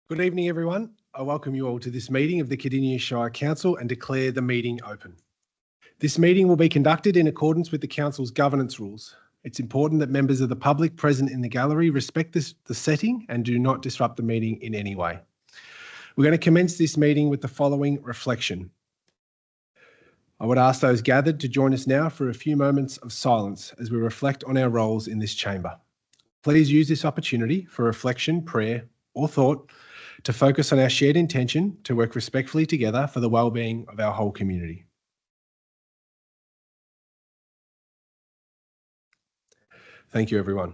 Good evening, everyone. I welcome you all to this meeting of the Cardinia Shire Council and declare the meeting open. This meeting will be conducted in accordance with the Council's governance rules. It's important that members of the public present in the gallery respect the setting and do not disrupt the meeting in any way. We're going to commence this meeting with the following reflection. I would ask those gathered to join us now for a few moments of silence as we reflect on our roles in this chamber. Please use this opportunity for reflection, prayer, or thought to focus on our shared intention to work respectfully together for the well-being of our whole community. Thank you, everyone.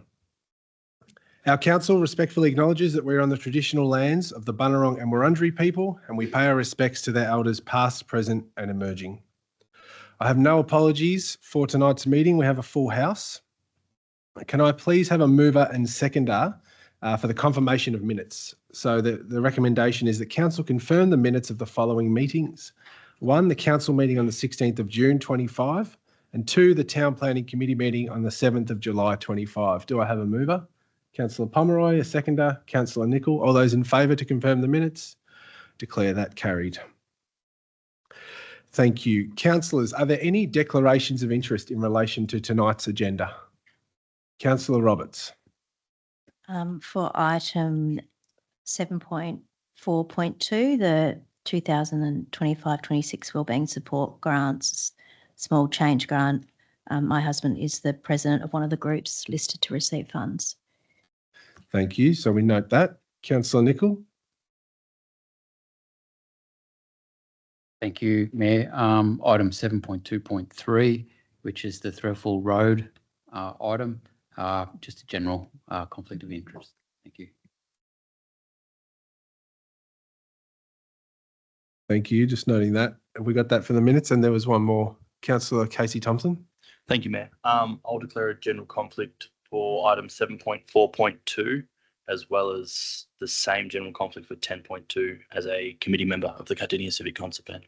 Our council respectfully acknowledges that we're on the traditional lands of the Bunurong and Wurundjeri people, and we pay our respects to their elders past, present and emerging. I have no apologies for tonight's meeting. We have a full house. Can I please have a mover and seconder for the confirmation of minutes? So the recommendation is that council confirm the minutes of the following meetings. 1, the council meeting on the 16th of June 25, and 2, the town planning committee meeting on the 7th of July 25. Do I have a mover? Councillor Pomeroy, a seconder. Councillor Nicol. All those in favour to confirm the minutes? Declare that carried. Thank you. Councillors, are there any declarations of interest in relation to tonight's agenda? Councillor Roberts. For item 7.4.2, the 2025-26 Wellbeing Support Grants, small change grant, my husband is the president of one of the groups listed to receive funds. Thank you. So we note that. Councillor Nicol. Thank you, Mayor. Item 7.2.3, which is the Threlfall Road item, just a general conflict of interest. Thank you. Thank you. Just noting that. Have we got that for the minutes? And there was one more. Councillor Casey Thompson. Thank you, Mayor. I'll declare a general conflict for item 7.4.2, as well as the same general conflict for 10.2 as a committee member of the Cardinia Civic Concert Band.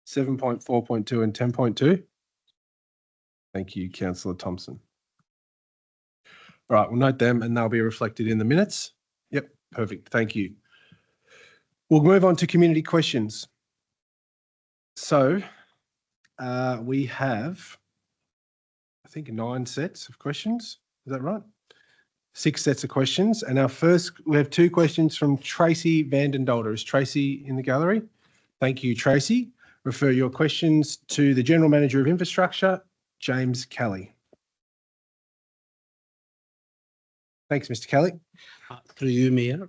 7.4.2 and 10.2. Thank you, Councillor Thompson. All right, we'll note them and they'll be reflected in the minutes. Yep, perfect. Thank you. We'll move on to community questions. So we have, I think, 9 sets of questions. Is that right? 6 sets of questions. And our first, we have 2 questions from Tracy Vandendolder. Is Tracy in the gallery? Thank you, Tracy. Refer your questions to the General Manager of Infrastructure, James Kelly. Thanks, Mr. Kelly. Through you, Mayor.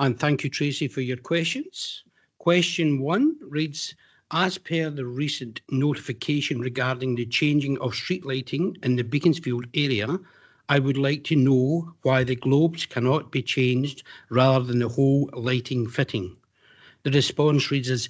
And thank you, Tracy, for your questions. Question 1 reads, as per the recent notification regarding the changing of street lighting in the Beaconsfield area, I would like to know why the globes cannot be changed rather than the whole lighting fitting. The response reads as,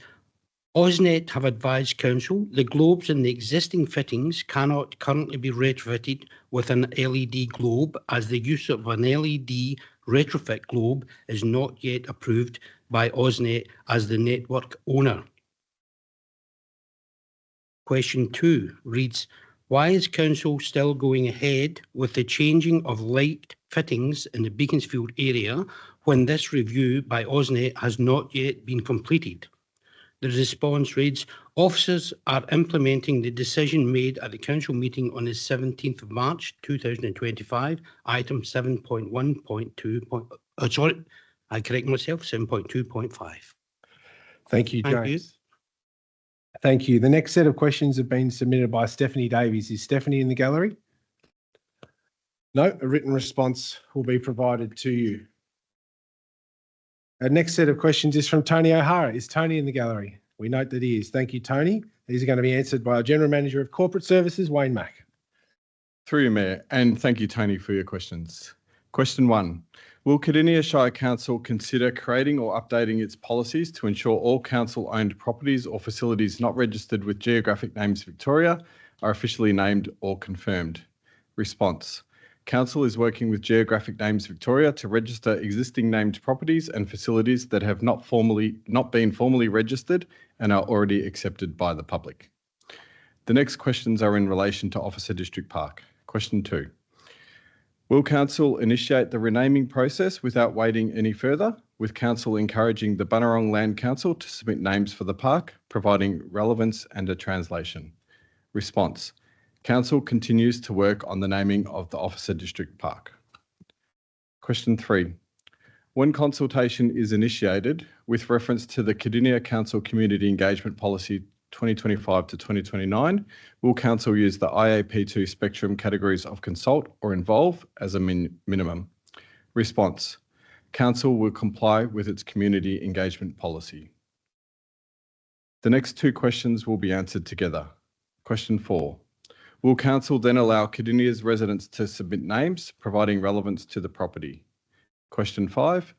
AusNet have advised Council the globes in the existing fittings cannot currently be retrofitted with an LED globe, as the use of an LED retrofit globe is not yet approved by AusNet as the network owner. Question 2 reads, why is Council still going ahead with the changing of light fittings in the Beaconsfield area when this review by AusNet has not yet been completed? The response reads, officers are implementing the decision made at the Council meeting on the 17th of March 2025, item 7.1.2. Sorry, I correct myself, 7.2.5. Thank you, James. Thank you. Thank you. The next set of questions have been submitted by Stephanie Davies. Is Stephanie in the gallery? No, a written response will be provided to you. Our next set of questions is from Tony O'Hara. Is Tony in the gallery? We note that he is. Thank you, Tony. These are going to be answered by our General Manager of Corporate Services, Wayne Mack. Through you, Mayor, and thank you, Tony, for your questions. Question 1. Will Cardinia Shire Council consider creating or updating its policies to ensure all council-owned properties or facilities not registered with Geographic Names Victoria are officially named or confirmed? Response. Council is working with Geographic Names Victoria to register existing named properties and facilities that have not been formally registered and are already accepted by the public. The next questions are in relation to Officer District Park. Question 2. Will Council initiate the renaming process without waiting any further? with Council encouraging the Bunurong Land Council to submit names for the park, providing relevance and a translation. Response. Council continues to work on the naming of the Officer District Park. Question 3. When consultation is initiated with reference to the Cardinia Council Community Engagement Policy 2025 to 2029, will Council use the IAP2 spectrum categories of consult or involve as a minimum? Response. Council will comply with its community engagement policy. The next two questions will be answered together. Question 4. Will Council then allow Cardinia's residents to submit names, providing relevance to the property? Question 5.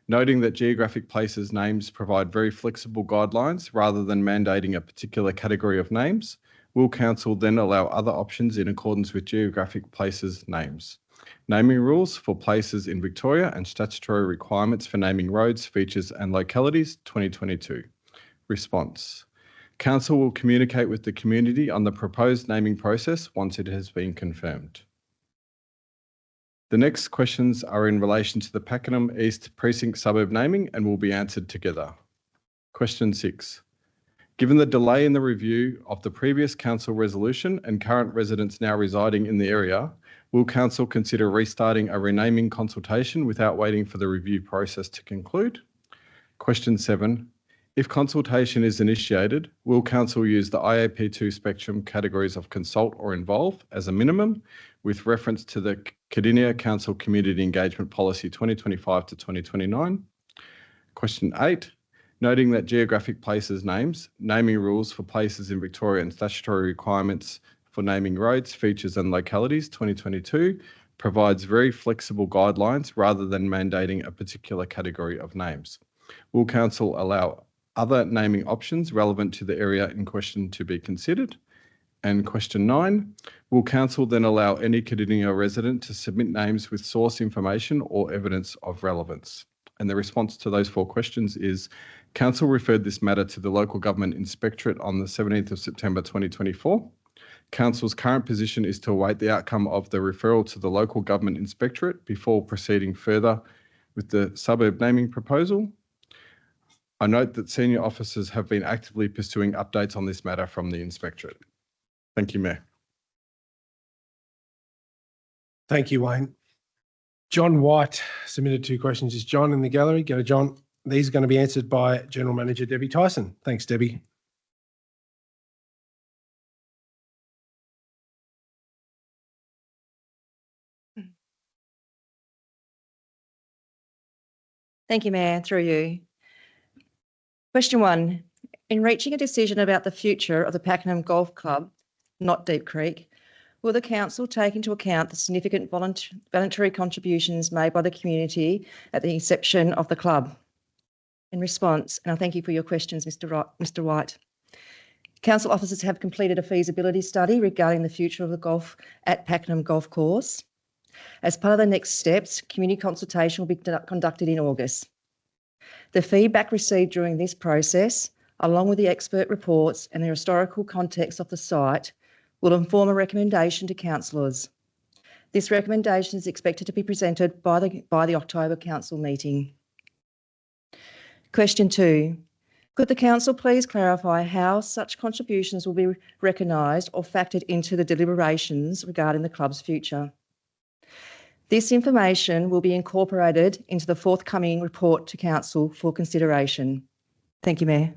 Noting that geographic places names provide very flexible guidelines rather than mandating a particular category of names, will Council then allow other options in accordance with geographic places names? Naming rules for places in Victoria and statutory requirements for naming roads, features and localities 2022. Response. Council will communicate with the community on the proposed naming process once it has been confirmed. The next questions are in relation to the Pakenham East Precinct suburb naming and will be answered together. Question 6. Given the delay in the review of the previous council resolution and current residents now residing in the area, will Council consider restarting a renaming consultation without waiting for the review process to conclude? Question 7. If consultation is initiated, will Council use the IAP2 spectrum categories of consult or involve as a minimum with reference to the Cardinia Council Community Engagement Policy 2025 to 2029? Question 8. Noting that geographic places names, naming rules for places in Victoria and statutory requirements for naming roads, features and localities 2022 provides very flexible guidelines rather than mandating a particular category of names. Will Council allow other naming options relevant to the area in question to be considered? And question 9, will Council then allow any Cardinia resident to submit names with source information or evidence of relevance? And the response to those 4 questions is Council referred this matter to the Local Government Inspectorate on the 17th of September 2024. Council's current position is to await the outcome of the referral to the Local Government Inspectorate before proceeding further with the suburb naming proposal. I note that senior officers have been actively pursuing updates on this matter from the Inspectorate. Thank you, Mayor. Thank you, Wayne. John White submitted 2 questions. Is John in the gallery? Go to John. These are going to be answered by General Manager Debbie Tyson. Thanks, Debbie. Thank you, Mayor, through you. Question 1. In reaching a decision about the future of the Pakenham Golf Club, not Deep Creek, will the Council take into account the significant voluntary contributions made by the community at the inception of the club? In response, and I thank you for your questions, Mr. White. Council officers have completed a feasibility study regarding the future of the golf at Pakenham Golf Course. As part of the next steps, community consultation will be conducted in August. The feedback received during this process, along with the expert reports and the historical context of the site, will inform a recommendation to councillors. This recommendation is expected to be presented by the October Council meeting. Question 2. Could the Council please clarify how such contributions will be recognised or factored into the deliberations regarding the club's future? This information will be incorporated into the forthcoming report to Council for consideration. Thank you, Mayor.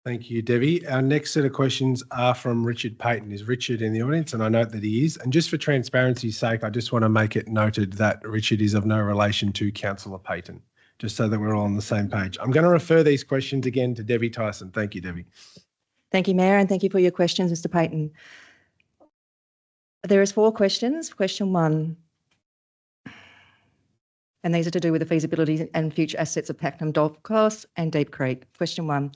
Thank you, Debbie. Our next set of questions are from Richard Payton. Is Richard in the audience? And I note that he is. And just for transparency's sake, I just want to make it noted that Richard is of no relation to Councillor Payton, just so that we're all on the same page. I'm going to refer these questions again to Debbie Tyson. Thank you, Debbie. Thank you, Mayor, and thank you for your questions, Mr. Payton. There is 4 questions. Question 1. And these are to do with the feasibility and future assets of Pakenham Golf Course and Deep Creek. Question 1.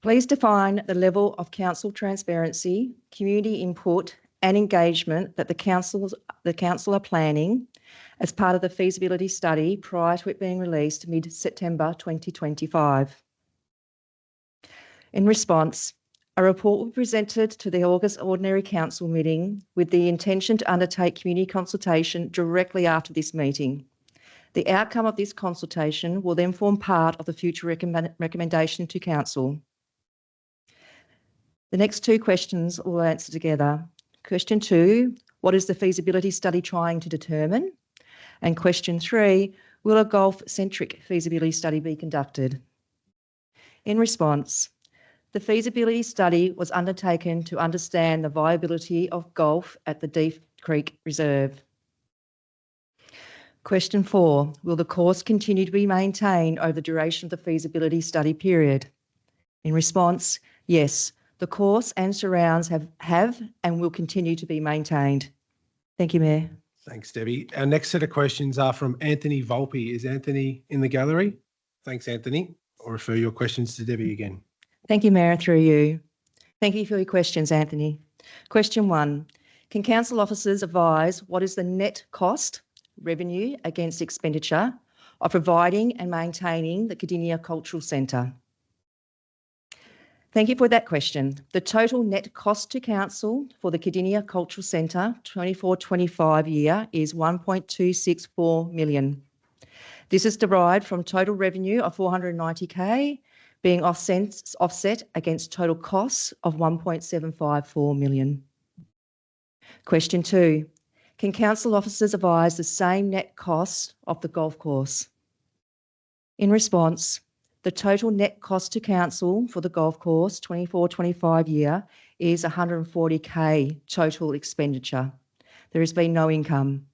Please define the level of council transparency, community input and engagement that the council are planning as part of the feasibility study prior to it being released mid-September 2025. In response, a report will be presented to the August Ordinary Council meeting with the intention to undertake community consultation directly after this meeting. The outcome of this consultation will then form part of the future recommendation to Council. The next two questions we'll answer together. Question 2, what is the feasibility study trying to determine? And question 3, will a golf-centric feasibility study be conducted? In response, the feasibility study was undertaken to understand the viability of golf at the Deep Creek Reserve. Question 4, will the course continue to be maintained over the duration of the feasibility study period? In response, yes, the course and surrounds have and will continue to be maintained. Thank you, Mayor. Thanks, Debbie. Our next set of questions are from Anthony Volpe. Is Anthony in the gallery? Thanks, Anthony. I'll refer your questions to Debbie again. Thank you, Mayor, through you. Thank you for your questions, Anthony. Question 1, can council officers advise what is the net cost, revenue against expenditure, of providing and maintaining the Cardinia Cultural Centre? Thank you for that question. The total net cost to council for the Cardinia Cultural Centre 24-25 year is $1.264 million. This is derived from total revenue of $490,000 being offset against total costs of $1.754 million. Question 2, can council officers advise the same net cost of the golf course? In response, the total net cost to council for the golf course 24-25 year is $140,000 total expenditure. There has been no income.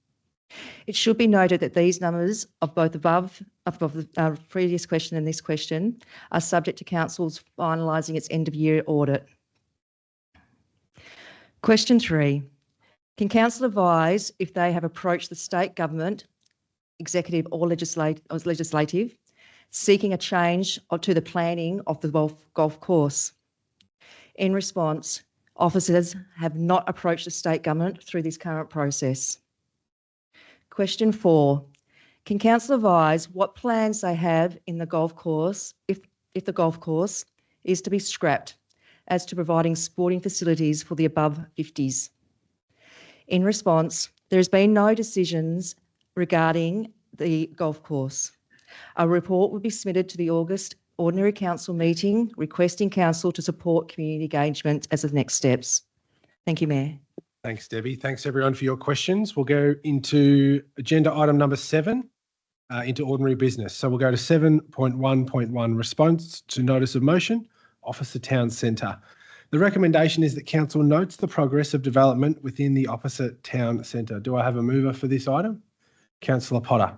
It should be noted that these numbers of both above the previous question and this question are subject to council's finalising its end of year audit. Question 3, can council advise if they have approached the state government, executive or legislative, seeking a change to the planning of the golf course? In response, officers have not approached the state government through this current process. Question 4, can council advise what plans they have in the golf course if the golf course is to be scrapped as to providing sporting facilities for the above 50s? In response, there has been no decisions regarding the golf course. A report will be submitted to the August Ordinary Council meeting requesting council to support community engagement as the next steps. Thank you, Mayor. Thanks, Debbie. Thanks, everyone, for your questions. We'll go into agenda item number 7, into ordinary business. So we'll go to 7.1.1, response to notice of motion, Officer Town Centre. The recommendation is that council notes the progress of development within the opposite town centre. Do I have a mover for this item? Councillor Potter.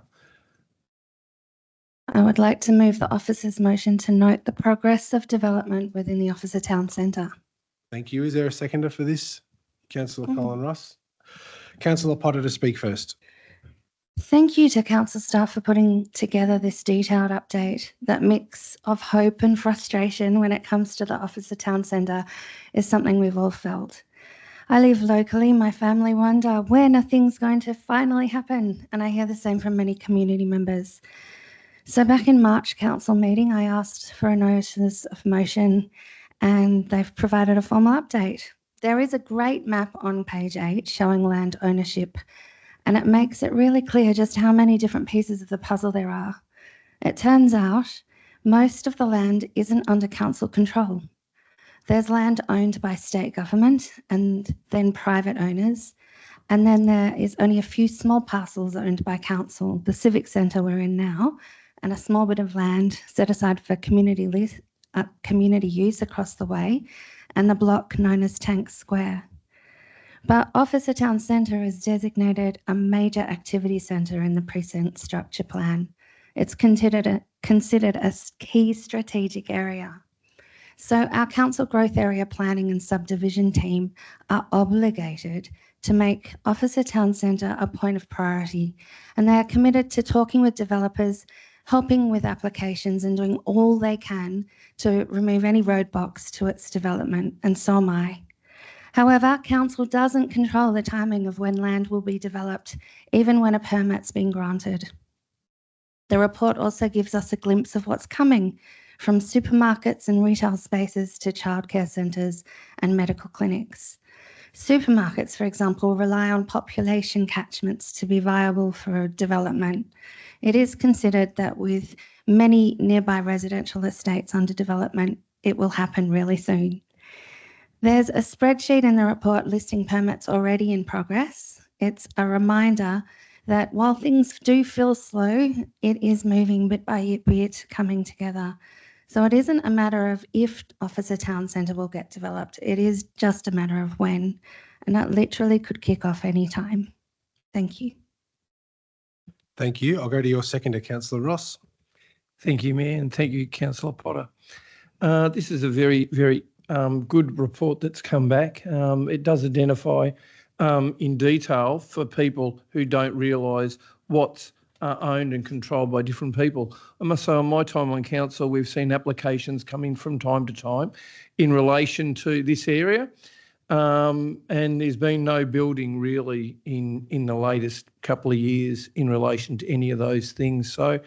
I would like to move the officer's motion to note the progress of development within the Officer Town Centre. Thank you. Is there a seconder for this? Councillor Colin Ross. Councillor Potter to speak first. Thank you to council staff for putting together this detailed update. That mix of hope and frustration when it comes to the Officer Town Centre is something we've all felt. I live locally. My family wonder, when are things going to finally happen? And I hear the same from many community members. So back in March council meeting, I asked for a notice of motion and they've provided a formal update. There is a great map on page 8 showing land ownership, and it makes it really clear just how many different pieces of the puzzle there are. It turns out most of the land isn't under council control. There's land owned by state government and then private owners, and then there is only a few small parcels owned by council, the civic centre we're in now, and a small bit of land set aside for community use across the way, and the block known as Tank Square. But Officer Town Centre is designated a major activity centre in the precinct structure plan. It's considered a key strategic area. So our council growth area planning and subdivision team are obligated to make Officer Town Centre a point of priority, and they are committed to talking with developers, helping with applications and doing all they can to remove any roadblocks to its development, and so am I. However, council doesn't control the timing of when land will be developed, even when a permit's been granted. The report also gives us a glimpse of what's coming, from supermarkets and retail spaces to childcare centres and medical clinics. Supermarkets, for example, rely on population catchments to be viable for development. It is considered that with many nearby residential estates under development, it will happen really soon. There's a spreadsheet in the report listing permits already in progress. It's a reminder that while things do feel slow, it is moving bit by bit, coming together. So it isn't a matter of if Officer Town Centre will get developed, it is just a matter of when, and that literally could kick off any time. Thank you. Thank you. I'll go to your seconder, Councillor Ross. Thank you, Mayor, and thank you, Councillor Potter. This is a very, very good report that's come back. It does identify in detail for people who don't realise what's owned and controlled by different people. I must say, on my time on council, we've seen applications coming from time to time in relation to this area, and there's been no building really in the latest couple of years in relation to any of those things. So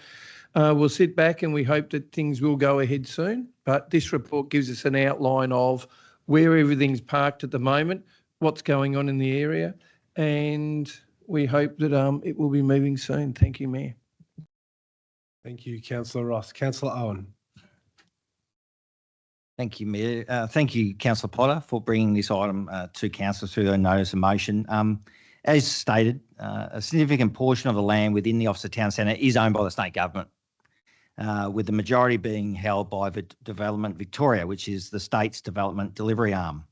we'll sit back and we hope that things will go ahead soon. But this report gives us an outline of where everything's parked at the moment, what's going on in the area, and we hope that it will be moving soon. Thank you, Mayor. Thank you, Councillor Ross. Councillor Owen. Thank you, Mayor. Thank you, Councillor Potter, for bringing this item to council through the notice of motion. As stated, a significant portion of the land within the Officer Town Centre is owned by the state government, with the majority being held by Development Victoria, which is the state's development delivery arm.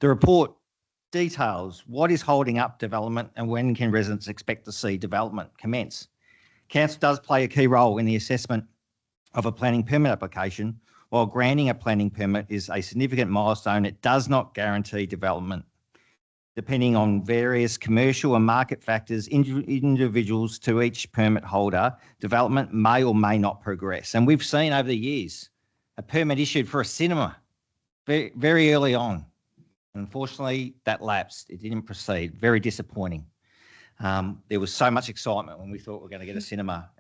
The report details what is holding up development and when can residents expect to see development commence. Council does play a key role in the assessment of a planning permit application. While granting a planning permit is a significant milestone, it does not guarantee development. Depending on various commercial and market factors, individuals to each permit holder, development may or may not progress. And we've seen over the years a permit issued for a cinema very, very early on. Unfortunately, that lapsed. It didn't proceed. Very disappointing. There was so much excitement when we thought we were going to get a cinema.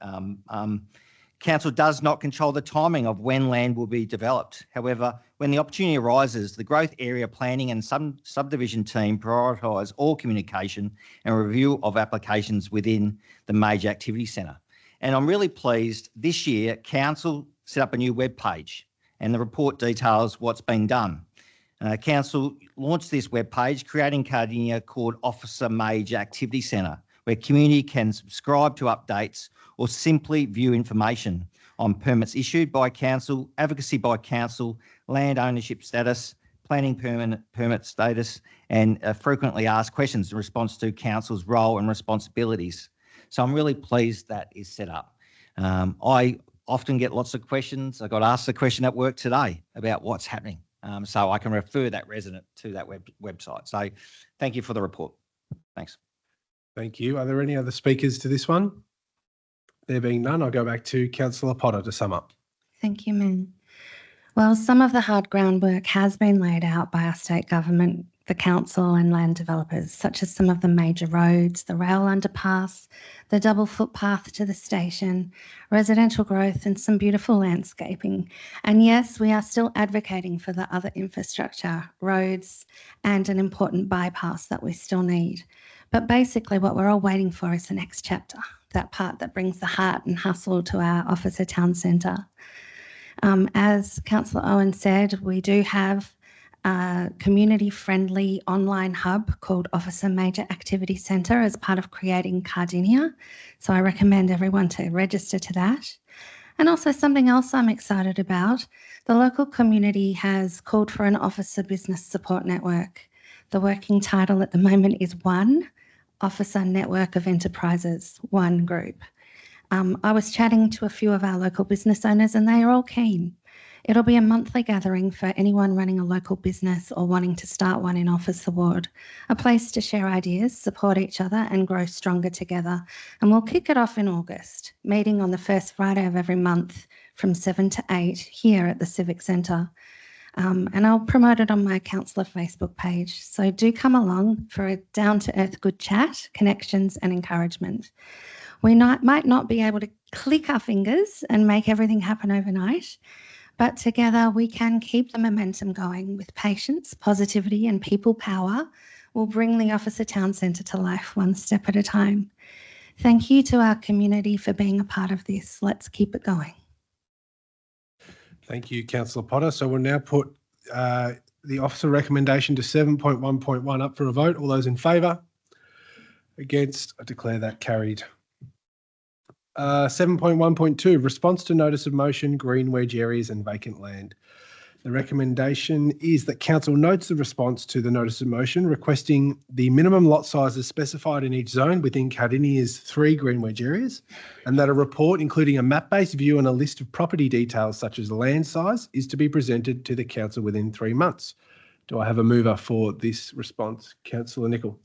Council does not control the timing of when land will be developed. However, when the opportunity arises, the growth area planning and subdivision team prioritise all communication and review of applications within the major activity centre. And I'm really pleased this year, Council set up a new web page and the report details what's been done. Council launched this web page, creating Cardinia, called Officer Major Activity Centre, where community can subscribe to updates or simply view information on permits issued by council, advocacy by council, land ownership status, planning permit status, and frequently asked questions in response to council's role and responsibilities. So I'm really pleased that is set up. I often get lots of questions. I got asked a question at work today about what's happening. So I can refer that resident to that website. So thank you for the report. Thanks. Thank you. Are there any other speakers to this one? There being none, I'll go back to Councillor Potter to sum up. Thank you, Mayor. Well, some of the hard groundwork has been laid out by our state government, the council and land developers, such as some of the major roads, the rail underpass, the double footpath to the station, residential growth and some beautiful landscaping. And yes, we are still advocating for the other infrastructure, roads and an important bypass that we still need. But basically what we're all waiting for is the next chapter, that part that brings the heart and hustle to our Officer Town Centre. As Councillor Owen said, we do have a community-friendly online hub called Officer Major Activity Centre as part of creating Cardinia. So I recommend everyone to register to that. And also something else I'm excited about, the local community has called for an Officer Business Support Network. The working title at the moment is ONE, Officer Network of Enterprises, ONE Group. I was chatting to a few of our local business owners and they are all keen. It'll be a monthly gathering for anyone running a local business or wanting to start one in Officer Ward, a place to share ideas, support each other and grow stronger together. And we'll kick it off in August, meeting on the first Friday of every month from 7 to 8 here at the Civic Centre. And I'll promote it on my councillor Facebook page. So do come along for a down-to-earth good chat, connections and encouragement. We might not be able to click our fingers and make everything happen overnight, but together we can keep the momentum going with patience, positivity and people power will bring the Officer Town Centre to life one step at a time. Thank you to our community for being a part of this. Let's keep it going. Thank you, Councillor Potter. So we'll now put the officer recommendation to 7.1.1 up for a vote. All those in favour? Against? I declare that carried. 7.1.2, response to notice of motion, green wedge areas and vacant land. The recommendation is that council notes the response to the notice of motion, requesting the minimum lot sizes specified in each zone within Cardinia's 3 green wedge areas, and that a report including a map-based view and a list of property details such as land size is to be presented to the council within 3 months. Do I have a mover for this response? Councillor Nicol.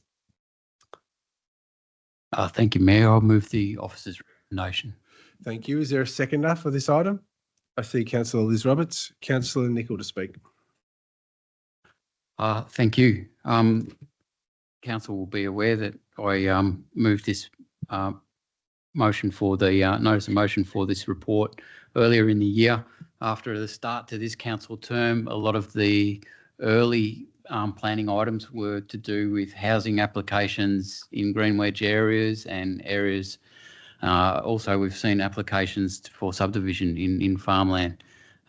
Thank you, Mayor. I'll move the officer's recommendation. Thank you. Is there a seconder for this item? I see Councillor Liz Roberts. Councillor Nicol to speak. Thank you. Council will be aware that I moved this motion for the notice of motion for this report earlier in the year. After the start to this council term, a lot of the early planning items were to do with housing applications in green wedge areas and areas. Also, we've seen applications for subdivision in farmland,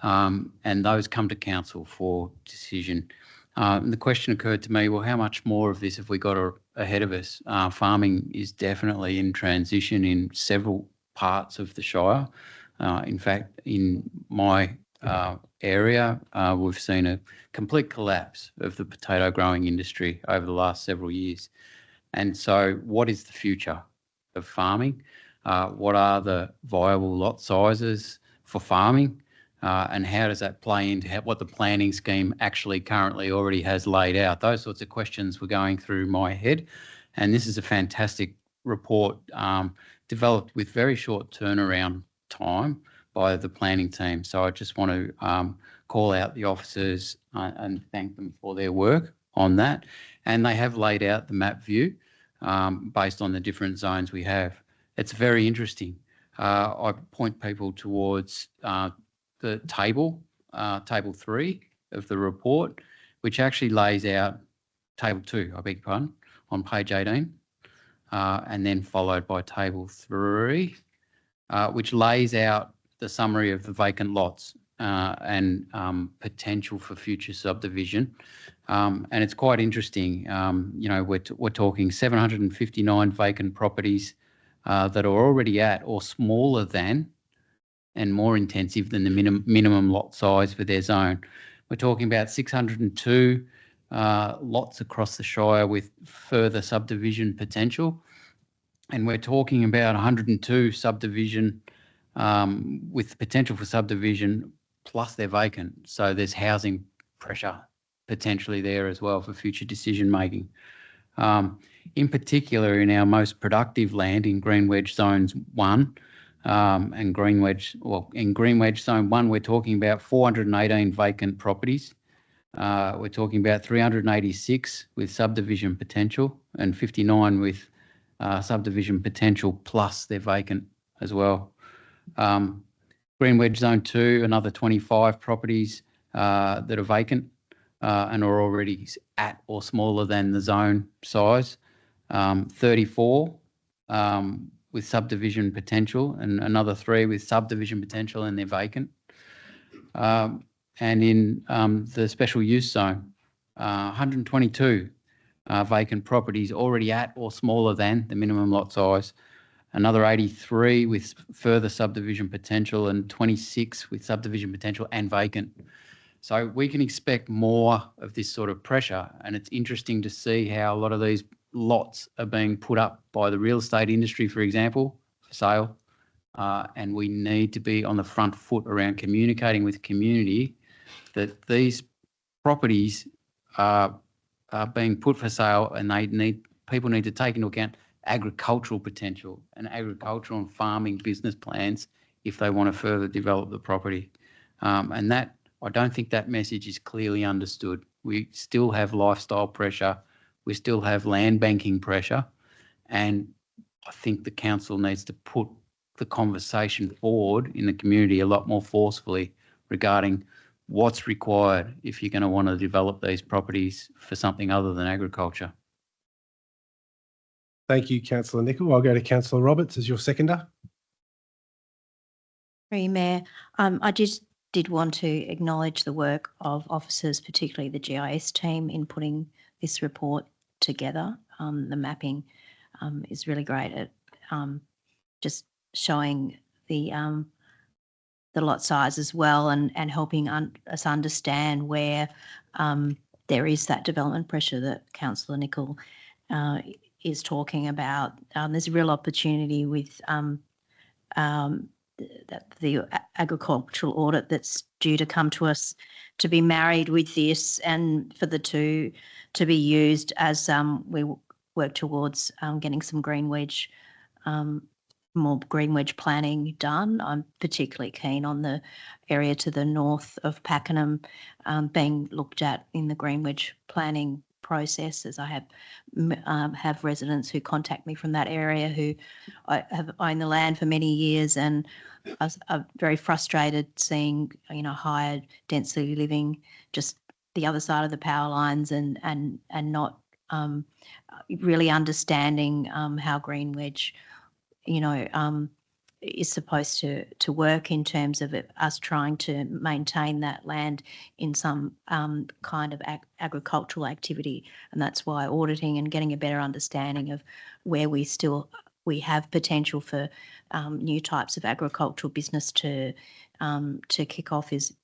and those come to council for decision. The question occurred to me, well, how much more of this have we got ahead of us? Farming is definitely in transition in several parts of the Shire. In fact, in my area, we've seen a complete collapse of the potato growing industry over the last several years. And so what is the future of farming? What are the viable lot sizes for farming? And how does that play into what the planning scheme actually currently already has laid out? Those sorts of questions were going through my head. And this is a fantastic report developed with very short turnaround time by the planning team. So I just want to call out the officers and thank them for their work on that. And they have laid out the map view based on the different zones we have. It's very interesting. I point people towards the table 3 of the report, which actually lays out table 2, I beg your pardon, on page 18, and then followed by table 3, which lays out the summary of the vacant lots and potential for future subdivision. And it's quite interesting. We're talking 759 vacant properties that are already at or smaller than and more intensive than the minimum lot size for their zone. We're talking about 602 lots across the Shire with further subdivision potential. And we're talking about 102 subdivision with potential for subdivision plus they're vacant. So there's housing pressure potentially there as well for future decision making. In particular, in our most productive land in Green Wedge Zones 1 and in Green Wedge Zone 1, we're talking about 418 vacant properties. We're talking about 386 with subdivision potential and 59 with subdivision potential plus they're vacant as well. Green Wedge Zone 2, another 25 properties that are vacant and are already at or smaller than the zone size. 34 with subdivision potential and another 3 with subdivision potential and they're vacant. And in the special use zone, 122 vacant properties already at or smaller than the minimum lot size. Another 83 with further subdivision potential and 26 with subdivision potential and vacant. So we can expect more of this sort of pressure, and it's interesting to see how a lot of these lots are being put up by the real estate industry, for example, for sale. And we need to be on the front foot around communicating with the community that these properties are being put for sale, and people need to take into account agricultural potential and agricultural and farming business plans if they want to further develop the property. And that, I don't think that message is clearly understood. We still have lifestyle pressure. We still have land banking pressure. And I think the council needs to put the conversation forward in the community a lot more forcefully regarding what's required if you're going to want to develop these properties for something other than agriculture. Thank you, Councillor Nicol. I'll go to Councillor Roberts as your seconder. Through you, Mayor. I just did want to acknowledge the work of officers, particularly the GIS team, in putting this report together. The mapping is really great at just showing the lot size as well, and helping us understand where there is that development pressure that Councillor Nicol is talking about. There's a real opportunity with the agricultural audit that's due to come to us to be married with this, and for the two to be used as we work towards getting some more green wedge planning done. I'm particularly keen on the area to the north of Pakenham being looked at in the green wedge planning process, as I have residents who contact me from that area who have owned the land for many years, and are very frustrated seeing, higher density living just the other side of the power lines, and not really understanding how green wedge is supposed to work in terms of us trying to maintain that land in some kind of agricultural activity. And that's why auditing and getting a better understanding of where we have potential for new types of agricultural business to kick off is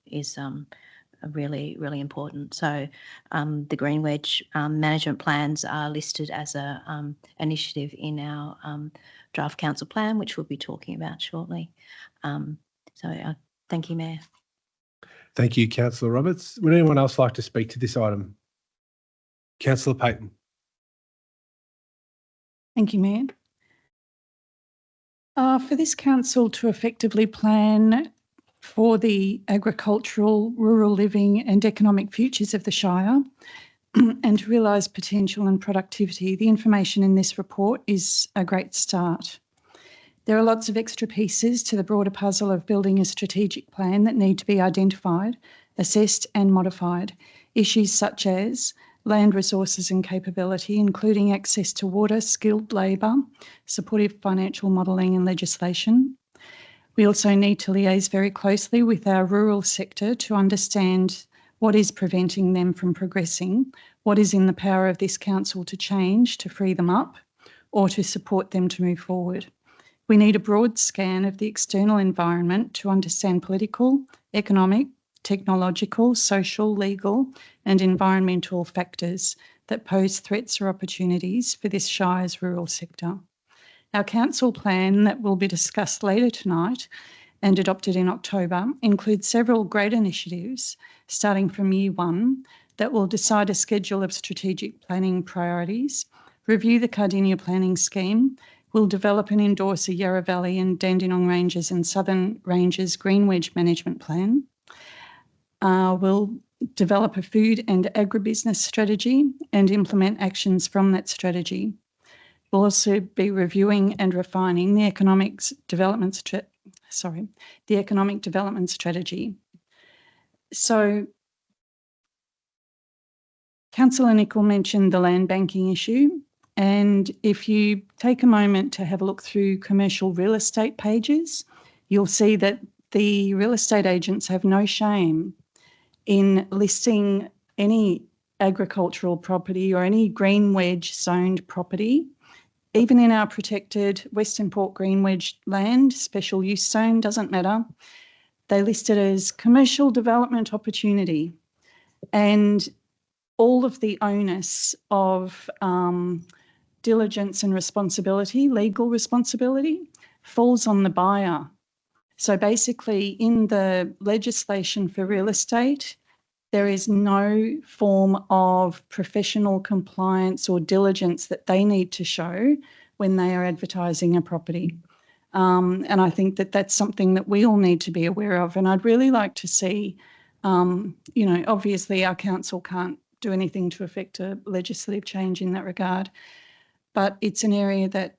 really, really important. So the green wedge management plans are listed as a initiative in our draft council plan, which we'll be talking about shortly. Thank you, Mayor. Thank you, Councillor Roberts. Would anyone else like to speak to this item? Councillor Payton. Thank you, Mayor. For this council to effectively plan for the agricultural, rural living and economic futures of the Shire and to realise potential and productivity, the information in this report is a great start. There are lots of extra pieces to the broader puzzle of building a strategic plan that need to be identified, assessed and modified. Issues such as land resources and capability, including access to water, skilled labour, supportive financial modelling and legislation. We also need to liaise very closely with our rural sector to understand what is preventing them from progressing, what is in the power of this council to change, to free them up, or to support them to move forward. We need a broad scan of the external environment to understand political, economic, technological, social, legal and environmental factors that pose threats or opportunities for this Shire's rural sector. Our council plan that will be discussed later tonight and adopted in October includes several great initiatives starting from year one that will decide a schedule of strategic planning priorities, review the Cardinia planning scheme, will develop and endorse a Yarra Valley and Dandenong Ranges and Southern Ranges green wedge management plan, will develop a food and agribusiness strategy and implement actions from that strategy. We'll also be reviewing and refining the economic development strategy. So, Councillor Nicol mentioned the land banking issue, and if you take a moment to have a look through commercial real estate pages, you'll see that the real estate agents have no shame in listing any agricultural property or any green wedge zoned property. Even in our protected Western Port green wedge land, special use zone, doesn't matter. They list it as commercial development opportunity, and all of the onus of diligence and responsibility, legal responsibility, falls on the buyer. So basically in the legislation for real estate, there is no form of professional compliance or diligence that they need to show when they are advertising a property. And I think that that's something that we all need to be aware of. And I'd really like to see, obviously our council can't do anything to affect a legislative change in that regard, but it's an area that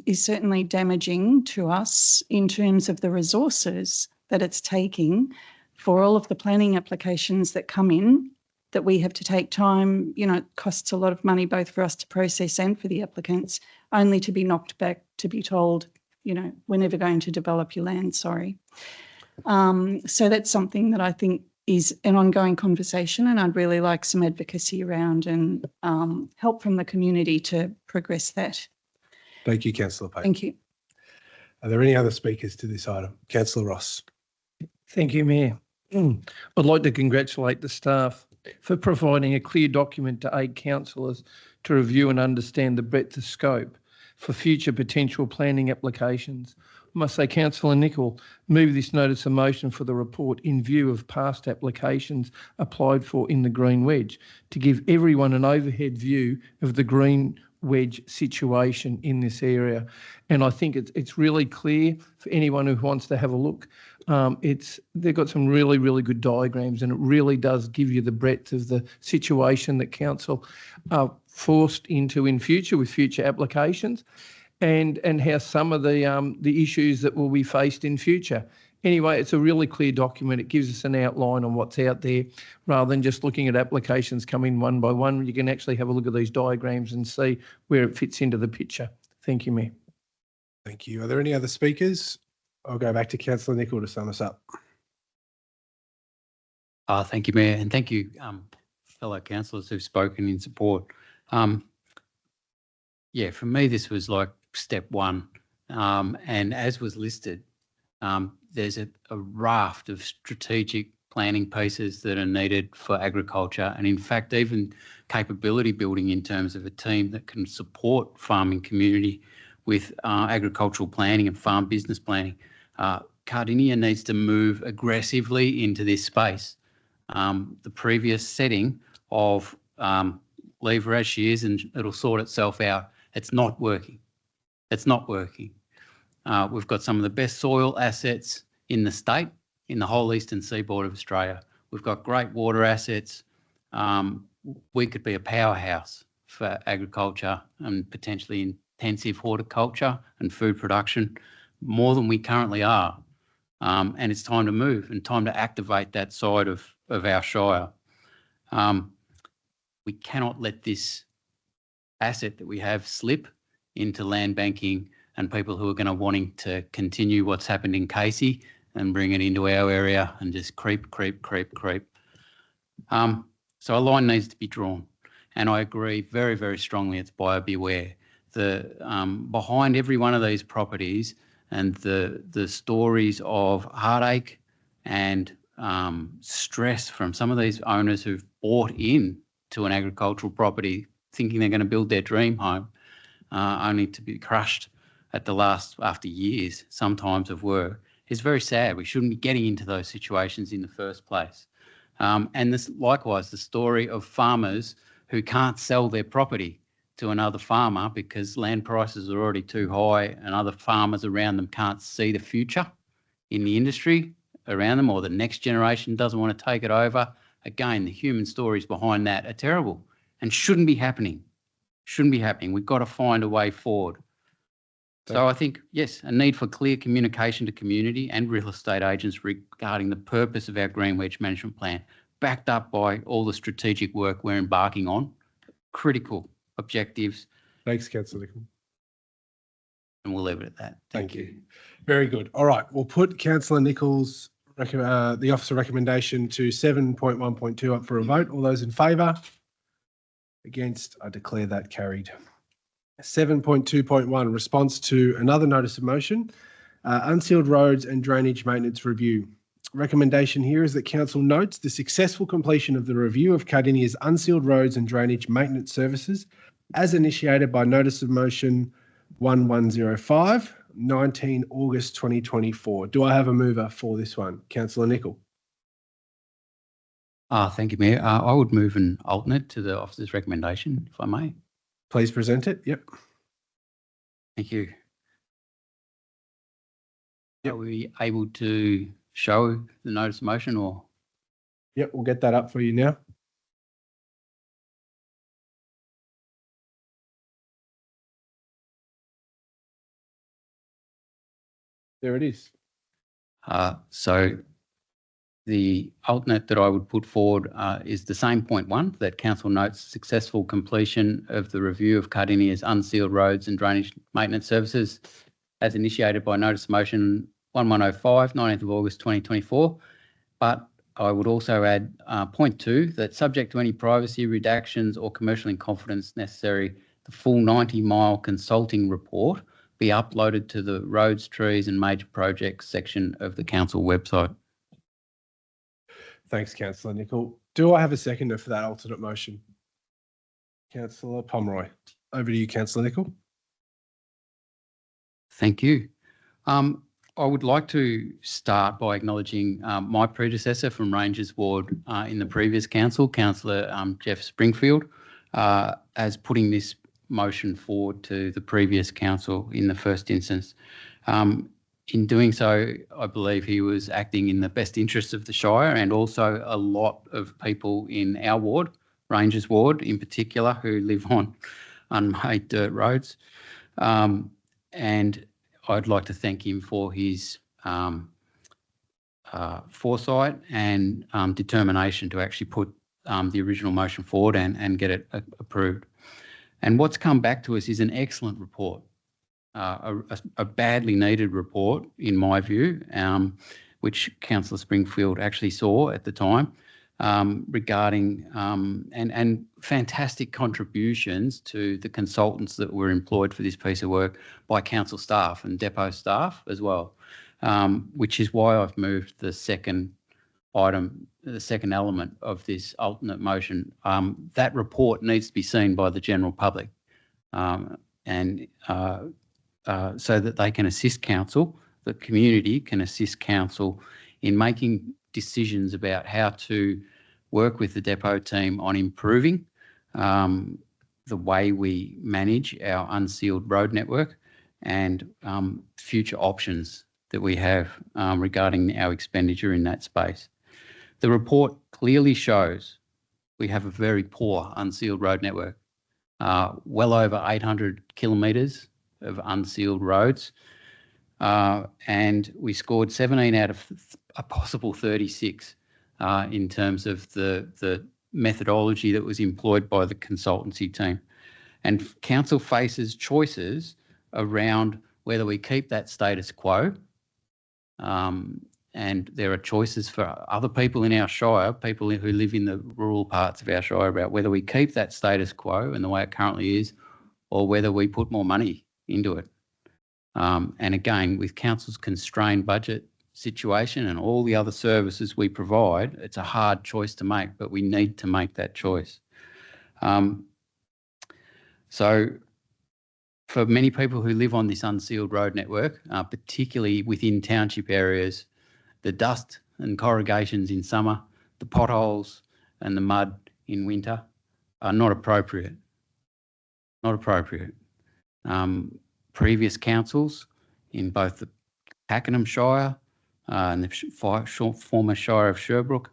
is certainly damaging to us in terms of the resources that it's taking for all of the planning applications that come in that we have to take time. It costs a lot of money both for us to process and for the applicants, only to be knocked back to be told, we're never going to develop your land, sorry. So that's something that I think is an ongoing conversation, and I'd really like some advocacy around and help from the community to progress that. Thank you, Councillor Payne. Thank you. Are there any other speakers to this item? Councillor Ross. Thank you, Mayor. I'd like to congratulate the staff for providing a clear document to aid councillors to review and understand the breadth of scope for future potential planning applications. I must say, Councillor Nicol, move this notice of motion for the report in view of past applications applied for in the Green Wedge to give everyone an overhead view of the Green Wedge situation in this area. And I think it's really clear for anyone who wants to have a look. They've got some really, really good diagrams, and it really does give you the breadth of the situation that council are forced into in future with future applications, and how some of the issues that will be faced in future. Anyway, it's a really clear document. It gives us an outline on what's out there rather than just looking at applications coming one by one. You can actually have a look at these diagrams and see where it fits into the picture. Thank you, Mayor. Thank you. Are there any other speakers? I'll go back to Councillor Nicol to sum us up. Thank you, Mayor, and thank you, fellow councillors who've spoken in support. Yeah, for me, this was like step one. And as was listed, there's a raft of strategic planning pieces that are needed for agriculture, and in fact, even capability building in terms of a team that can support farming community with agricultural planning and farm business planning. Cardinia needs to move aggressively into this space. The previous setting of leave her as she is and it'll sort itself out, it's not working. It's not working. We've got some of the best soil assets in the state, in the whole eastern seaboard of Australia. We've got great water assets. We could be a powerhouse for agriculture and potentially intensive horticulture and food production, more than we currently are. And it's time to move and time to activate that side of our Shire. We cannot let this asset that we have slip into land banking and people who are going to wanting to continue what's happened in Casey and bring it into our area and just creep. So a line needs to be drawn. And I agree very, very strongly it's buyer beware. Behind every one of these properties and the stories of heartache and stress from some of these owners who've bought in to an agricultural property thinking they're going to build their dream home, only to be crushed at the last, after years, sometimes of work, is very sad. We shouldn't be getting into those situations in the first place. And this, likewise, the story of farmers who can't sell their property to another farmer because land prices are already too high and other farmers around them can't see the future in the industry around them, or the next generation doesn't want to take it over. Again, the human stories behind that are terrible and shouldn't be happening. Shouldn't be happening. We've got to find a way forward. So I think, yes, a need for clear communication to community and real estate agents regarding the purpose of our Green Wedge Management Plan, backed up by all the strategic work we're embarking on, critical objectives. Thanks, Councillor Nicol. And we'll leave it at that. Thank you. Very good. All right, we'll put Councillor Nicol's the officer recommendation to 7.1.2 up for a vote. All those in favour? Against? I declare that carried. 7.2.1, response to another notice of motion, unsealed roads and drainage maintenance review. Recommendation here is that council notes the successful completion of the review of Cardinia's unsealed roads and drainage maintenance services as initiated by notice of motion 1105, 19 August 2024. Do I have a mover for this one? Councillor Nicol. Thank you, Mayor. I would move an alternate to the officer's recommendation, if I may. Please present it. Yep. Thank you. Yep. Are we able to show the notice of motion or? Yep, we'll get that up for you now. There it is. So The alternate that I would put forward is the same point 1, that council notes successful completion of the review of Cardinia's unsealed roads and drainage maintenance services as initiated by notice of motion 1105, 19th of August 2024. But I would also add point 2, that subject to any privacy redactions or commercial in confidence necessary, the full 90-mile consulting report be uploaded to the roads, trees and major projects section of the council website. Thanks, Councillor Nicol. Do I have a seconder for that alternate motion? Councillor Pomeroy. Over to you, Councillor Nicol. Thank you. I would like to start by acknowledging my predecessor from Rangers Ward in the previous council, Councillor Jeff Springfield, as putting this motion forward to the previous council in the first instance. In doing so, I believe he was acting in the best interests of the Shire and also a lot of people in our ward, Rangers Ward in particular, who live on unmade dirt roads. And I'd like to thank him for his foresight and determination to actually put the original motion forward and get it approved. And what's come back to us is an excellent report. A badly needed report, in my view, which Councillor Springfield actually saw at the time, regarding and fantastic contributions to the consultants that were employed for this piece of work by council staff and depot staff as well, which is why I've moved the second item, the second element of this alternate motion. That report needs to be seen by the general public, so that they can assist council, the community can assist council in making decisions about how to work with the depot team on improving the way we manage our unsealed road network and future options that we have regarding our expenditure in that space. The report clearly shows we have a very poor unsealed road network, well over 800 kilometres of unsealed roads, and we scored 17 out of a possible 36 in terms of the methodology that was employed by the consultancy team. And council faces choices around whether we keep that status quo, and there are choices for other people in our Shire, people who live in the rural parts of our Shire, about whether we keep that status quo and the way it currently is, or whether we put more money into it. And again, with council's constrained budget situation and all the other services we provide, it's a hard choice to make, but we need to make that choice. So for many people who live on this unsealed road network, particularly within township areas, the dust and corrugations in summer, the potholes and the mud in winter are not appropriate. Not appropriate. Previous councils in both the Pakenham Shire and the former Shire of Sherbrooke,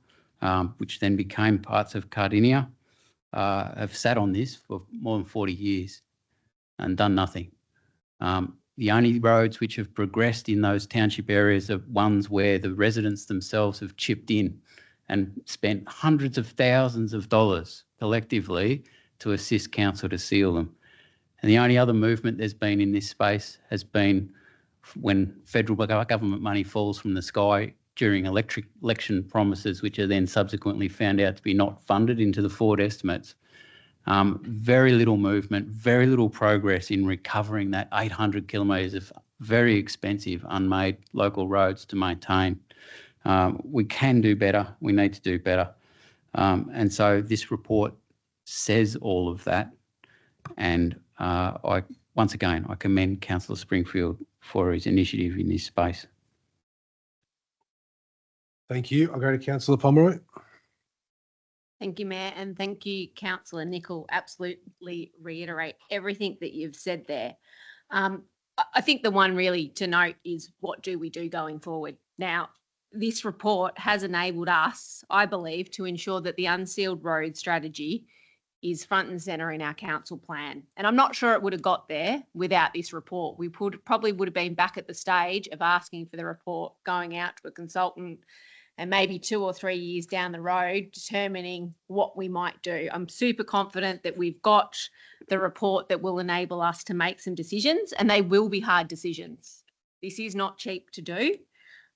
which then became parts of Cardinia, have sat on this for more than 40 years and done nothing. The only roads which have progressed in those township areas are ones where the residents themselves have chipped in and spent hundreds of thousands of dollars collectively to assist council to seal them. And the only other movement there's been in this space has been when federal government money falls from the sky during election promises, which are then subsequently found out to be not funded into the forward estimates. Very little movement, very little progress in recovering that 800 kilometres of very expensive unmade local roads to maintain. We can do better. We need to do better. And so this report says all of that. And once again, I commend Councillor Springfield for his initiative in this space. Thank you. I'll go to Councillor Pomeroy. Thank you, Mayor, and thank you, Councillor Nicol. Absolutely reiterate everything that you've said there. I think the one really to note is, what do we do going forward? Now, this report has enabled us, I believe, to ensure that the unsealed road strategy is front and centre in our council plan. And I'm not sure it would have got there without this report. We probably would have been back at the stage of asking for the report, going out to a consultant and maybe 2 or 3 years down the road, determining what we might do. I'm super confident that we've got the report that will enable us to make some decisions, and they will be hard decisions. This is not cheap to do,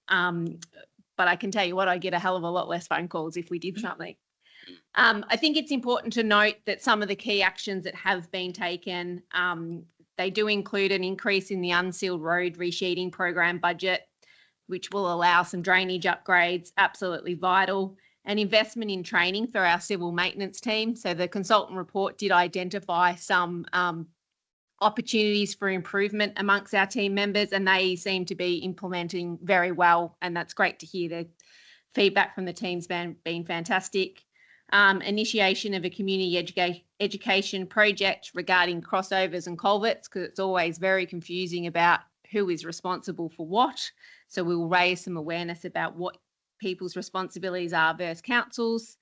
but I can tell you what, I get a hell of a lot less phone calls if we did something. I think it's important to note that some of the key actions that have been taken, they do include an increase in the unsealed road resheeting program budget, which will allow some drainage upgrades, absolutely vital, and investment in training for our civil maintenance team. So the consultant report did identify some opportunities for improvement amongst our team members, and they seem to be implementing very well, and that's great to hear. The feedback from the team's been fantastic. Initiation of a community education project regarding crossovers and culverts, because it's always very confusing about who is responsible for what. So we will raise some awareness about what people's responsibilities are versus councils.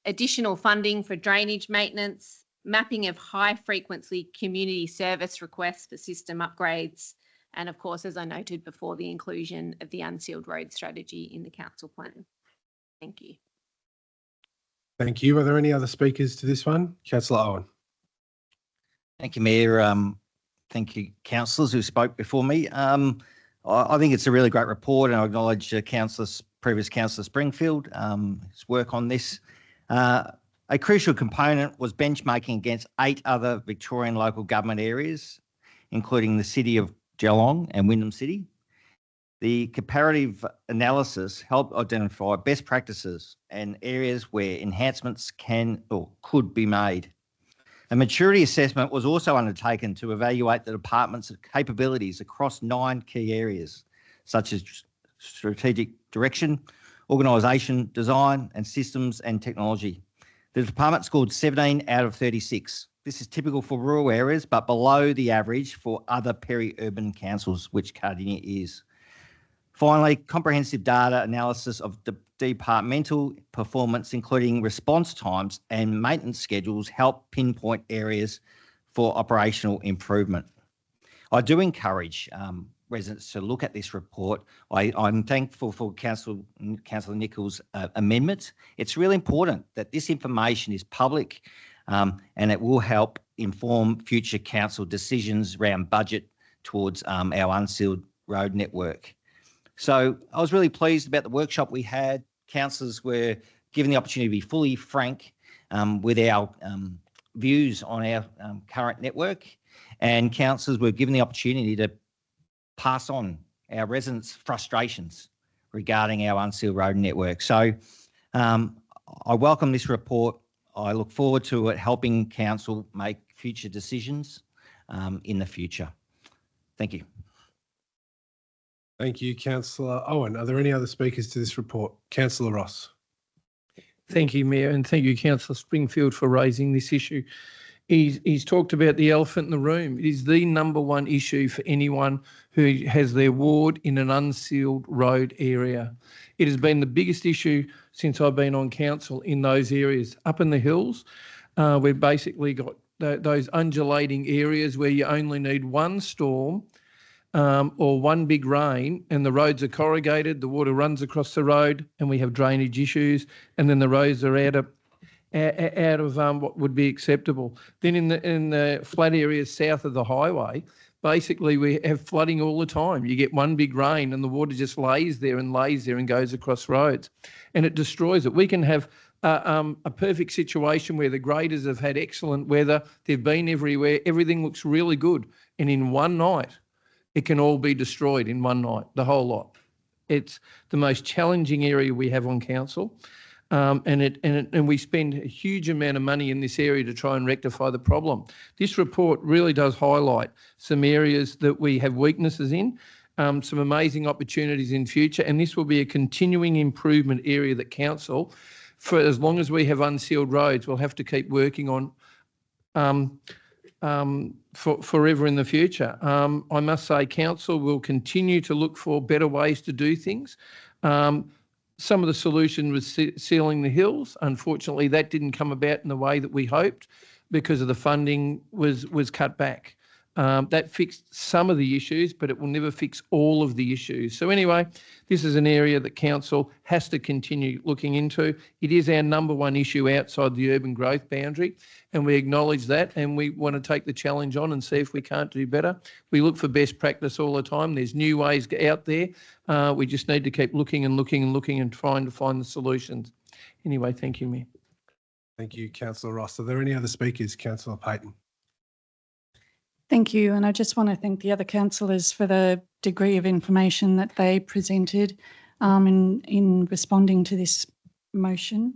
Additional funding for drainage maintenance, mapping of high frequency community service requests for system upgrades, and of course, as I noted before, the inclusion of the unsealed road strategy in the council plan. Thank you. Thank you. Are there any other speakers to this one? Councillor Owen. Thank you, Mayor. Thank you, councillors who spoke before me. I think it's a really great report, and I acknowledge previous Councillor Springfield, his work on this. A crucial component was benchmarking against 8 other Victorian local government areas, including the City of Geelong and Wyndham City. The comparative analysis helped identify best practices and areas where enhancements can or could be made. A maturity assessment was also undertaken to evaluate the department's capabilities across 9 key areas, such as strategic direction, organisation, design, and systems and technology. The department scored 17 out of 36. This is typical for rural areas, but below the average for other peri-urban councils, which Cardinia is. Finally, comprehensive data analysis of departmental performance, including response times and maintenance schedules, help pinpoint areas for operational improvement. I do encourage residents to look at this report. I'm thankful for Councillor Nichols' amendment. It's really important that this information is public, and it will help inform future council decisions around budget towards our unsealed road network. So I was really pleased about the workshop we had. Councillors were given the opportunity to be fully frank with our views on our current network, and councillors were given the opportunity to pass on our residents' frustrations regarding our unsealed road network. So I welcome this report. I look forward to it helping council make future decisions in the future. Thank you. Thank you, Councillor Owen. Are there any other speakers to this report? Councillor Ross. Thank you, Mayor, and thank you, Councillor Springfield, for raising this issue. He's talked about the elephant in the room. It is the #1 issue for anyone who has their ward in an unsealed road area. It has been the biggest issue since I've been on council in those areas. Up in the hills, we've basically got those undulating areas where you only need one storm or one big rain, and the roads are corrugated, the water runs across the road, and we have drainage issues, and then the roads are out of what would be acceptable. Then in the flat areas south of the highway, basically we have flooding all the time. You get one big rain and the water just lays there and goes across roads, and it destroys it. We can have a perfect situation where the graders have had excellent weather, they've been everywhere, everything looks really good, and in one night it can all be destroyed in one night, the whole lot. It's the most challenging area we have on council. And we spend a huge amount of money in this area to try and rectify the problem. This report really does highlight some areas that we have weaknesses in, some amazing opportunities in future, and this will be a continuing improvement area that council, for as long as we have unsealed roads, will have to keep working on for forever in the future. I must say council will continue to look for better ways to do things. Some of the solution was sealing the hills. Unfortunately, that didn't come about in the way that we hoped because of the funding was cut back. That fixed some of the issues, but it will never fix all of the issues. So anyway, this is an area that council has to continue looking into. It is our number one issue outside the urban growth boundary, and we acknowledge that, and we want to take the challenge on and see if we can't do better. We look for best practice all the time. There's new ways out there. We just need to keep looking and looking and looking and trying to find the solutions. Anyway, thank you, Mayor. Thank you, Councillor Ross. Are there any other speakers? Councillor Payton. Thank you. And I just want to thank the other councillors for the degree of information that they presented in responding to this motion.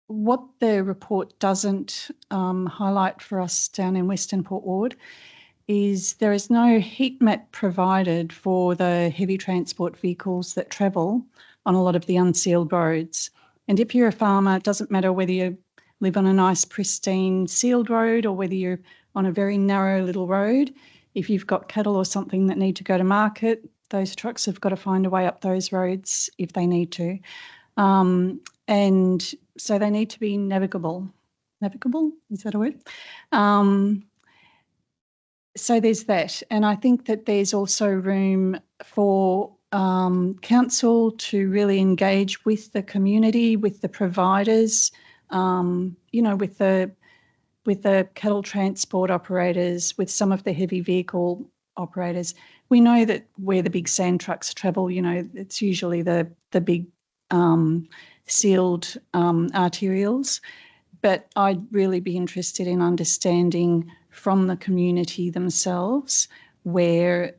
What the report doesn't highlight for us down in Western Port Ward is there is no heat map provided for the heavy transport vehicles that travel on a lot of the unsealed roads. And if you're a farmer, it doesn't matter whether you live on a nice pristine sealed road or whether you're on a very narrow little road. If you've got cattle or something that need to go to market, those trucks have got to find a way up those roads if they need to. And so they need to be navigable. Navigable, is that a word? So there's that. And I think that there's also room for council to really engage with the community, with the providers, with the cattle transport operators, with some of the heavy vehicle operators. We know that where the big sand trucks travel, it's usually the big sealed arterials. But I'd really be interested in understanding from the community themselves where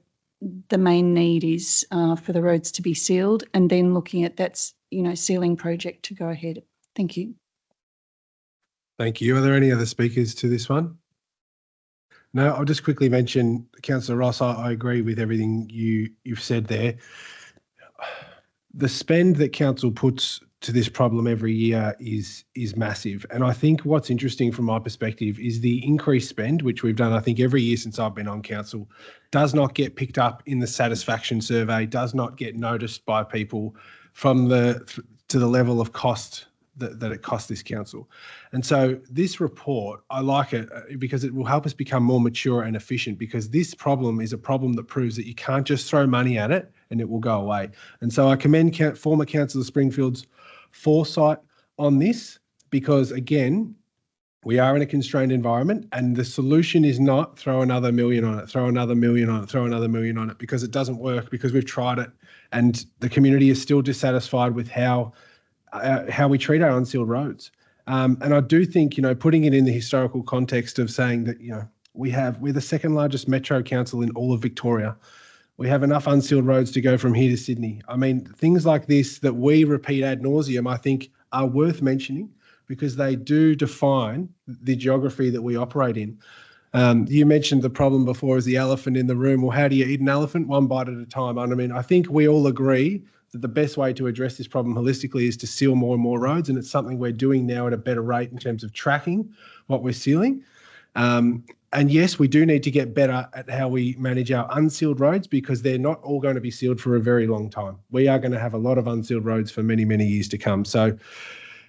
the main need is for the roads to be sealed, and then looking at that, sealing project to go ahead. Thank you. Thank you. Are there any other speakers to this one? No, I'll just quickly mention, Councillor Ross, I agree with everything you've said there. The spend that council puts to this problem every year is massive. And I think what's interesting from my perspective is the increased spend, which we've done, I think, every year since I've been on council, does not get picked up in the satisfaction survey, does not get noticed by people to the level of cost that it costs this council. And so this report, I like it because it will help us become more mature and efficient, because this problem is a problem that proves that you can't just throw money at it and it will go away. And so I commend former Councillor Springfield's foresight on this, because again, we are in a constrained environment, and the solution is not throw another million on it, throw another million on it, throw another million on it, because it doesn't work, because we've tried it and the community is still dissatisfied with how we treat our unsealed roads. And I do think, putting it in the historical context of saying that, we're the second largest metro council in all of Victoria. We have enough unsealed roads to go from here to Sydney. I mean, things like this that we repeat ad nauseum, I think, are worth mentioning, because they do define the geography that we operate in. You mentioned the problem before is the elephant in the room. Well, how do you eat an elephant? One bite at a time. And I mean, I think we all agree that the best way to address this problem holistically is to seal more and more roads, and it's something we're doing now at a better rate in terms of tracking what we're sealing. And yes, we do need to get better at how we manage our unsealed roads, because they're not all going to be sealed for a very long time. We are going to have a lot of unsealed roads for many, many years to come. So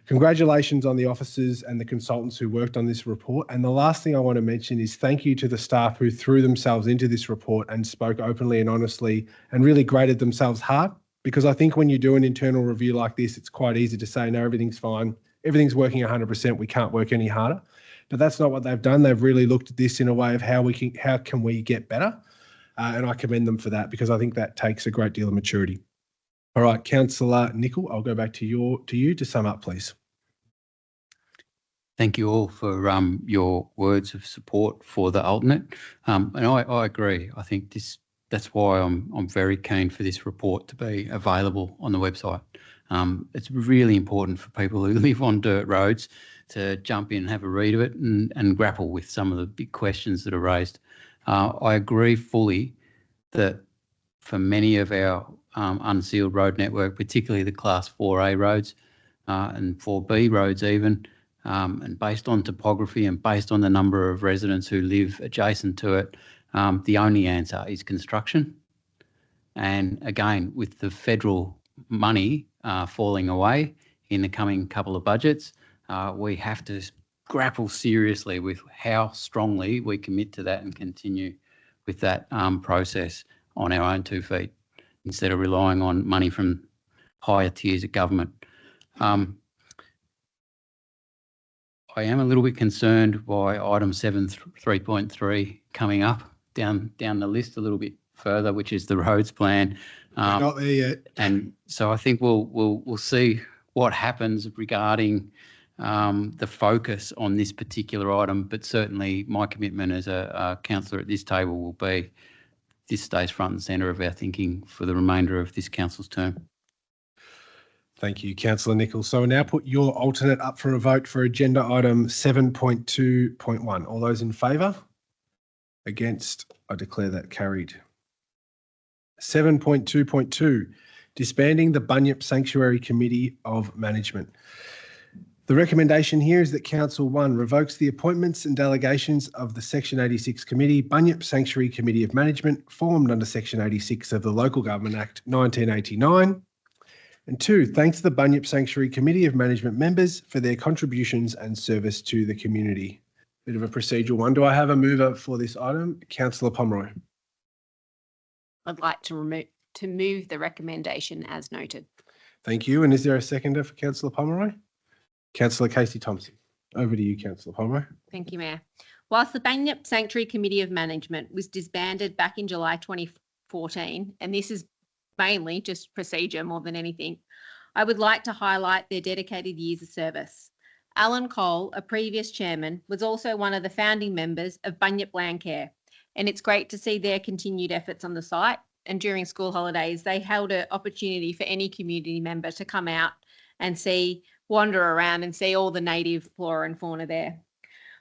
congratulations on the officers and the consultants who worked on this report. And the last thing I want to mention is thank you to the staff who threw themselves into this report and spoke openly and honestly and really graded themselves hard. Because I think when you do an internal review like this, it's quite easy to say, no, everything's fine. Everything's working 100%. We can't work any harder. But that's not what they've done. They've really looked at this in a way of how can we get better? And I commend them for that, because I think that takes a great deal of maturity. All right, Councillor Nicol, I'll go back to you to sum up, please. Thank you all for your words of support for the alternate. And I agree. I think that's why I'm very keen for this report to be available on the website. It's really important for people who live on dirt roads to jump in and have a read of it and grapple with some of the big questions that are raised. I agree fully that for many of our unsealed road network, particularly the Class 4A roads and 4B roads even, and based on topography and based on the number of residents who live adjacent to it, the only answer is construction. And again, with the federal money falling away in the coming couple of budgets, we have to grapple seriously with how strongly we commit to that and continue with that process on our own 2 feet instead of relying on money from higher tiers of government. I am a little bit concerned by item 7.3.3 coming up down the list a little bit further, which is the roads plan. We're not there yet. And so I think we'll see what happens regarding the focus on this particular item, but certainly my commitment as a councillor at this table will be this stays front and centre of our thinking for the remainder of this council's term. Thank you, Councillor Nichols. So we'll now put your alternate up for a vote for agenda item 7.2.1. All those in favour? Against? I declare that carried. 7.2.2, disbanding the Bunyip Sanctuary Committee of Management. The recommendation here is that Council 1 revokes the appointments and delegations of the Section 86 Committee, Bunyip Sanctuary Committee of Management, formed under Section 86 of the Local Government Act 1989. And 2, thanks the Bunyip Sanctuary Committee of Management members for their contributions and service to the community. Bit of a procedural one. Do I have a mover for this item? Councillor Pomeroy. I'd like to move the recommendation as noted. Thank you. And is there a seconder for Councillor Pomeroy? Councillor Casey Thompson. Over to you, Councillor Pomeroy. Thank you, Mayor. Whilst the Bunyip Sanctuary Committee of Management was disbanded back in July 2014, and this is mainly just procedure more than anything, I would like to highlight their dedicated years of service. Alan Cole, a previous chairman, was also one of the founding members of Bunyip Landcare, and it's great to see their continued efforts on the site. And during school holidays, they held an opportunity for any community member to come out and wander around and see all the native flora and fauna there.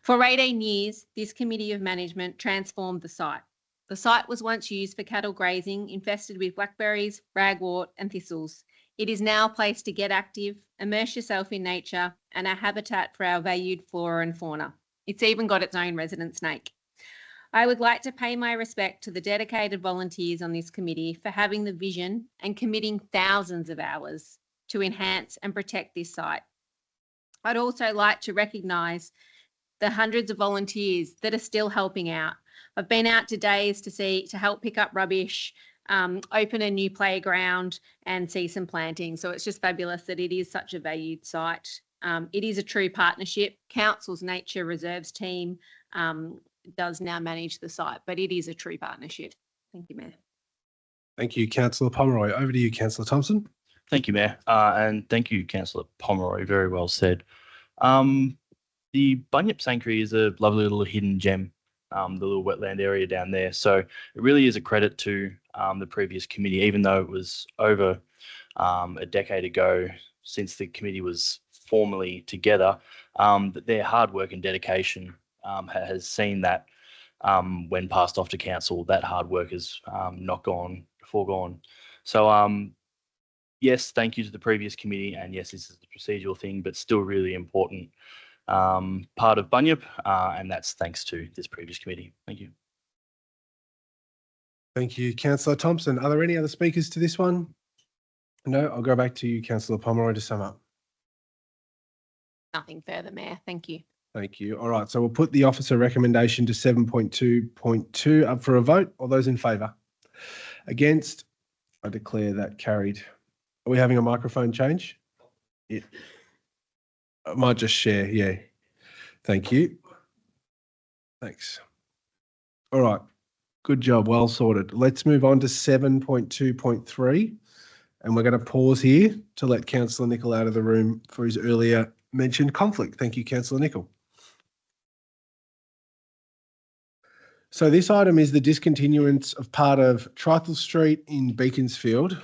For 18 years, this Committee of Management transformed the site. The site was once used for cattle grazing, infested with blackberries, ragwort and thistles. It is now a place to get active, immerse yourself in nature, and a habitat for our valued flora and fauna. It's even got its own resident snake. I would like to pay my respect to the dedicated volunteers on this committee for having the vision and committing thousands of hours to enhance and protect this site. I'd also like to recognise the hundreds of volunteers that are still helping out. I've been out to days to help pick up rubbish, open a new playground and see some planting. So it's just fabulous that it is such a valued site. It is a true partnership. Council's Nature Reserves team does now manage the site, but it is a true partnership. Thank you, Mayor. Thank you, Councillor Pomeroy. Over to you, Councillor Thompson. Thank you, Mayor. And thank you, Councillor Pomeroy. Very well said. The Bunyip Sanctuary is a lovely little hidden gem, the little wetland area down there. So it really is a credit to the previous committee, even though it was over a decade ago since the committee was formally together, that their hard work and dedication has seen that when passed off to council, that hard work is not foregone. So yes, thank you to the previous committee, and yes, this is a procedural thing, but still really important part of Bunyip, and that's thanks to this previous committee. Thank you. Thank you, Councillor Thompson. Are there any other speakers to this one? No, I'll go back to you, Councillor Pomeroy, to sum up. Nothing further, Mayor. Thank you. Thank you. All right, so we'll put the officer recommendation to 7.2.2 up for a vote. All those in favour? Against? I declare that carried. Are we having a microphone change? Yeah. I might just share, yeah. Thank you. Thanks. All right, good job, well sorted. Let's move on to 7.2.3, and we're going to pause here to let Councillor Nicol out of the room for his earlier mentioned conflict. Thank you, Councillor Nicol. So this item is the discontinuance of part of Trifle Street in Beaconsfield.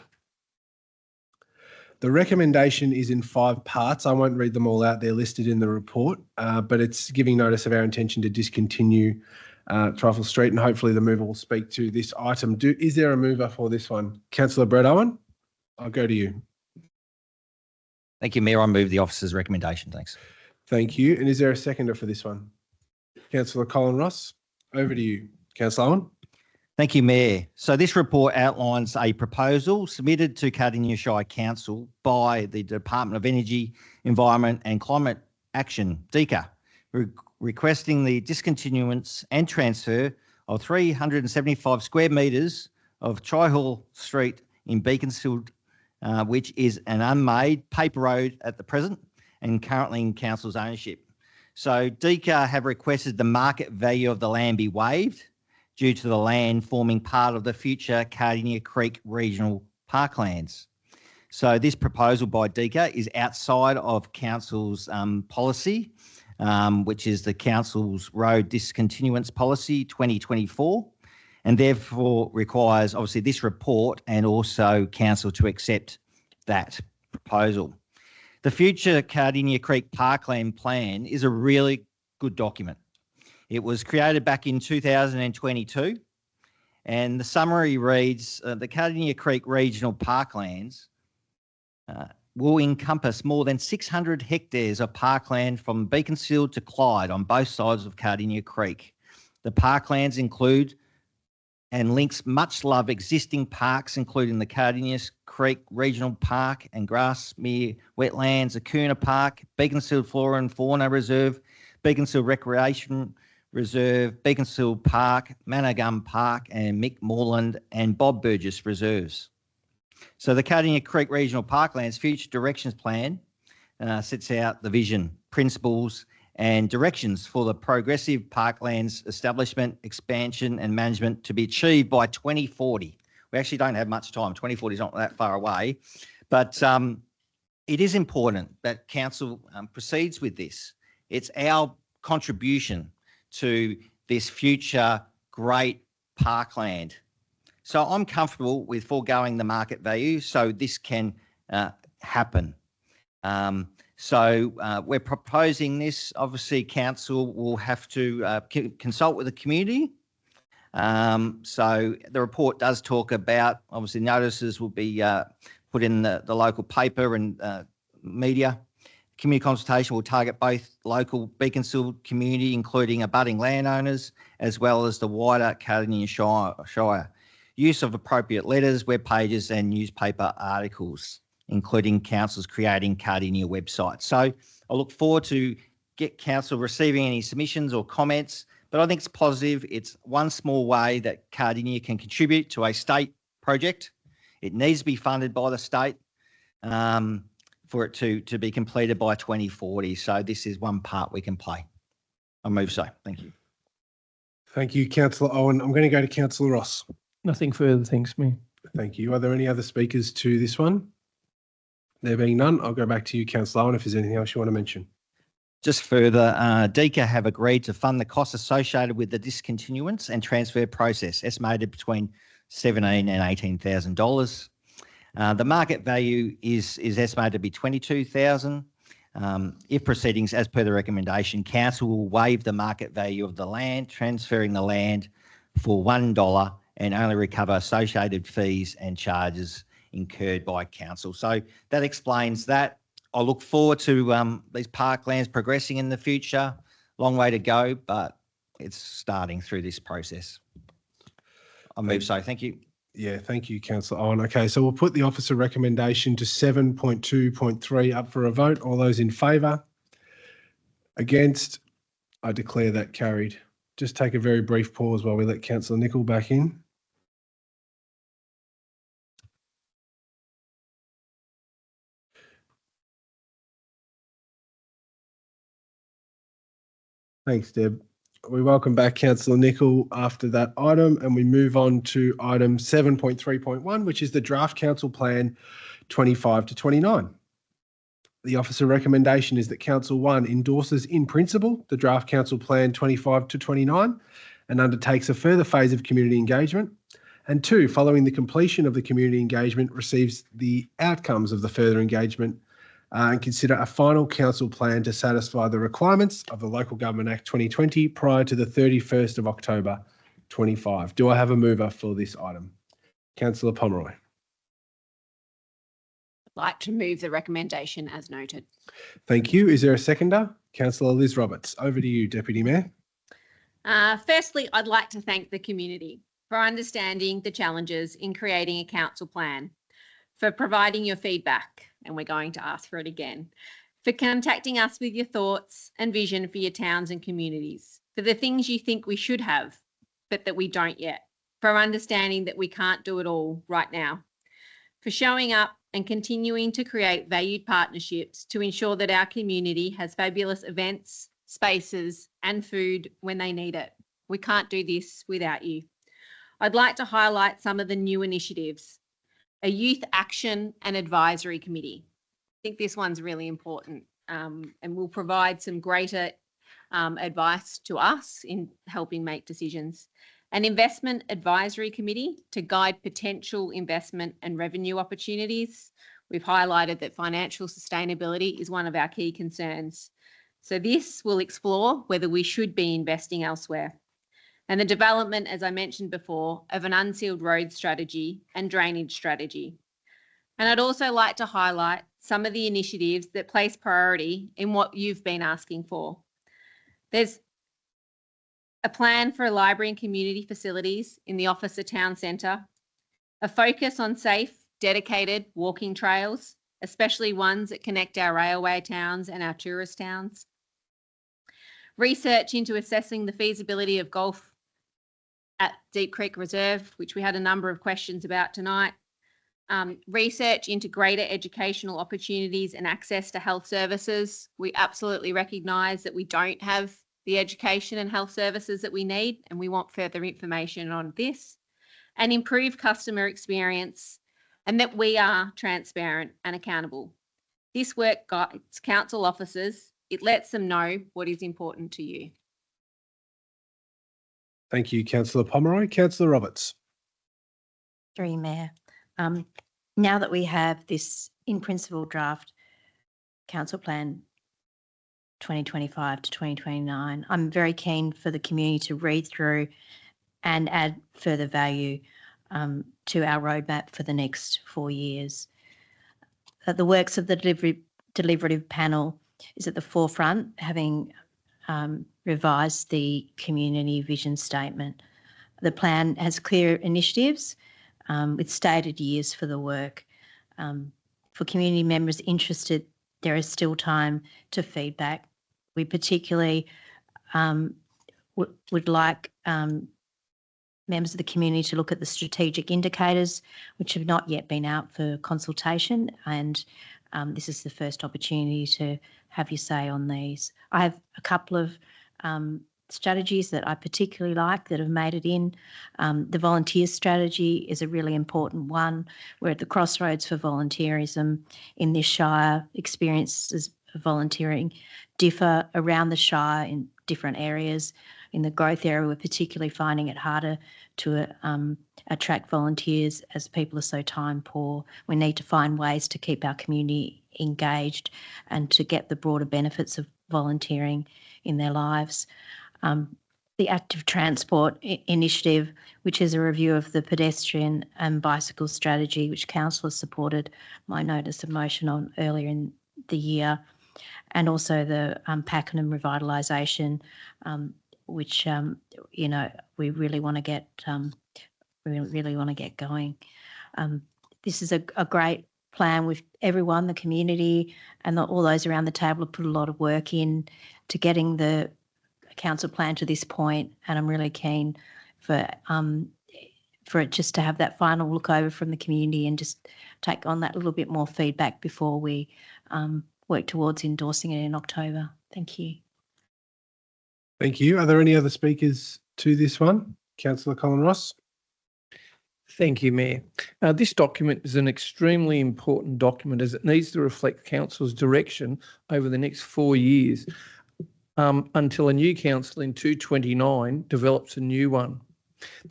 The recommendation is in 5 parts. I won't read them all out. They're listed in the report, but it's giving notice of our intention to discontinue Trifle Street, and hopefully the mover will speak to this item. Is there a mover for this one? Councillor Brett Owen, I'll go to you. Thank you, Mayor. I move the officer's recommendation. Thanks. Thank you. And is there a seconder for this one? Councillor Colin Ross, over to you. Councillor Owen. Thank you, Mayor. So this report outlines a proposal submitted to Cardinia Shire Council by the Department of Energy, Environment and Climate Action, DECA, requesting the discontinuance and transfer of 375 square metres of Tri-Hall Street in Beaconsfield, which is an unmade paper road at the present and currently in council's ownership. So DECA have requested the market value of the land be waived due to the land forming part of the future Cardinia Creek Regional Parklands. So this proposal by DECA is outside of council's policy, which is the council's road discontinuance policy 2024, and therefore requires obviously this report and also council to accept that proposal. The future Cardinia Creek Parkland Plan is a really good document. It was created back in 2022, and the summary reads, the Cardinia Creek Regional Parklands will encompass more than 600 hectares of parkland from Beaconsfield to Clyde on both sides of Cardinia Creek. The parklands include and links much loved existing parks, including the Cardinia Creek Regional Park and Grassmere Wetlands, Acuna Park, Beaconsfield Flora and Fauna Reserve, Beaconsfield Recreation Reserve, Beaconsfield Park, Managum Park, and Mick Moreland and Bob Burgess Reserves. So the Cardinia Creek Regional Parklands Future Directions Plan sets out the vision, principles and directions for the progressive parklands establishment, expansion and management to be achieved by 2040. We actually don't have much time. 2040 is not that far away, but it is important that council proceeds with this. It's our contribution to this future great parkland. So I'm comfortable with foregoing the market value so this can happen. So we're proposing this. Obviously, council will have to consult with the community. So the report does talk about, obviously, notices will be put in the local paper and media. Community consultation will target both local Beaconsfield community, including abutting landowners, as well as the wider Cardinia Shire. Use of appropriate letters, web pages and newspaper articles, including councils creating Cardinia websites. So I look forward to get council receiving any submissions or comments, but I think it's positive. It's one small way that Cardinia can contribute to a state project. It needs to be funded by the state for it to be completed by 2040. So this is one part we can play. I move so. Thank you. Thank you, Councillor Owen. I'm going to go to Councillor Ross. Nothing further, thanks, Mayor. Thank you. Are there any other speakers to this one? There being none, I'll go back to you, Councillor Owen, if there's anything else you want to mention. Just further, DECA have agreed to fund the costs associated with the discontinuance and transfer process, estimated between $17,000 and $18,000. The market value is estimated to be $22,000. If proceedings as per the recommendation, council will waive the market value of the land, transferring the land for $1 and only recover associated fees and charges incurred by council. So that explains that. I look forward to these parklands progressing in the future. Long way to go, but it's starting through this process. I move so. Thank you. Yeah, thank you, Councillor Owen. Okay, so we'll put the officer recommendation to 7.2.3 up for a vote. All those in favour? Against? I declare that carried. Just take a very brief pause while we let Councillor Nicol back in. Thanks, Deb. We welcome back Councillor Nicol after that item, and we move on to item 7.3.1, which is the Draft Council Plan 25 to 29. The officer recommendation is that Council 1 endorses in principle the Draft Council Plan 25 to 29 and undertakes a further phase of community engagement. And 2, following the completion of the community engagement, receives the outcomes of the further engagement and consider a final council plan to satisfy the requirements of the Local Government Act 2020 prior to the 31st of October 25. Do I have a mover for this item? Councillor Pomeroy. I'd like to move the recommendation as noted. Thank you. Is there a seconder? Councillor Liz Roberts. Over to you, Deputy Mayor. Firstly, I'd like to thank the community for understanding the challenges in creating a council plan, for providing your feedback, and we're going to ask for it again, for contacting us with your thoughts and vision for your towns and communities, for the things you think we should have, but that we don't yet, for understanding that we can't do it all right now, for showing up and continuing to create valued partnerships to ensure that our community has fabulous events, spaces, and food when they need it. We can't do this without you. I'd like to highlight some of the new initiatives. A Youth Action and Advisory Committee. I think this one's really important and will provide some greater advice to us in helping make decisions. An Investment Advisory Committee to guide potential investment and revenue opportunities. We've highlighted that financial sustainability is one of our key concerns. So this will explore whether we should be investing elsewhere. And the development, as I mentioned before, of an unsealed road strategy and drainage strategy. And I'd also like to highlight some of the initiatives that place priority in what you've been asking for. There's a plan for a library and community facilities in the Officer Town Centre, a focus on safe, dedicated walking trails, especially ones that connect our railway towns and our tourist towns, research into assessing the feasibility of golf at Deep Creek Reserve, which we had a number of questions about tonight, research into greater educational opportunities and access to health services. We absolutely recognise that we don't have the education and health services that we need, and we want further information on this, and improve customer experience, and that we are transparent and accountable. This work guides council officers. It lets them know what is important to you. Thank you, Councillor Pomeroy. Councillor Roberts. Through you, Mayor. Now that we have this in principle draft council plan 2025 to 2029, I'm very keen for the community to read through and add further value to our roadmap for the next 4 years. The works of the deliberative panel is at the forefront, having revised the community vision statement. The plan has clear initiatives with stated years for the work. For community members interested, there is still time to feedback. We particularly would like members of the community to look at the strategic indicators, which have not yet been out for consultation, and this is the first opportunity to have your say on these. I have a couple of strategies that I particularly like that have made it in. The volunteer strategy is a really important one. We're at the crossroads for volunteerism in this Shire. Experiences of volunteering differ around the Shire in different areas. In the growth area, we're particularly finding it harder to attract volunteers as people are so time poor. We need to find ways to keep our community engaged and to get the broader benefits of volunteering in their lives. The active transport initiative, which is a review of the pedestrian and bicycle strategy, which council has supported my notice of motion on earlier in the year, and also the Pakenham revitalisation, which we really want to get going. This is a great plan with everyone, the community, and all those around the table have put a lot of work in to getting the council plan to this point, and I'm really keen for it just to have that final look over from the community and just take on that little bit more feedback before we work towards endorsing it in October. Thank you. Thank you. Are there any other speakers to this one? Councillor Colin Ross. Thank you, Mayor. This document is an extremely important document as it needs to reflect Council's direction over the next 4 years until a new council in 2029 develops a new one.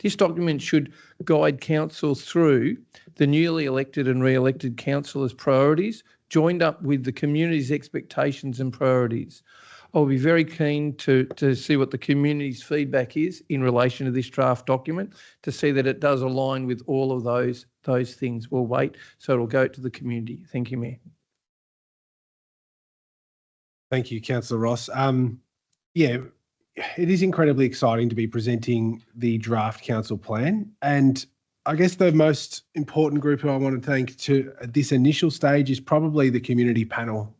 This document should guide Council through the newly elected and re-elected councillors' priorities, joined up with the community's expectations and priorities. I'll be very keen to see what the community's feedback is in relation to this draft document, to see that it does align with all of those things. We'll wait, so it'll go to the community. Thank you, Mayor. Thank you, Councillor Ross. Yeah, it is incredibly exciting to be presenting the draft council plan, and I guess the most important group who I want to thank to at this initial stage is probably the community panel.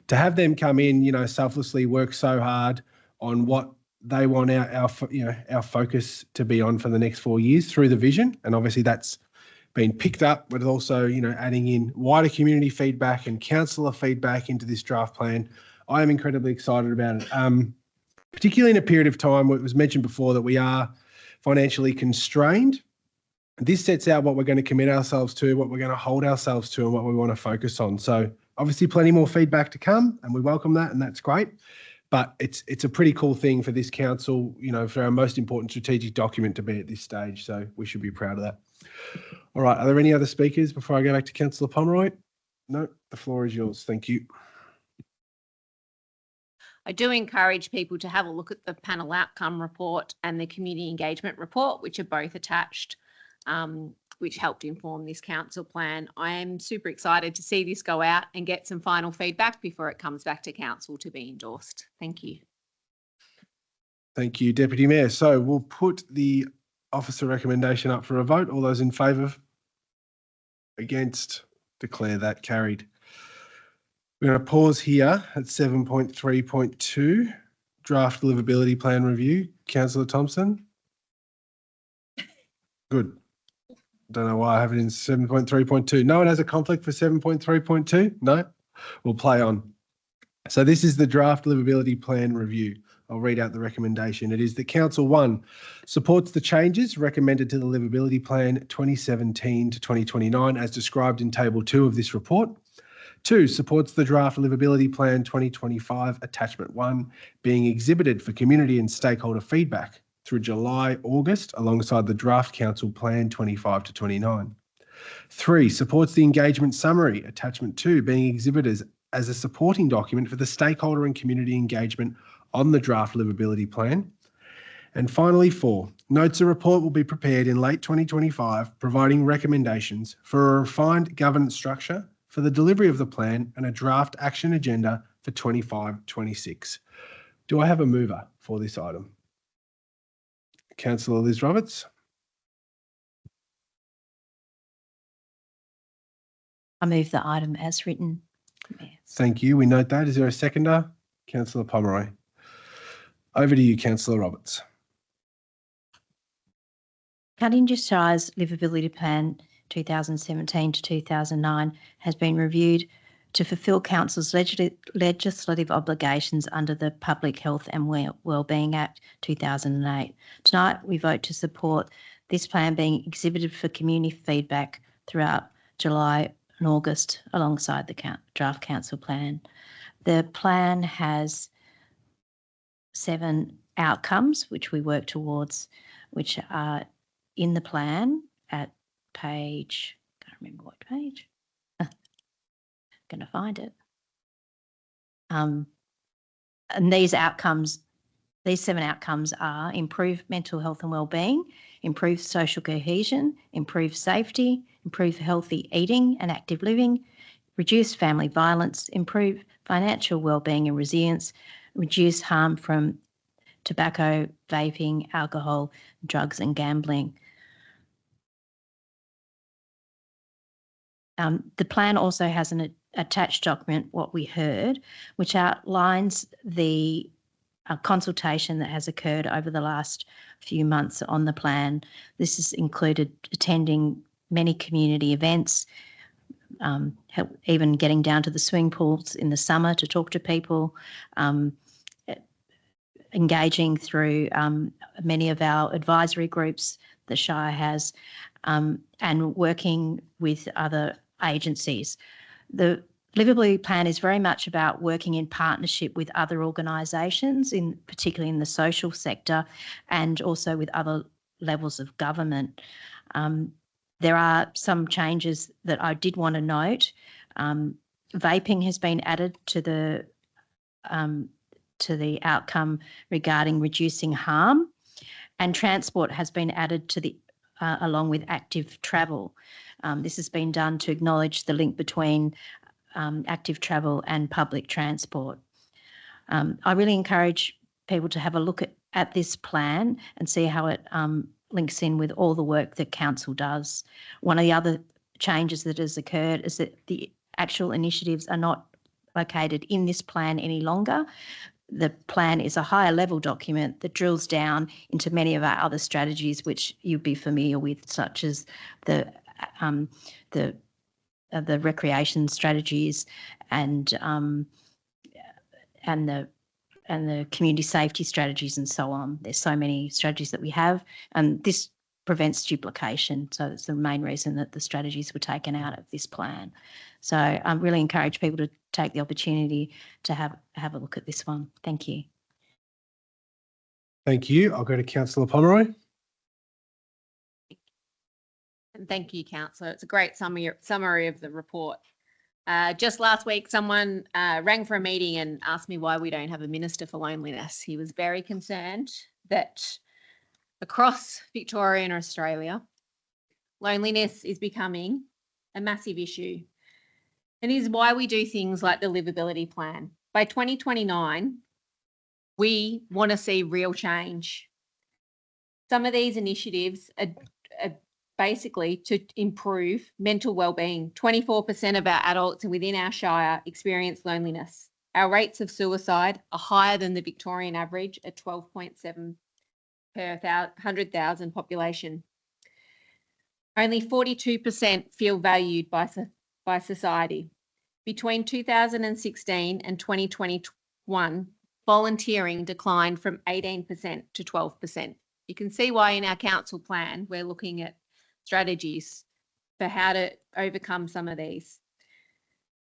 to have them come in, you know, selflessly work so hard on what they want our focus to be on for the next 4 years through the vision. And obviously that's been picked up, but also, you know, adding in wider community feedback and councillor feedback into this draft plan. I am incredibly excited about it, particularly in a period of time where it was mentioned before that we are financially constrained. This sets out what we're going to commit ourselves to, what we're going to hold ourselves to, and what we want to focus on. So obviously plenty more feedback to come, and we welcome that, and that's great. But it's a pretty cool thing for this council, you know, for our most important strategic document to be at this stage. So we should be proud of that. All right. Are there any other speakers before I go back to Councillor Pomeroy? No, the floor is yours. Thank you. I do encourage people to have a look at the panel outcome report and the community engagement report, which are both attached, which helped inform this council plan. I am super excited to see this go out and get some final feedback before it comes back to council to be endorsed. Thank you. Thank you, Deputy Mayor. So we'll put the officer recommendation up for a vote. All those in favour? Against? Declare that carried. We're going to pause here at 7.3.2, draft livability plan review. Councillor Thompson? Good. Don't know why I have it in 7.3.2. No one has a conflict for 7.3.2? No? We'll play on. So this is the draft livability plan review. I'll read out the recommendation. It is that Council 1 supports the changes recommended to the livability plan 2017 to 2029 as described in table 2 of this report. 2, supports the draft livability plan 2025 attachment 1 being exhibited for community and stakeholder feedback through July, August, alongside the draft council plan 25 to 29. 3, supports the engagement summary attachment 2 being exhibited as a supporting document for the stakeholder and community engagement on the draft livability plan. And finally, 4, notes a report will be prepared in late 2025, providing recommendations for a refined governance structure for the delivery of the plan and a draft action agenda for 25-26. Do I have a mover for this item? Councillor Liz Roberts. I move the item as written. Thank you. We note that. Is there a seconder? Councillor Pomeroy. Over to you, Councillor Roberts. Cardinia Shire's livability plan 2017 to 2009 has been reviewed to fulfil Council's legislative obligations under the Public Health and Wellbeing Act 2008. Tonight, we vote to support this plan being exhibited for community feedback throughout July and August alongside the draft council plan. The plan has 7 outcomes which we work towards, which are in the plan at page, can't remember what page. Going to find it. And these 7 outcomes are improve mental health and wellbeing, improve social cohesion, improve safety, improve healthy eating and active living, reduce family violence, improve financial wellbeing and resilience, reduce harm from tobacco, vaping, alcohol, drugs and gambling. The plan also has an attached document, What We Heard, which outlines the consultation that has occurred over the last few months on the plan. This has included attending many community events, even getting down to the swimming pools in the summer to talk to people, engaging through many of our advisory groups the Shire has, and working with other agencies. The livability plan is very much about working in partnership with other organisations, particularly in the social sector, and also with other levels of government. There are some changes that I did want to note. Vaping has been added to the outcome regarding reducing harm, and transport has been added to the along with active travel. This has been done to acknowledge the link between active travel and public transport. I really encourage people to have a look at this plan and see how it links in with all the work that council does. One of the other changes that has occurred is that the actual initiatives are not located in this plan any longer. The plan is a higher level document that drills down into many of our other strategies, which you'll be familiar with, such as the recreation strategies and the community safety strategies and so on. There's so many strategies that we have, and this prevents duplication. So it's the main reason that the strategies were taken out of this plan. So I really encourage people to take the opportunity to have a look at this one. Thank you. Thank you. I'll go to Councillor Pomeroy. And thank you, Councillor. It's a great summary of the report. Just last week, someone rang for a meeting and asked me why we don't have a Minister for Loneliness. He was very concerned that across Victoria and Australia, loneliness is becoming a massive issue. And is why we do things like the livability plan. By 2029, we want to see real change. Some of these initiatives are basically to improve mental wellbeing. 24% of our adults within our Shire experience loneliness. Our rates of suicide are higher than the Victorian average at 12.7 per 100,000 population. Only 42% feel valued by society. Between 2016 and 2021, volunteering declined from 18% to 12%. You can see why in our council plan, we're looking at strategies for how to overcome some of these.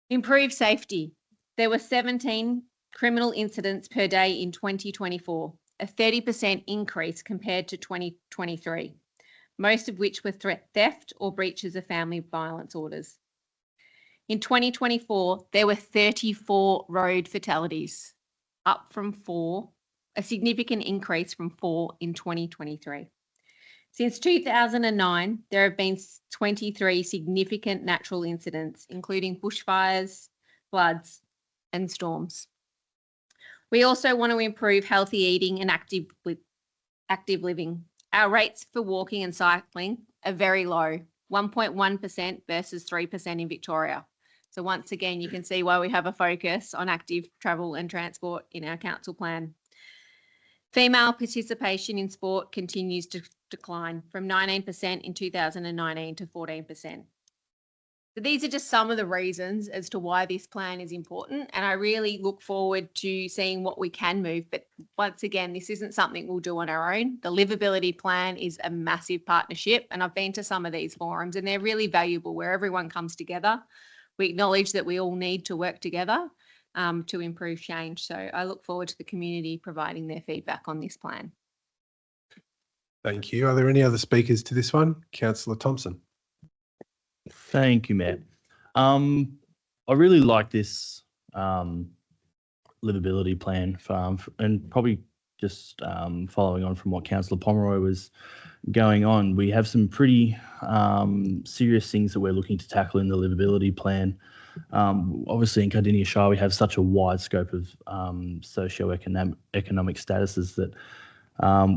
Improve safety. There were 17 criminal incidents per day in 2024, a 30% increase compared to 2023, most of which were theft or breaches of family violence orders. In 2024, there were 34 road fatalities, up from 4, a significant increase from 4 in 2023. Since 2009, there have been 23 significant natural incidents, including bushfires, floods, and storms. We also want to improve healthy eating and active living. Our rates for walking and cycling are very low, 1.1% versus 3% in Victoria. So once again, you can see why we have a focus on active travel and transport in our council plan. Female participation in sport continues to decline from 19% in 2019 to 14%. So these are just some of the reasons as to why this plan is important. And I really look forward to seeing what we can move. But once again, this isn't something we'll do on our own. The livability plan is a massive partnership. And I've been to some of these forums and they're really valuable where everyone comes together. We acknowledge that we all need to work together to improve change. So I look forward to the community providing their feedback on this plan. Thank you. Are there any other speakers to this one? Councillor Thompson. Thank you, Matt. I really like this livability plan and probably just following on from what Councillor Pomeroy was going on, we have some pretty serious things that we're looking to tackle in the livability plan. Obviously in Cardinia Shire, we have such a wide scope of socio-economic statuses that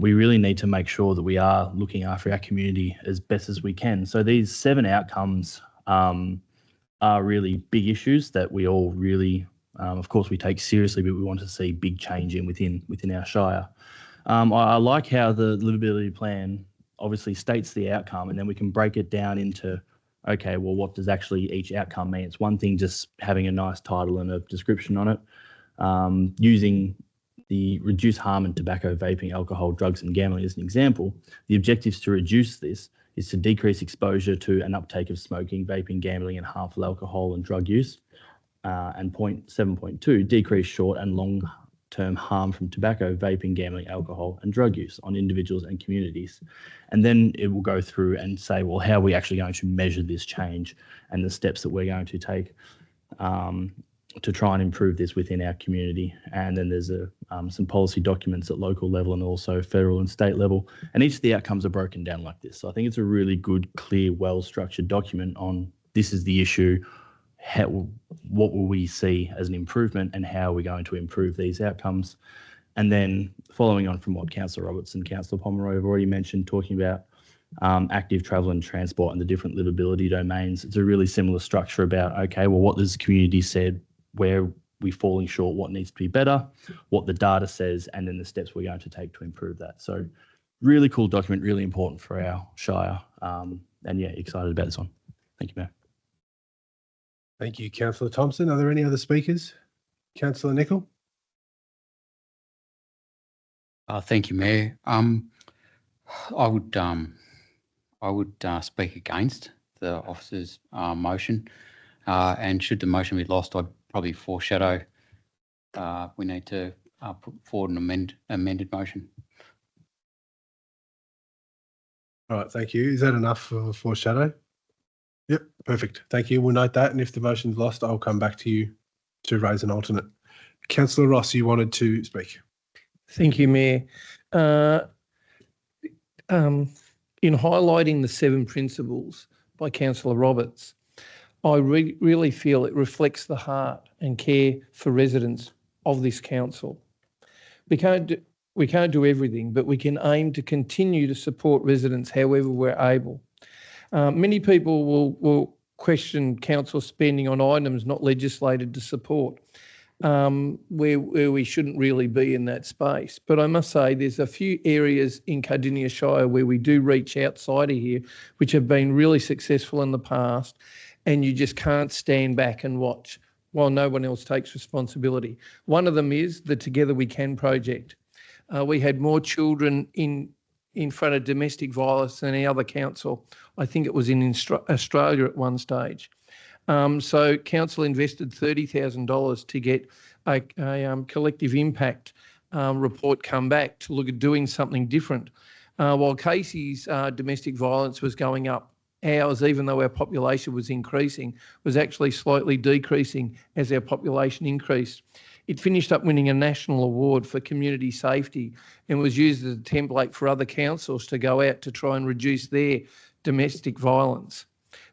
we really need to make sure that we are looking after our community as best as we can. So these 7 outcomes are really big issues that we all really, of course, we take seriously, but we want to see big change within our Shire. I like how the livability plan obviously states the outcome, and then we can break it down into, okay, well, what does actually each outcome mean? It's one thing just having a nice title and a description on it. Using the reduce harm in tobacco, vaping, alcohol, drugs and gambling as an example, the objectives to reduce this is to decrease exposure to an uptake of smoking, vaping, gambling and harmful alcohol and drug use. And 7.2, decrease short and long-term harm from tobacco, vaping, gambling, alcohol and drug use on individuals and communities. And then it will go through and say, well, how are we actually going to measure this change and the steps that we're going to take to try and improve this within our community. And then there's some policy documents at local level and also federal and state level. And each of the outcomes are broken down like this. So I think it's a really good, clear, well-structured document on this is the issue, what will we see as an improvement and how are we going to improve these outcomes. And then following on from what Councillor Roberts and Councillor Pomeroy have already mentioned, talking about active travel and transport and the different livability domains, it's a really similar structure about, okay, well, what does the community said, where we falling short, what needs to be better, what the data says, and then the steps we're going to take to improve that. So really cool document, really important for our Shire. And yeah, excited about this one. Thank you, Mayor. Thank you, Councillor Thompson. Are there any other speakers? Councillor Nicol? Thank you, Mayor. I would speak against the officer's motion, and should the motion be lost, I'd probably foreshadow we need to put forward an amended motion. All right, thank you. Is that enough of a foreshadow? Yep, perfect. Thank you. We'll note that, and if the motion's lost, I'll come back to you to raise an alternate. Councillor Ross, you wanted to speak. Thank you, Mayor. In highlighting the 7 principles by Councillor Roberts, I really feel it reflects the heart and care for residents of this council. We can't do everything, but we can aim to continue to support residents however we're able. Many people will question council spending on items not legislated to support, where we shouldn't really be in that space. But I must say there's a few areas in Cardinia Shire where we do reach outside of here, which have been really successful in the past, and you just can't stand back and watch while no one else takes responsibility. One of them is the Together We Can project. We had more children in front of domestic violence than any other council. I think it was in Australia at one stage. So council invested $30,000 to get a collective impact report come back to look at doing something different. While Casey's domestic violence was going up, ours, even though our population was increasing, was actually slightly decreasing as our population increased. It finished up winning a national award for community safety and was used as a template for other councils to go out to try and reduce their domestic violence.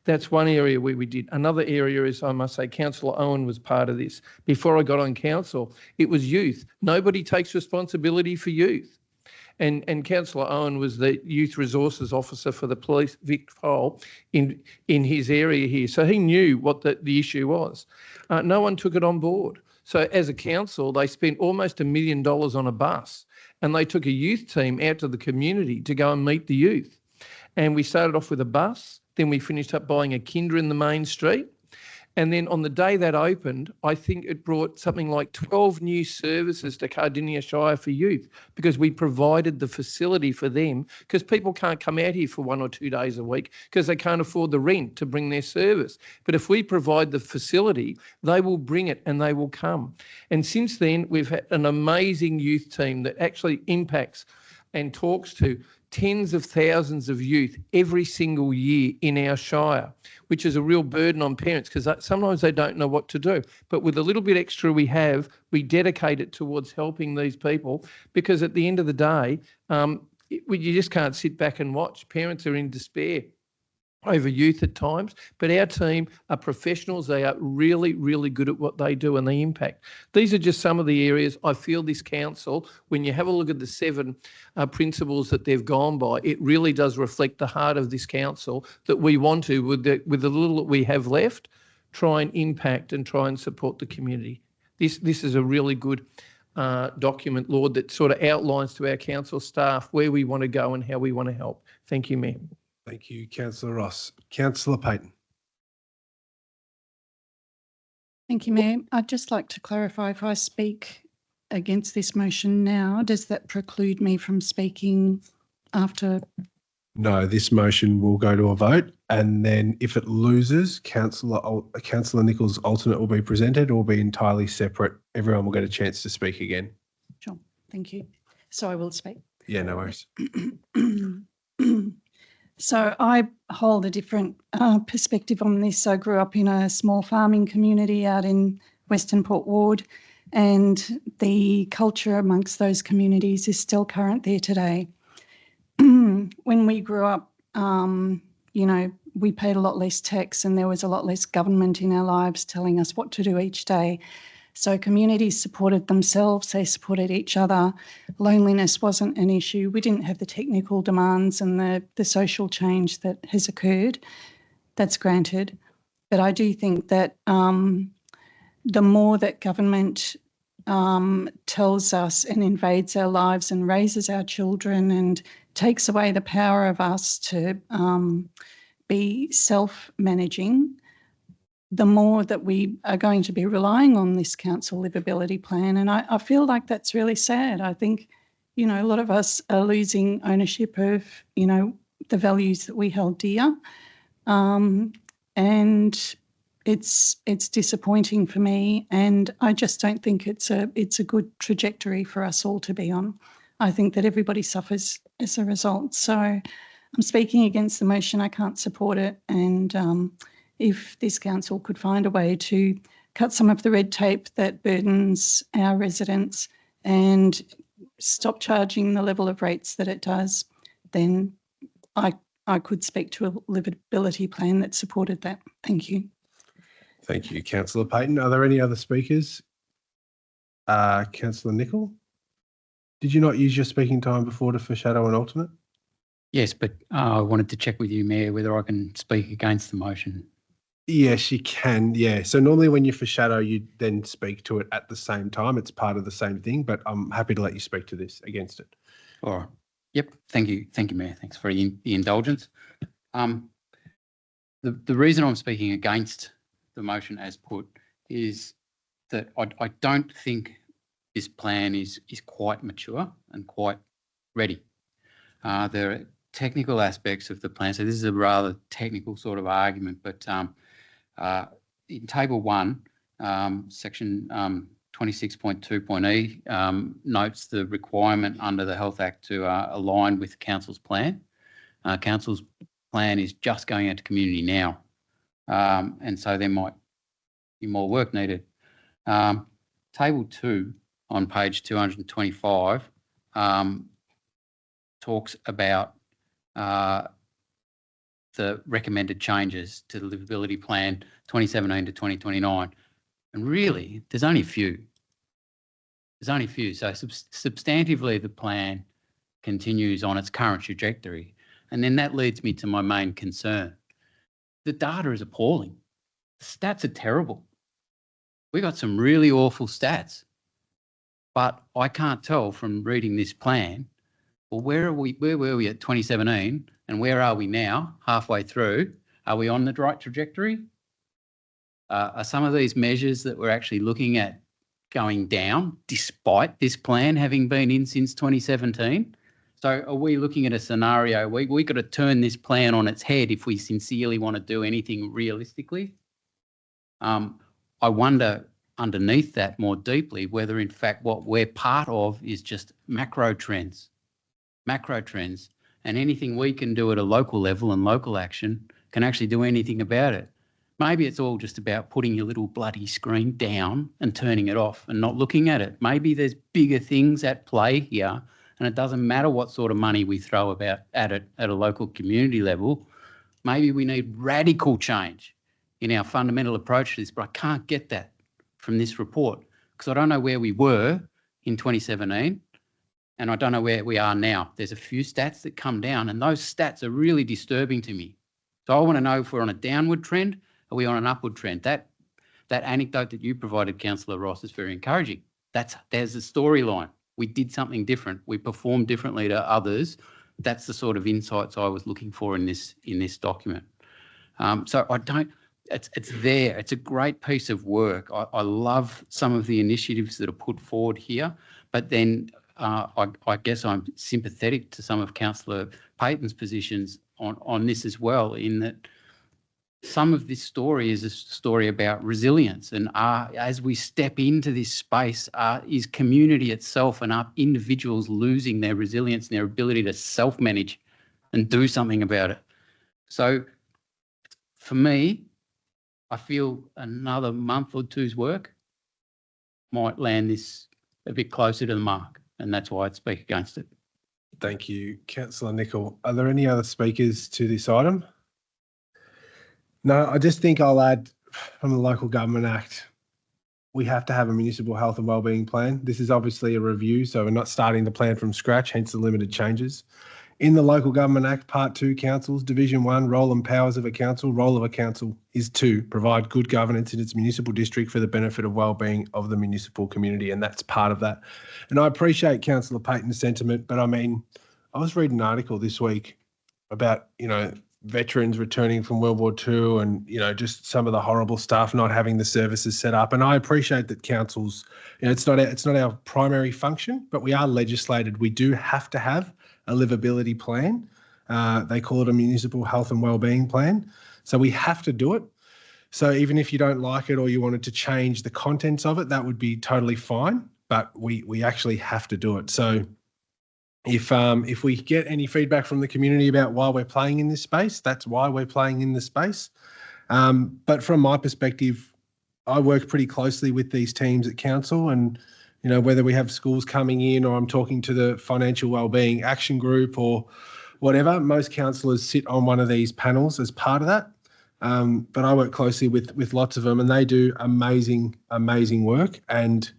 That's one area where we did. Another area is, I must say, Councillor Owen was part of this. Before I got on council, it was youth. Nobody takes responsibility for youth. And Councillor Owen was the Youth Resources Officer for the Police Vic Pole in his area here. So he knew what the issue was. No one took it on board. So as a council, they spent almost $1 million on a bus, and they took a youth team out to the community to go and meet the youth. And we started off with a bus, then we finished up buying a kinder in the main street. And then on the day that opened, I think it brought something like 12 new services to Cardinia Shire for youth, because we provided the facility for them, because people can't come out here for 1 or 2 days a week because they can't afford the rent to bring their service. But if we provide the facility, they will bring it and they will come. And since then, we've had an amazing youth team that actually impacts and talks to tens of thousands of youth every single year in our Shire, which is a real burden on parents because sometimes they don't know what to do. But with a little bit extra we have, we dedicate it towards helping these people, because at the end of the day, you just can't sit back and watch. Parents are in despair over youth at times, but our team are professionals. They are really, really good at what they do and they impact. These are just some of the areas I feel this council, when you have a look at the 7 principles that they've gone by, it really does reflect the heart of this council, that we want to, with the little that we have left, try and impact and try and support the community. This is a really good document, Lord, that sort of outlines to our council staff where we want to go and how we want to help. Thank you, Mayor. Thank you, Councillor Ross. Councillor Payton. Thank you, Mayor. I'd just like to clarify, if I speak against this motion now, does that preclude me from speaking after? No, this motion will go to a vote, and then if it loses, Councillor Nicol's alternate will be presented or be entirely separate. Everyone will get a chance to speak again. Sure. Thank you. So I will speak. Yeah, no worries. So I hold a different perspective on this. I grew up in a small farming community out in Western Port Ward, and the culture amongst those communities is still current there today. When we grew up, we paid a lot less tax and there was a lot less government in our lives telling us what to do each day. So communities supported themselves, they supported each other. Loneliness wasn't an issue. We didn't have the technical demands and the social change that has occurred. That's granted. But I do think that the more that government tells us and invades our lives and raises our children and takes away the power of us to be self-managing, the more that we are going to be relying on this council livability plan. And I feel like that's really sad. I think, you know, a lot of us are losing ownership of, you know, the values that we held dear. And it's disappointing for me, and I just don't think it's a good trajectory for us all to be on. I think that everybody suffers as a result. So I'm speaking against the motion. I can't support it. And if this council could find a way to cut some of the red tape that burdens our residents and stop charging the level of rates that it does, then I could speak to a livability plan that supported that. Thank you. Thank you, Councillor Payton. Are there any other speakers? Councillor Nicol, did you not use your speaking time before to foreshadow an alternate? Yes, but I wanted to check with you, Mayor, whether I can speak against the motion. Yes, you can. Yeah. So normally when you foreshadow, you then speak to it at the same time. It's part of the same thing, but I'm happy to let you speak to this against it. All right. Yep. Thank you. Thank you, Mayor. Thanks for the indulgence. The reason I'm speaking against the motion as put is that I don't think this plan is quite mature and quite ready. There are technical aspects of the plan. So this is a rather technical sort of argument, but in Table 1, Section 26.2.e notes the requirement under the Health Act to align with Council's plan. Council's plan is just going out to community now, and so there might be more work needed. Table 2 on page 225 talks about the recommended changes to the livability plan 2017 to 2029. And really, there's only a few. There's only a few. So substantively, the plan continues on its current trajectory. And then that leads me to my main concern. The data is appalling. The stats are terrible. We got some really awful stats. But I can't tell from reading this plan, well, where were we at 2017 and where are we now, halfway through? Are we on the right trajectory? Are some of these measures that we're actually looking at going down despite this plan having been in since 2017? So are we looking at a scenario, we got to turn this plan on its head if we sincerely want to do anything realistically? I wonder underneath that more deeply whether in fact what we're part of is just macro trends, and anything we can do at a local level and local action can actually do anything about it. Maybe it's all just about putting your little bloody screen down and turning it off and not looking at it. Maybe there's bigger things at play here, and it doesn't matter what sort of money we throw at it at a local community level. Maybe we need radical change in our fundamental approach to this, but I can't get that from this report because I don't know where we were in 2017 and I don't know where we are now. There's a few stats that come down and those stats are really disturbing to me. So I want to know if we're on a downward trend, are we on an upward trend? That anecdote that you provided, Councillor Ross, is very encouraging. There's a storyline. We did something different. We performed differently to others. That's the sort of insights I was looking for in this document. So I don't. It's there. It's a great piece of work. I love some of the initiatives that are put forward here, but then I guess I'm sympathetic to some of Councillor Payton's positions on this as well, in that some of this story is a story about resilience, and as we step into this space, is community itself and are individuals losing their resilience and their ability to self-manage and do something about it. So for me, I feel another month or two's work might land this a bit closer to the mark, and that's why I'd speak against it. Thank you, Councillor Nicol. Are there any other speakers to this item? No, I just think I'll add from the Local Government Act, we have to have a municipal health and wellbeing plan. This is obviously a review, so we're not starting the plan from scratch, hence the limited changes. In the Local Government Act, Part 2, Councils, Division 1, Role and Powers of a Council, role of a council is to provide good governance in its municipal district for the benefit of wellbeing of the municipal community, and that's part of that. And I appreciate Councillor Payton's sentiment, but I mean, I was reading an article this week about, veterans returning from World War II and, just some of the horrible stuff, not having the services set up. And I appreciate that councils, it's not our primary function, but we are legislated. We do have to have a livability plan. They call it a municipal health and wellbeing plan. So we have to do it. So even if you don't like it or you wanted to change the contents of it, that would be totally fine. But we actually have to do it. So if we get any feedback from the community about why we're playing in this space, that's why we're playing in this space. But from my perspective, I work pretty closely with these teams at council, and whether we have schools coming in or I'm talking to the financial wellbeing action group or whatever, most councillors sit on one of these panels as part of that. But I work closely with lots of them, and they do amazing work. And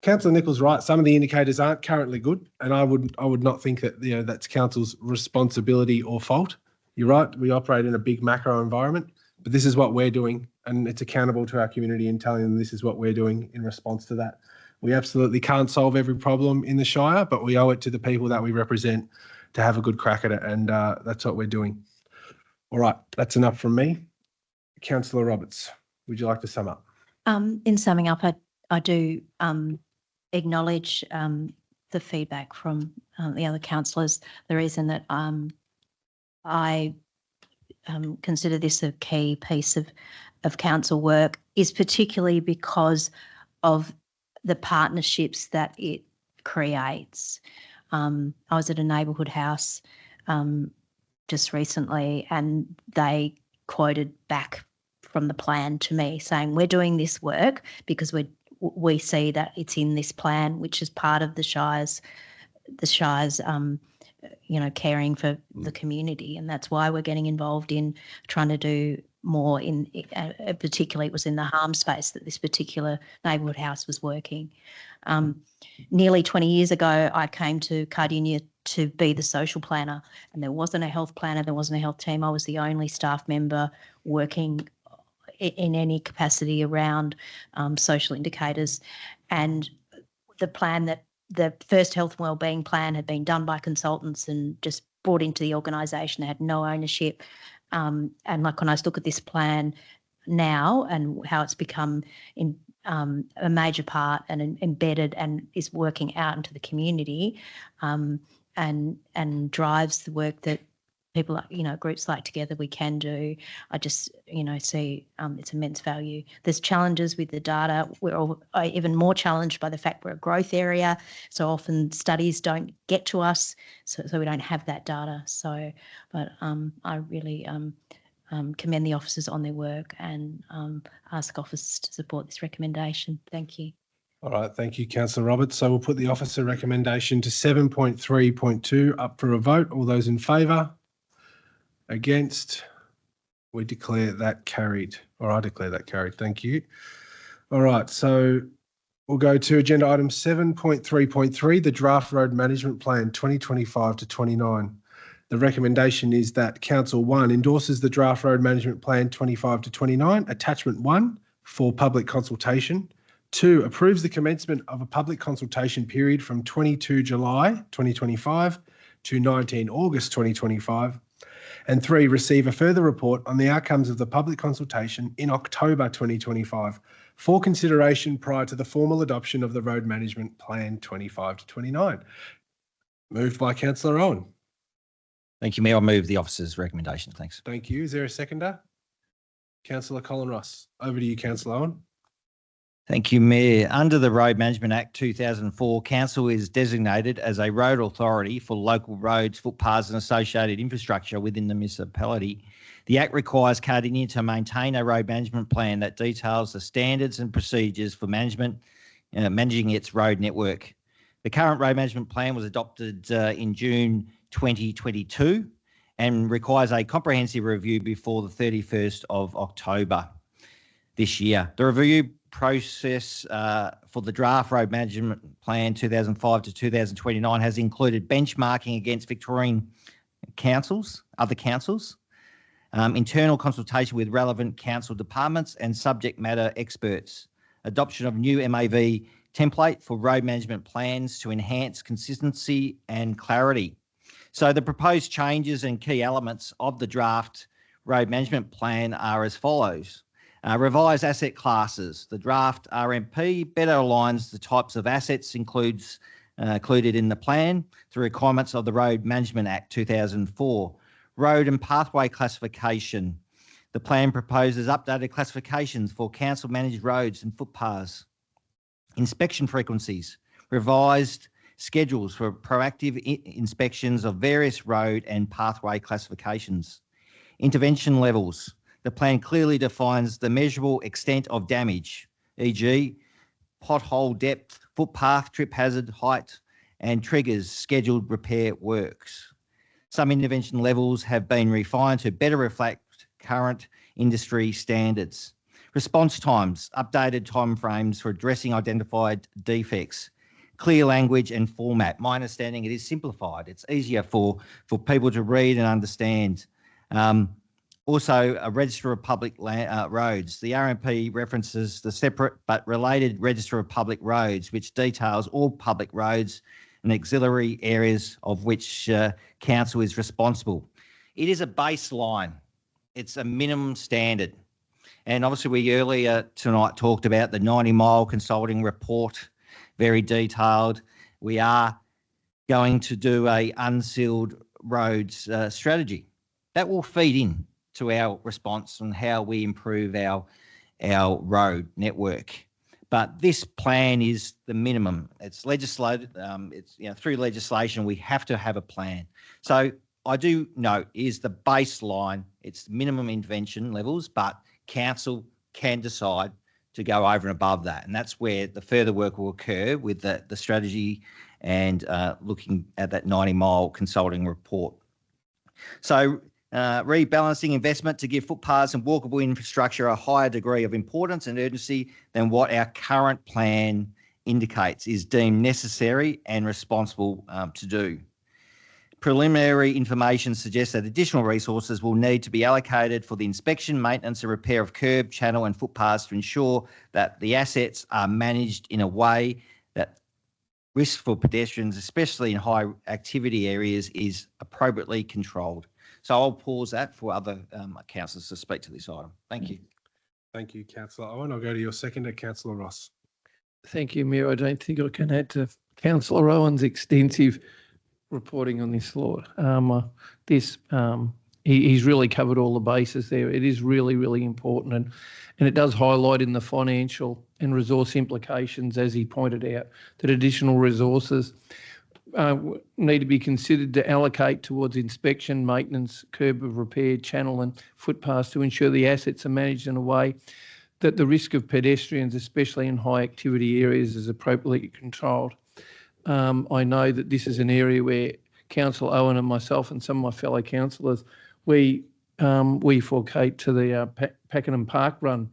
Councillor Nichols' right. Some of the indicators aren't currently good, and I would not think that that's council's responsibility or fault. You're right. We operate in a big macro environment, but this is what we're doing, and it's accountable to our community and telling them this is what we're doing in response to that. We absolutely can't solve every problem in the Shire, but we owe it to the people that we represent to have a good crack at it, and that's what we're doing. All right, that's enough from me. Councillor Roberts, would you like to sum up? In summing up, I do acknowledge the feedback from the other councillors. The reason that I consider this a key piece of council work is particularly because of the partnerships that it creates. I was at a neighbourhood house just recently, and they quoted back from the plan to me saying, we're doing this work because we see that it's in this plan, which is part of the Shire's caring for the community, and that's why we're getting involved in trying to do more in, particularly it was in the harm space that this particular neighbourhood house was working. Nearly 20 years ago, I came to Cardinia to be the social planner, and there wasn't a health planner, there wasn't a health team. I was the only staff member working in any capacity around social indicators. And the plan that the first health and wellbeing plan had been done by consultants and just brought into the organisation. They had no ownership. And like when I look at this plan now and how it's become a major part and embedded and is working out into the community and drives the work that people, groups like Together We Can do, I just, see its immense value. There's challenges with the data. We're all even more challenged by the fact we're a growth area. So often studies don't get to us, so we don't have that data. So, but I really commend the officers on their work and ask officers to support this recommendation. Thank you. All right, thank you, Councillor Roberts. So we'll put the officer recommendation to 7.3.2 up for a vote. All those in favour? Against? We declare that carried, or I declare that carried. Thank you. All right, so we'll go to agenda item 7.3.3, the Draft Road Management Plan 2025 to 29. The recommendation is that Council 1 endorses the Draft Road Management Plan 25 to 29, Attachment 1, for public consultation. 2, approves the commencement of a public consultation period from 22 July 2025 to 19 August 2025. And 3, receive a further report on the outcomes of the public consultation in October 2025 for consideration prior to the formal adoption of the Road Management Plan 25 to 29. Moved by Councillor Owen. Thank you, Mayor. I'll move the officer's recommendation. Thanks. Thank you. Is there a seconder? Councillor Colin Ross. Over to you, Councillor Owen. Thank you, Mayor. Under the Road Management Act 2004, Council is designated as a road authority for local roads, footpaths and associated infrastructure within the municipality. The Act requires Cardinia to maintain a road management plan that details the standards and procedures for managing its road network. The current road management plan was adopted in June 2022 and requires a comprehensive review before the 31st of October this year. The review process for the draft road management plan 2005 to 2029 has included benchmarking against Victorian councils, other councils, internal consultation with relevant council departments and subject matter experts, adoption of new MAV template for road management plans to enhance consistency and clarity. So the proposed changes and key elements of the draft road management plan are as follows. Revised asset classes. The draft RMP better aligns the types of assets included in the plan, the requirements of the Road Management Act 2004. Road and pathway classification. The plan proposes updated classifications for council managed roads and footpaths. Inspection frequencies. Revised schedules for proactive inspections of various road and pathway classifications. Intervention levels. The plan clearly defines the measurable extent of damage, e.g. pothole depth, footpath, trip hazard, height, and triggers scheduled repair works. Some intervention levels have been refined to better reflect current industry standards. Response times, updated timeframes for addressing identified defects. Clear language and format. My understanding, it is simplified. It's easier for people to read and understand. Also, a Register of Public Roads. The RMP references the separate but related Register of Public Roads, which details all public roads and auxiliary areas of which council is responsible. It is a baseline. It's a minimum standard. And obviously we earlier tonight talked about the 90-mile consulting report, very detailed. We are going to do a unsealed roads strategy. That will feed in to our response and how we improve our road network. But this plan is the minimum. It's legislated. It's through legislation we have to have a plan. So I do note is the baseline. It's minimum intervention levels, but council can decide to go over and above that, and that's where the further work will occur with the strategy and looking at that 90-mile consulting report. So. Rebalancing investment to give footpaths and walkable infrastructure a higher degree of importance and urgency than what our current plan indicates is deemed necessary and responsible to do. Preliminary information suggests that additional resources will need to be allocated for the inspection, maintenance and repair of curb, channel and footpaths to ensure that the assets are managed in a way that risk for pedestrians, especially in high activity areas, is appropriately controlled. So I'll pause that for other councillors to speak to this item. Thank you. Thank you, Councillor Owen. I'll go to your seconder, Councillor Ross. Thank you, Mayor. I don't think I can add to Councillor Owen's extensive reporting on this, Lord. He's really covered all the bases there. It is really, really important, and it does highlight in the financial and resource implications, as he pointed out, that additional resources need to be considered to allocate towards inspection, maintenance, curb of repair, channel and footpaths to ensure the assets are managed in a way that the risk of pedestrians, especially in high activity areas, is appropriately controlled. I know that this is an area where Councillor Owen and myself and some of my fellow councillors, we forcate to the Pakenham Park run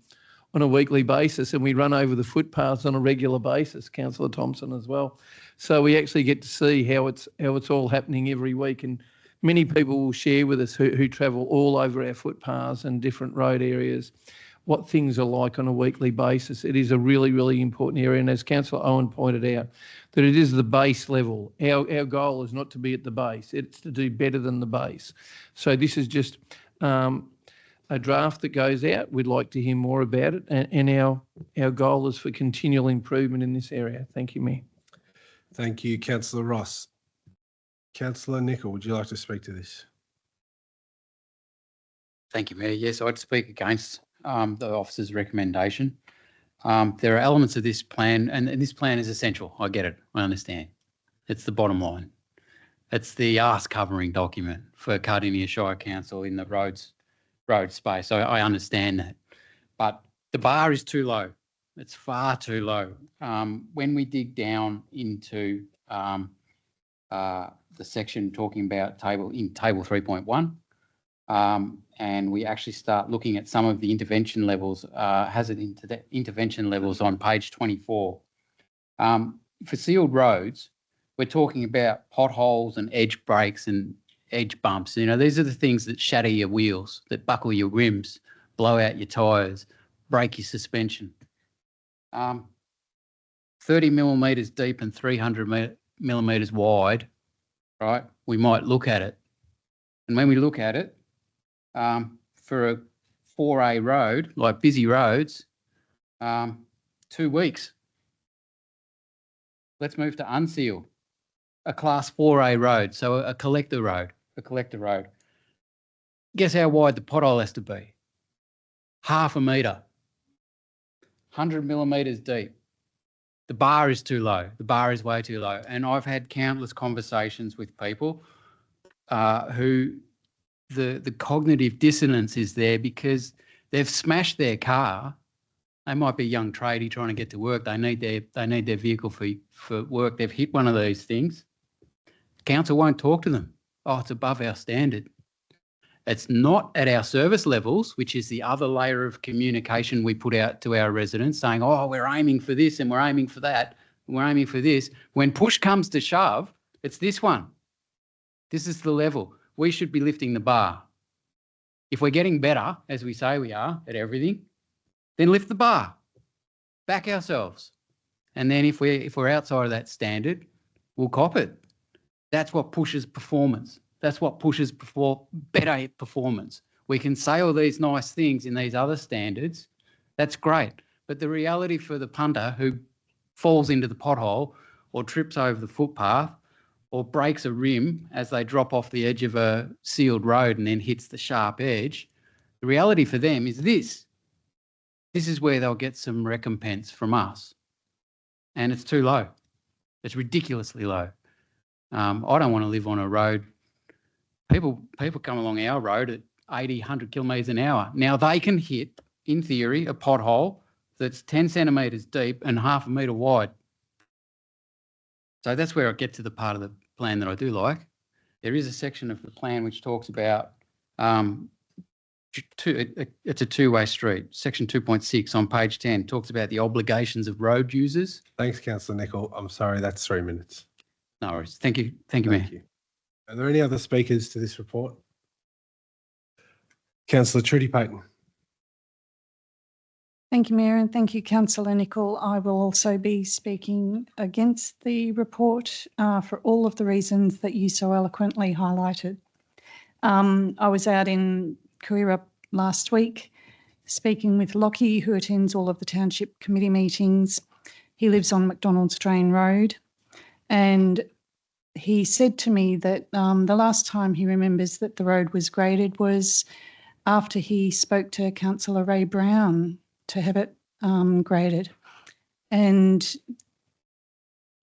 on a weekly basis, and we run over the footpaths on a regular basis, Councillor Thompson as well. So we actually get to see how it's all happening every week, and many people will share with us who travel all over our footpaths and different road areas what things are like on a weekly basis. It is a really, really important area, and as Councillor Owen pointed out, that it is the base level. Our goal is not to be at the base, it's to do better than the base. So this is just a draft that goes out. We'd like to hear more about it, and our goal is for continual improvement in this area. Thank you, Mayor. Thank you, Councillor Ross. Councillor Nicol, would you like to speak to this? Thank you, Mayor. Yes, I'd speak against the officer's recommendation. There are elements of this plan, and this plan is essential. I get it. I understand. It's the bottom line. It's the arse covering document for Cardinia Shire Council in the road space. I understand that. But the bar is too low. It's far too low. When we dig down into the section talking about table 3.1, and we actually start looking at some of the intervention levels, hazard intervention levels on page 24. For sealed roads, we're talking about potholes and edge breaks and edge bumps. You know, these are the things that shatter your wheels, that buckle your rims, blow out your tyres, break your suspension. 30 millimetres deep and 300 millimetres wide, right? We might look at it. And when we look at it, for a 4A road, like busy roads, 2 weeks. Let's move to unsealed, a class 4A road, so a collector road, Guess how wide the pothole has to be? 0.5 metre, 100 millimetres deep. The bar is too low. The bar is way too low. And I've had countless conversations with people who the cognitive dissonance is there because they've smashed their car. They might be a young tradie trying to get to work. They need their vehicle for work. They've hit one of these things. Council won't talk to them. Oh, it's above our standard. It's not at our service levels, which is the other layer of communication we put out to our residents saying, oh, we're aiming for this and we're aiming for that and we're aiming for this. When push comes to shove, it's this one. This is the level. We should be lifting the bar. If we're getting better, as we say we are at everything, then lift the bar. Back ourselves. And then if we're outside of that standard, we'll cop it. That's what pushes performance. That's what pushes better performance. We can say all these nice things in these other standards. That's great. But the reality for the punter who falls into the pothole or trips over the footpath or breaks a rim as they drop off the edge of a sealed road and then hits the sharp edge, the reality for them is this. This is where they'll get some recompense from us. And it's too low. It's ridiculously low. I don't want to live on a road. People come along our road at 80, 100 kilometres an hour. Now they can hit, in theory, a pothole that's 10 centimetres deep and 0.5 metre wide. So that's where I get to the part of the plan that I do like. There is a section of the plan which talks about, it's a two-way street. Section 2.6 on page 10 talks about the obligations of road users. Thanks, Councillor Nicol. I'm sorry, that's 3 minutes. No worries. Thank you, Mayor. Are there any other speakers to this report? Councillor Trudy Payton. Thank you, Mayor, and thank you, Councillor Nicol. I will also be speaking against the report for all of the reasons that you so eloquently highlighted. I was out in Kooyera last week speaking with Lockie, who attends all of the township committee meetings. He lives on McDonald's Drain Road, and he said to me that the last time he remembers that the road was graded was after he spoke to Councillor Ray Brown to have it graded. And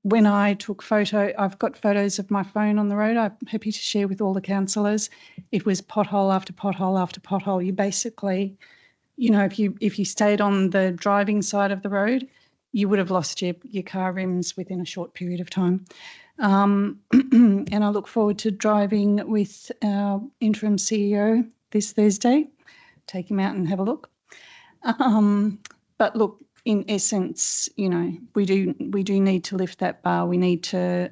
when I took I've got photos of my phone on the road. I'm happy to share with all the councillors. It was pothole after pothole after pothole. You basically, you know, if you stayed on the driving side of the road, you would have lost your car rims within a short period of time. And I look forward to driving with our interim CEO this Thursday, take him out and have a look. But look, in essence, you know, we do need to lift that bar. We need to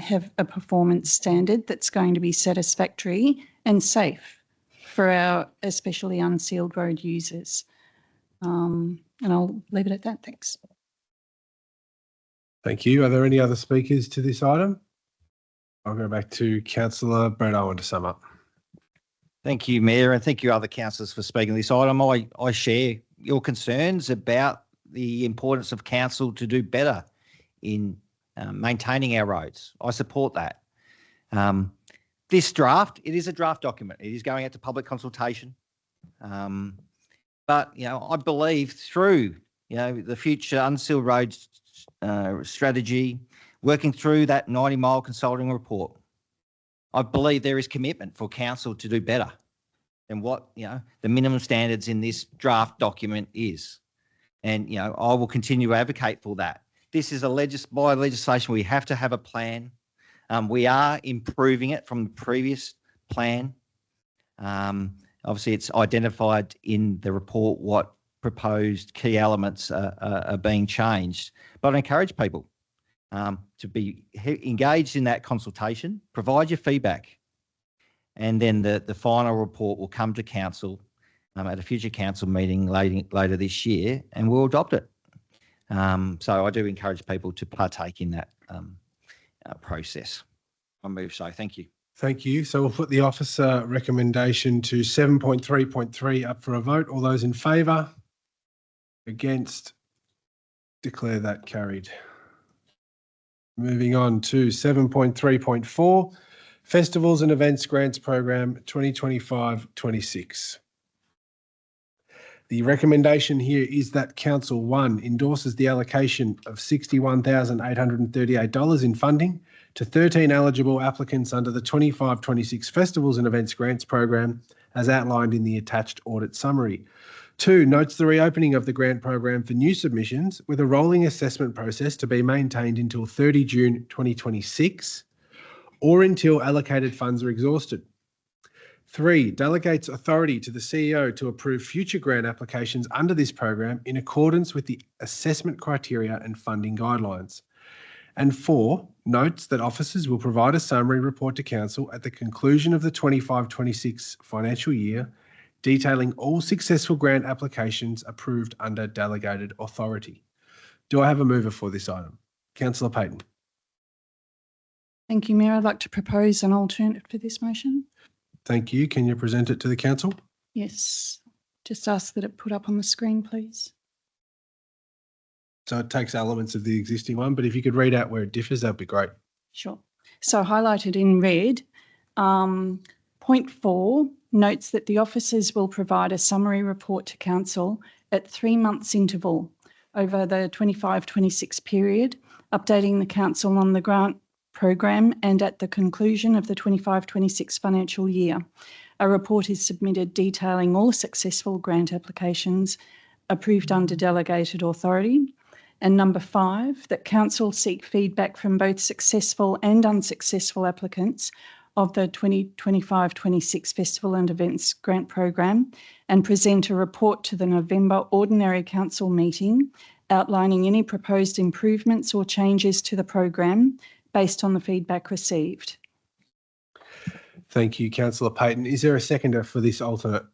have a performance standard that's going to be satisfactory and safe for our especially unsealed road users. And I'll leave it at that. Thanks. Thank you. Are there any other speakers to this item? I'll go back to Councillor Brett Owen to sum up. Thank you, Mayor, and thank you other councillors for speaking on this item. I share your concerns about the importance of council to do better in maintaining our roads. I support that. This draft, it is a draft document. It is going out to public consultation. But, you know, I believe through, you know, the future unsealed roads strategy, working through that 90-mile consulting report, I believe there is commitment for council to do better than what, you know, the minimum standards in this draft document is. And, you know, I will continue to advocate for that. This is by legislation. We have to have a plan. We are improving it from the previous plan. Obviously, it's identified in the report what proposed key elements are being changed. But I encourage people to be engaged in that consultation, provide your feedback, and then the final report will come to council at a future council meeting later this year, and we'll adopt it. So I do encourage people to partake in that process. I move so. Thank you. Thank you. So we'll put the officer recommendation to 7.3.3 up for a vote. All those in favour? Against? Declare that carried. Moving on to 7.3.4, Festivals and Events Grants Program 2025-26. The recommendation here is that Council 1 endorses the allocation of $61,838 in funding to 13 eligible applicants under the 25-26 Festivals and Events Grants Program as outlined in the attached audit summary. 2, notes the reopening of the grant program for new submissions with a rolling assessment process to be maintained until 30 June 2026 or until allocated funds are exhausted. 3, delegates authority to the CEO to approve future grant applications under this program in accordance with the assessment criteria and funding guidelines. And 4, notes that officers will provide a summary report to Council at the conclusion of the 25-26 financial year detailing all successful grant applications approved under delegated authority. Do I have a mover for this item? Councillor Payton. Thank you, Mayor. I'd like to propose an alternate for this motion. Thank you. Can you present it to the council? Yes. Just ask that it put up on the screen, please. So it takes elements of the existing one, but if you could read out where it differs, that'd be great. Sure. So highlighted in red, point 4 notes that the officers will provide a summary report to council at 3 months interval over the 25-26 period, updating the council on the grant program, and at the conclusion of the 25-26 financial year. A report is submitted detailing all successful grant applications approved under delegated authority. And number 5, that council seek feedback from both successful and unsuccessful applicants of the 2025-26 Festival and Events Grant Program and present a report to the November Ordinary Council meeting outlining any proposed improvements or changes to the program based on the feedback received. Thank you, Councillor Payton. Is there a seconder for this alternate?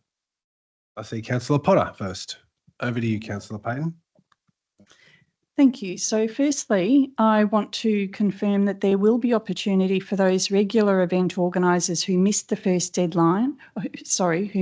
I see Councillor Potter first. Over to you, Councillor Payton. Thank you. So firstly, I want to confirm that there will be opportunity for those regular event organisers who missed the first who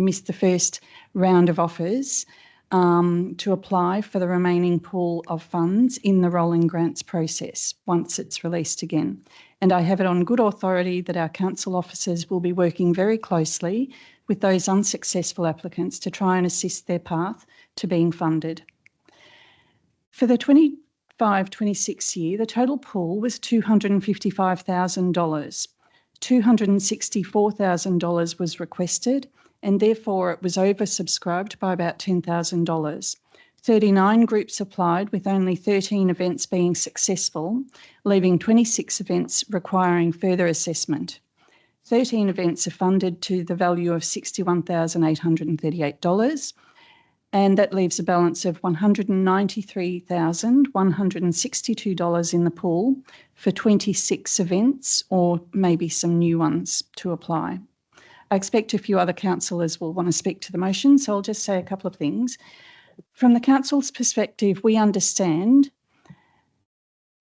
missed the first round of offers to apply for the remaining pool of funds in the rolling grants process once it's released again. And I have it on good authority that our council officers will be working very closely with those unsuccessful applicants to try and assist their path to being funded. For the 25-26 year, the total pool was $255,000. $264,000 was requested, and therefore it was oversubscribed by about $10,000. 39 groups applied, with only 13 events being successful, leaving 26 events requiring further assessment. 13 events are funded to the value of $61,838, and that leaves a balance of $193,162 in the pool for 26 events, or maybe some new ones to apply. I expect a few other councillors will want to speak to the motion, so I'll just say a couple of things. From the council's perspective, we understand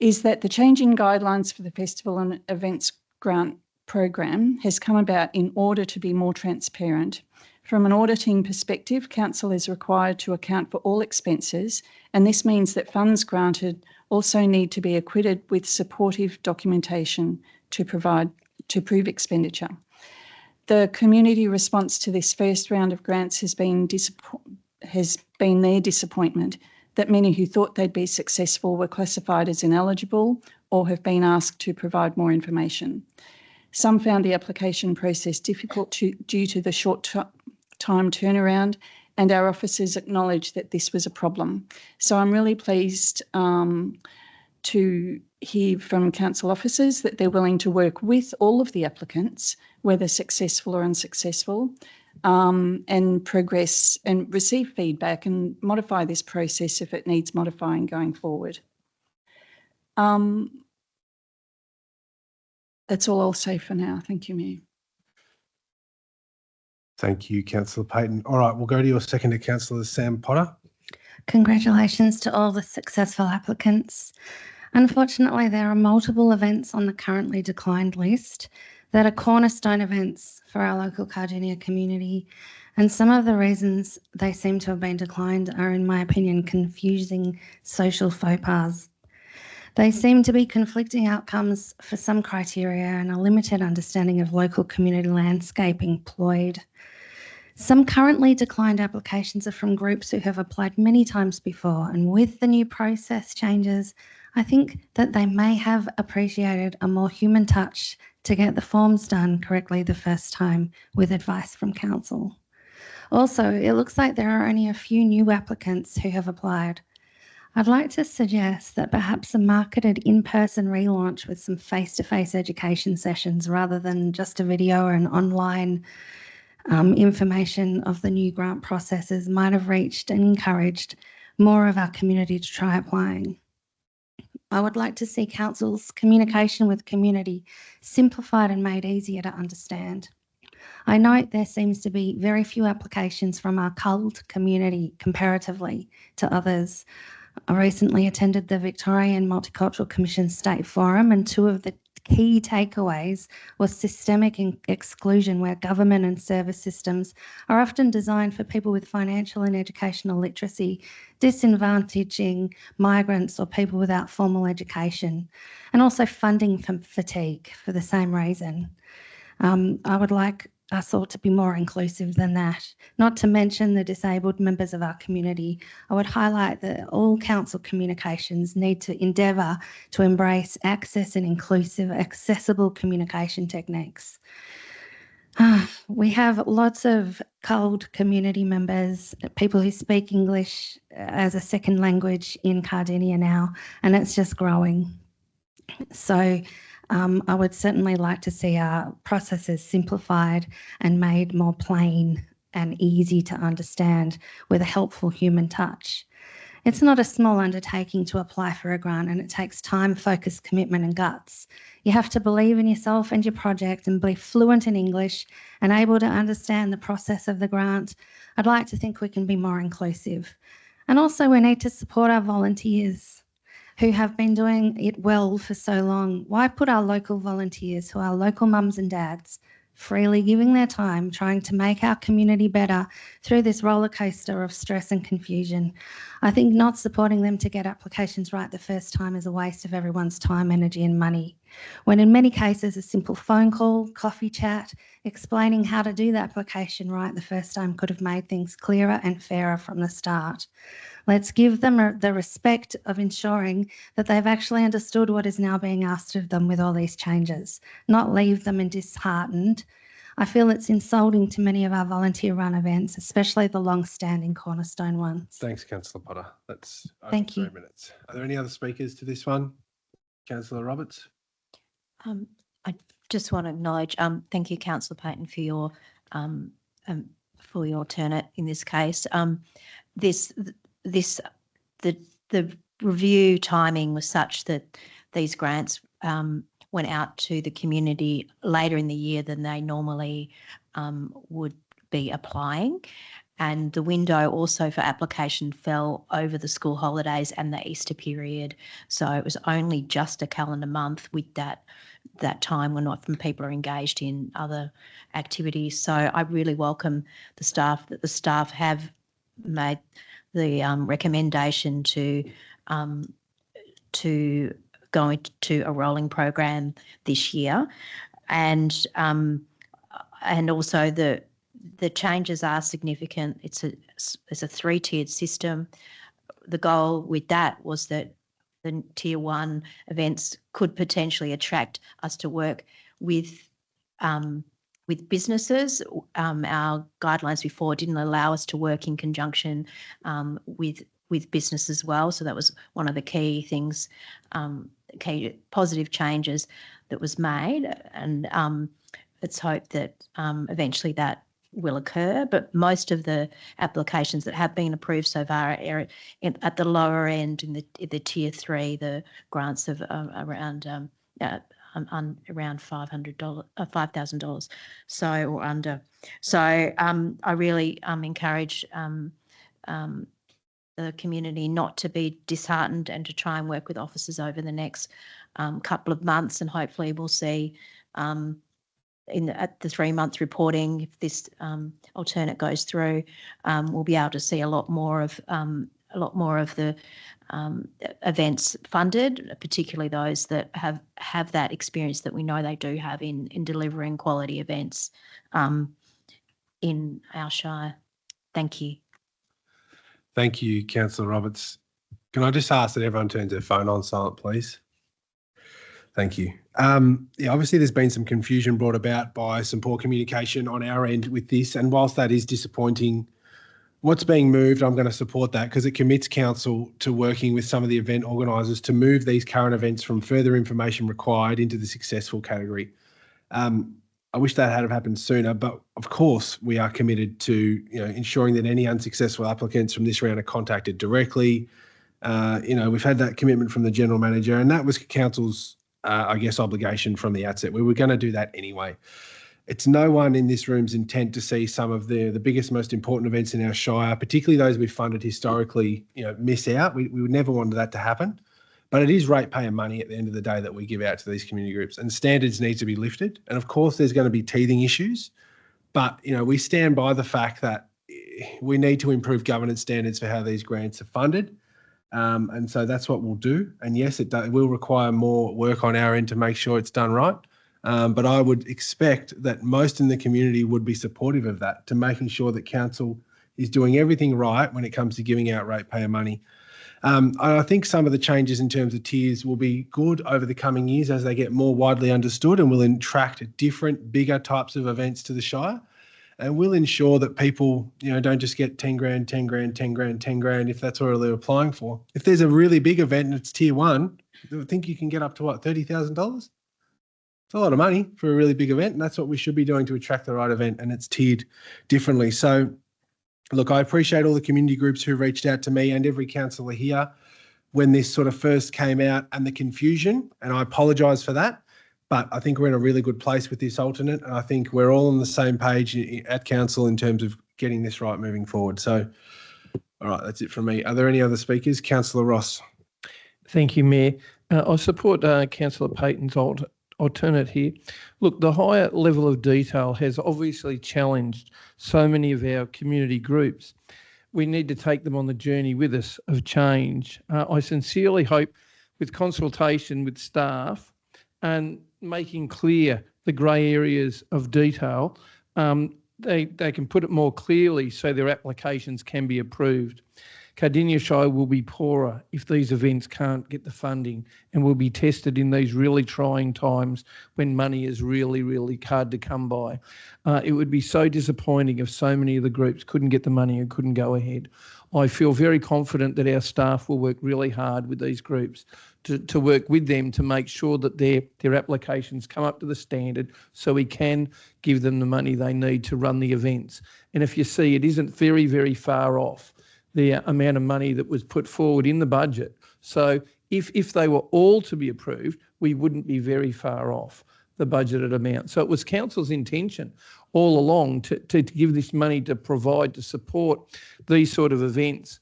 is that the changing guidelines for the Festival and Events Grant Program has come about in order to be more transparent. From an auditing perspective, council is required to account for all expenses, and this means that funds granted also need to be acquitted with supportive documentation to prove expenditure. The community response to this first round of grants has been their disappointment that many who thought they'd be successful were classified as ineligible or have been asked to provide more information. Some found the application process difficult due to the short time turnaround, and our officers acknowledged that this was a problem. So I'm really pleased to hear from council officers that they're willing to work with all of the applicants, whether successful or unsuccessful, and progress and receive feedback and modify this process if it needs modifying going forward. That's all I'll say for now. Thank you, Mayor. Thank you, Councillor Payton. All right, we'll go to your seconder, Councillor Sam Potter. Congratulations to all the successful applicants. Unfortunately, there are multiple events on the currently declined list that are cornerstone events for our local Cardinia community, and some of the reasons they seem to have been declined are, in my opinion, confusing social faux pas. They seem to be conflicting outcomes for some criteria and a limited understanding of local community landscape employed. Some currently declined applications are from groups who have applied many times before, and with the new process changes, I think that they may have appreciated a more human touch to get the forms done correctly the first time with advice from council. Also, it looks like there are only a few new applicants who have applied. I'd like to suggest that perhaps a marketed in-person relaunch with some face-to-face education sessions rather than just a video or an online information of the new grant processes might have reached and encouraged more of our community to try applying. I would like to see council's communication with community simplified and made easier to understand. I note there seems to be very few applications from our culled community comparatively to others. I recently attended the Victorian Multicultural Commission State Forum, and two of the key takeaways was systemic exclusion, where government and service systems are often designed for people with financial and educational literacy, disadvantaging migrants or people without formal education, and also funding fatigue for the same reason. I would like us all to be more inclusive than that, not to mention the disabled members of our community. I would highlight that all council communications need to endeavour to embrace access and inclusive, accessible communication techniques. We have lots of culled community members, people who speak English as a second language in Cardinia now, and it's just growing. So I would certainly like to see our processes simplified and made more plain and easy to understand with a helpful human touch. It's not a small undertaking to apply for a grant, and it takes time, focus, commitment and guts. You have to believe in yourself and your project and be fluent in English and able to understand the process of the grant. I'd like to think we can be more inclusive. And also we need to support our volunteers who have been doing it well for so long. Why put our local volunteers, who are local mums and dads, freely giving their time, trying to make our community better through this roller coaster of stress and confusion? I think not supporting them to get applications right the first time is a waste of everyone's time, energy and money, when in many cases a simple phone call, coffee chat, explaining how to do the application right the first time could have made things clearer and fairer from the start. Let's give them the respect of ensuring that they've actually understood what is now being asked of them with all these changes, not leave them disheartened. I feel it's insulting to many of our volunteer-run events, especially the long-standing cornerstone ones. Thanks, Councillor Potter. That's over Thank you. 3 minutes. Are there any other speakers to this one? Councillor Roberts. I just want to acknowledge, thank you, Councillor Payton, for your alternate in this case. The review timing was such that these grants went out to the community later in the year than they normally would be applying. And the window also for application fell over the school holidays and the Easter period. So it was only just a calendar month with that time when often people are engaged in other activities. So I really welcome the staff have made the recommendation to go into a rolling program this year, and also the changes are significant. It's a three-tiered system. The goal with that was that the tier 1 events could potentially attract us to work with businesses. Our guidelines before didn't allow us to work in conjunction with business as well. So that was one of the key things, key positive changes that was made. And it's hoped that eventually that will occur, but most of the applications that have been approved so far are at the lower end in the tier 3, the grants of around $5,000, so or under. So I really encourage the community not to be disheartened and to try and work with officers over the next couple of months, and hopefully we'll see at the 3-month reporting, if this alternate goes through, we'll be able to see a lot more of the events funded, particularly those that have that experience that we know they do have in delivering quality events in our Shire. Thank you. Thank you, Councillor Roberts. Can I just ask that everyone turns their phone on silent, please? Thank you. Yeah, obviously there's been some confusion brought about by some poor communication on our end with this, and whilst that is disappointing, what's being moved, I'm going to support that because it commits council to working with some of the event organisers to move these current events from further information required into the successful category. I wish that had happened sooner, but of course we are committed to ensuring that any unsuccessful applicants from this round are contacted directly. We've had that commitment from the General Manager, and that was council's, obligation from the outset. We were going to do that anyway. It's no one in this room's intent to see some of the biggest, most important events in our Shire, particularly those we've funded historically, miss out. We would never want that to happen. But it is ratepayer money at the end of the day that we give out to these community groups, and standards need to be lifted. And of course, there's going to be teething issues, but we stand by the fact that we need to improve governance standards for how these grants are funded. And so that's what we'll do. And yes, it will require more work on our end to make sure it's done right. But I would expect that most in the community would be supportive of that, to making sure that council is doing everything right when it comes to giving out ratepayer money. I think some of the changes in terms of tiers will be good over the coming years as they get more widely understood, and will attract different, bigger types of events to the Shire, and will ensure that people, don't just get 10 grand, 10 grand, 10 grand, 10 grand if that's all they're applying for. If there's a really big event and it's tier 1, I think you can get up to $30,000? It's a lot of money for a really big event, and that's what we should be doing to attract the right event, and it's tiered differently. So look, I appreciate all the community groups who reached out to me and every councillor here when this sort of first came out, and the confusion, and I apologise for that. But I think we're in a really good place with this alternate, and I think we're all on the same page at council in terms of getting this right moving forward. So, all right, that's it from me. Are there any other speakers? Councillor Ross. Thank you, Mayor. I support Councillor Payton's alternate here. Look, the higher level of detail has obviously challenged so many of our community groups. We need to take them on the journey with us of change. I sincerely hope, with consultation with staff and making clear the grey areas of detail, they can put it more clearly so their applications can be approved. Cardinia Shire will be poorer if these events can't get the funding, and will be tested in these really trying times when money is really, really hard to come by. It would be so disappointing if so many of the groups couldn't get the money and couldn't go ahead. I feel very confident that our staff will work really hard with these groups to work with them to make sure that their applications come up to the standard, so we can give them the money they need to run the events. And if you see, it isn't very, very far off the amount of money that was put forward in the budget. So if they were all to be approved, we wouldn't be very far off the budgeted amount. So it was council's intention all along to give this money to provide, to support these sort of events,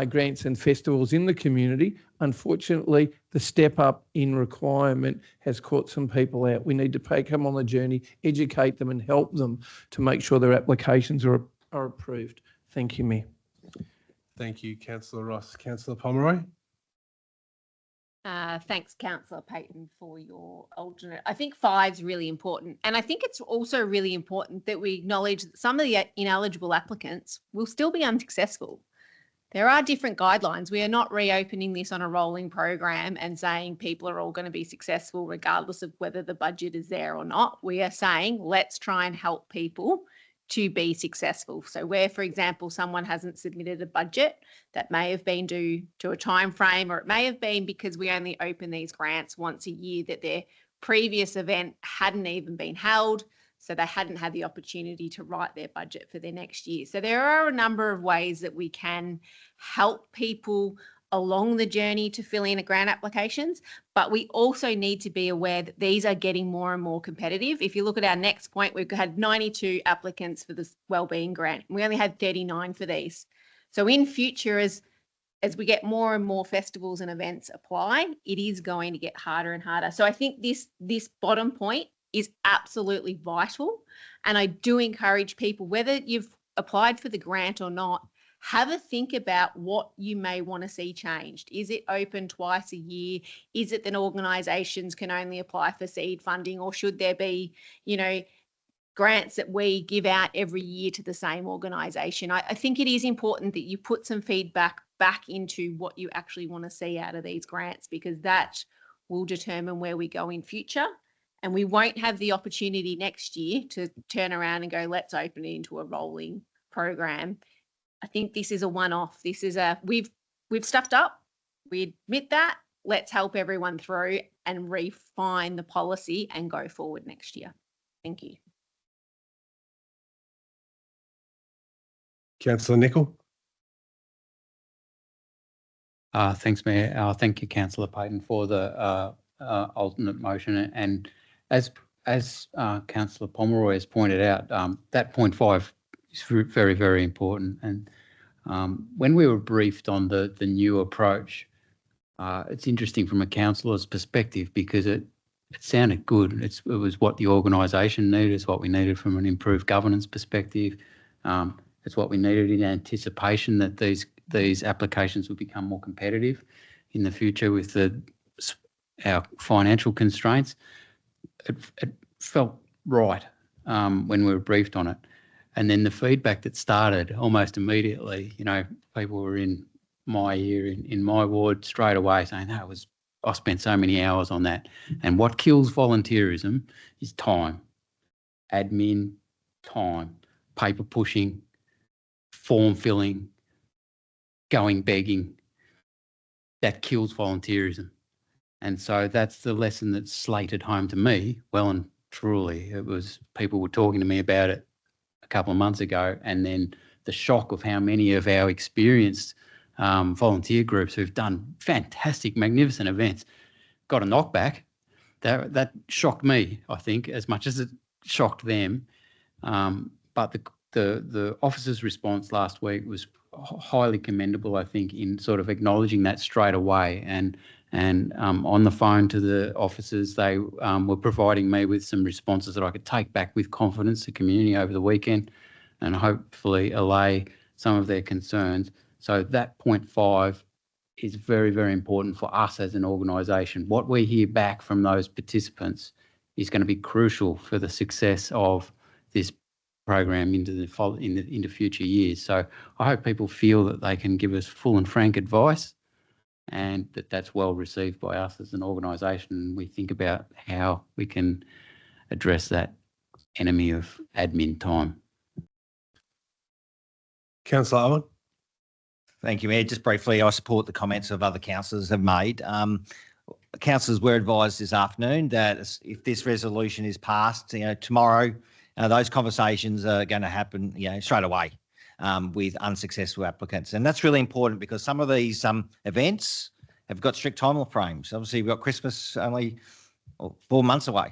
grants and festivals in the community. Unfortunately, the step up in requirement has caught some people out. We need to take them on the journey, educate them and help them to make sure their applications are approved. Thank you, Mayor. Thank you, Councillor Ross. Councillor Pomeroy. Thanks, Councillor Payton, for your alternate. I think 5 is really important. And I think it's also really important that we acknowledge that some of the ineligible applicants will still be unsuccessful. There are different guidelines. We are not reopening this on a rolling program and saying people are all going to be successful regardless of whether the budget is there or not. We are saying let's try and help people to be successful. So where, for example, someone hasn't submitted a budget, that may have been due to a time frame, or it may have been because we only open these grants once a year, that their previous event hadn't even been held. So they hadn't had the opportunity to write their budget for their next year. So there are a number of ways that we can help people along the journey to fill in grant applications, but we also need to be aware that these are getting more and more competitive. If you look at our next point, we've had 92 applicants for this wellbeing grant. We only had 39 for these. So in future, as we get more and more festivals and events apply, it is going to get harder and harder. So I think this bottom point is absolutely vital. And I do encourage people, whether you've applied for the grant or not, have a think about what you may want to see changed. Is it open twice a year? Is it that organisations can only apply for seed funding, or should there be, grants that we give out every year to the same organisation? I think it is important that you put some feedback back into what you actually want to see out of these grants, because that will determine where we go in future. And we won't have the opportunity next year to turn around and go, let's open it into a rolling program. I think this is a one-off. This is we've stuffed up. We admit that. Let's help everyone through and refine the policy and go forward next year. Thank you. Councillor Nicol. Thanks, Mayor. Thank you, Councillor Payton, for the alternate motion. And as Councillor Pomeroy has pointed out, that 0.5 is very, very important. And when we were briefed on the new approach, it's interesting from a councillor's perspective, because it sounded good. It was what the organisation needed. It's what we needed from an improved governance perspective. It's what we needed in anticipation that these applications would become more competitive in the future with our financial constraints. It felt right when we were briefed on it. And then the feedback that started almost immediately, people were in my ear, in my ward straight away saying, I spent so many hours on that. And what kills volunteerism is time, admin, time, paper pushing, form filling, going begging. That kills volunteerism. And so that's the lesson that's slated home to me. Well and truly, it was, people were talking to me about it a couple of months ago, and then the shock of how many of our experienced volunteer groups who've done fantastic, magnificent events got a knockback. That shocked me, I think, as much as it shocked them. But the officers' response last week was highly commendable, I think, in sort of acknowledging that straight away. And on the phone to the officers, they were providing me with some responses that I could take back with confidence to community over the weekend and hopefully allay some of their concerns. So that 0.5 is very, very important for us as an organisation. What we hear back from those participants is going to be crucial for the success of this program into future years. So I hope people feel that they can give us full and frank advice, and that's well received by us as an organisation. We think about how we can address that enemy of admin time. Councillor Owen. Thank you, Mayor. Just briefly, I support the comments of other councillors have made. Councillors were advised this afternoon that if this resolution is passed, tomorrow, those conversations are going to happen, straight away with unsuccessful applicants. And that's really important, because some of these events have got strict time frames. Obviously, we've got Christmas only 4 months away.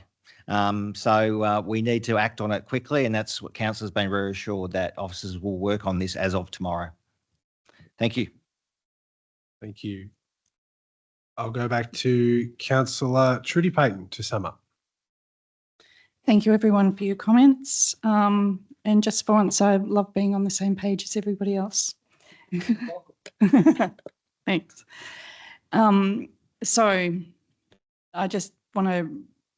So we need to act on it quickly, and that's what council has been very assured that officers will work on this as of tomorrow. Thank you. Thank you. I'll go back to Councillor Trudy Payton to sum up. Thank you, everyone, for your comments. And just for once, I love being on the same page as everybody else. Thanks. So I just want to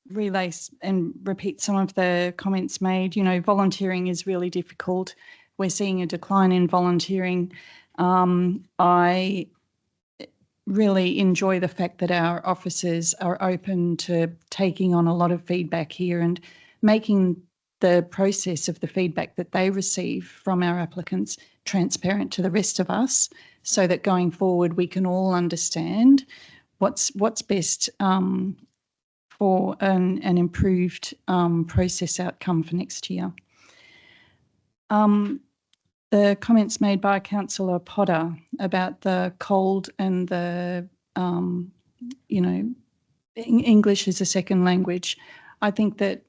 relay and repeat some of the comments made. Volunteering is really difficult. We're seeing a decline in volunteering. I really enjoy the fact that our officers are open to taking on a lot of feedback here and making the process of the feedback that they receive from our applicants transparent to the rest of us, so that going forward we can all understand what's best for an improved process outcome for next year. The comments made by Councillor Potter about the cold and the, English as a second language, I think that,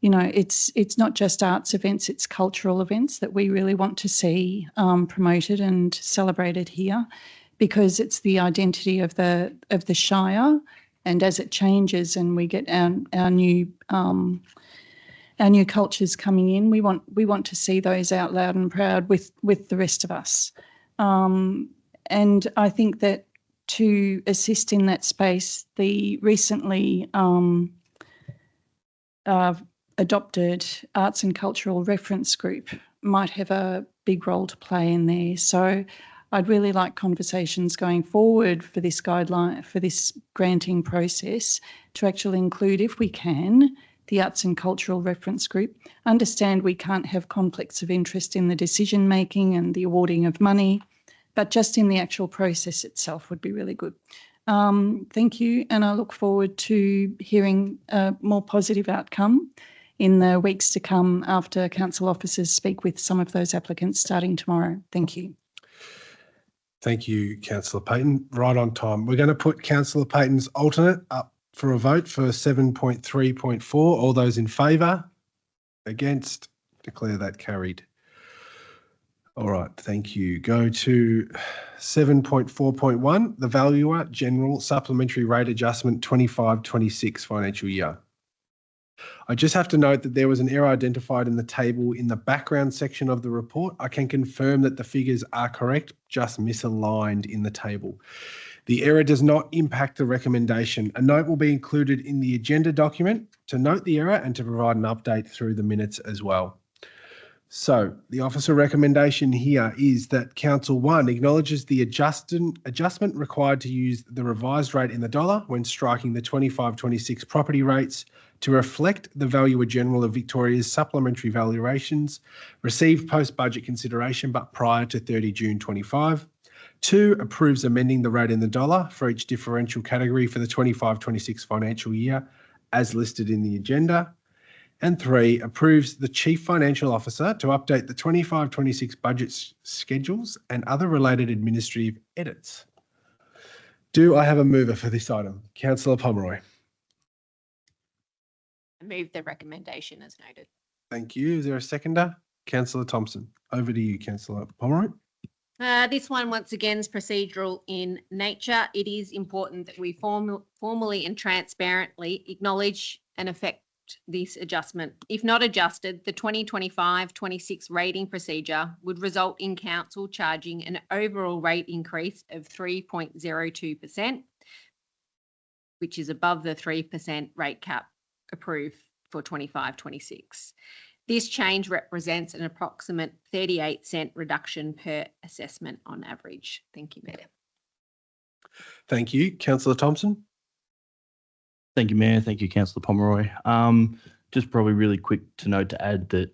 it's not just arts events, it's cultural events that we really want to see promoted and celebrated here, because it's the identity of the Shire, and as it changes and we get our new cultures coming in, we want to see those out loud and proud with the rest of us. And I think that to assist in that space, the recently adopted Arts and Cultural Reference Group might have a big role to play in there. So I'd really like conversations going forward for this guideline, for this granting process, to actually include, if we can, the Arts and Cultural Reference Group. Understand we can't have conflicts of interest in the decision making and the awarding of money, but just in the actual process itself would be really good. Thank you, and I look forward to hearing a more positive outcome in the weeks to come after council officers speak with some of those applicants starting tomorrow. Thank you. Thank you, Councillor Payton. Right on time. We're going to put Councillor Payton's alternate up for a vote for 7.3.4. All those in favour? Against? Declare that carried. All right, thank you. Go to 7.4.1, the Valuer General Supplementary Rate Adjustment 25-26 financial year. I just have to note that there was an error identified in the table in the background section of the report. I can confirm that the figures are correct, just misaligned in the table. The error does not impact the recommendation. A note will be included in the agenda document to note the error and to provide an update through the minutes as well. So the officer recommendation here is that Council 1 acknowledges the adjustment required to use the revised rate in the dollar when striking the 25-26 property rates to reflect the Valuer General of Victoria's supplementary valuations received post-budget consideration but prior to 30 June 25. 2, approves amending the rate in the dollar for each differential category for the 25-26 financial year as listed in the agenda. And 3, approves the Chief Financial Officer to update the 25-26 budget schedules and other related administrative edits. Do I have a mover for this item? Councillor Pomeroy. I move the recommendation as noted. Thank you. Is there a seconder? Councillor Thompson. Over to you, Councillor Pomeroy. This one, once again, is procedural in nature. It is important that we formally and transparently acknowledge and effect this adjustment. If not adjusted, the 2025-26 rating procedure would result in council charging an overall rate increase of 3.02%, which is above the 3% rate cap approved for 25-26. This change represents an approximate 38-cent reduction per assessment on average. Thank you, Mayor. Thank you. Councillor Thompson. Thank you, Mayor. Thank you, Councillor Pomeroy. Just probably really quick to note to add that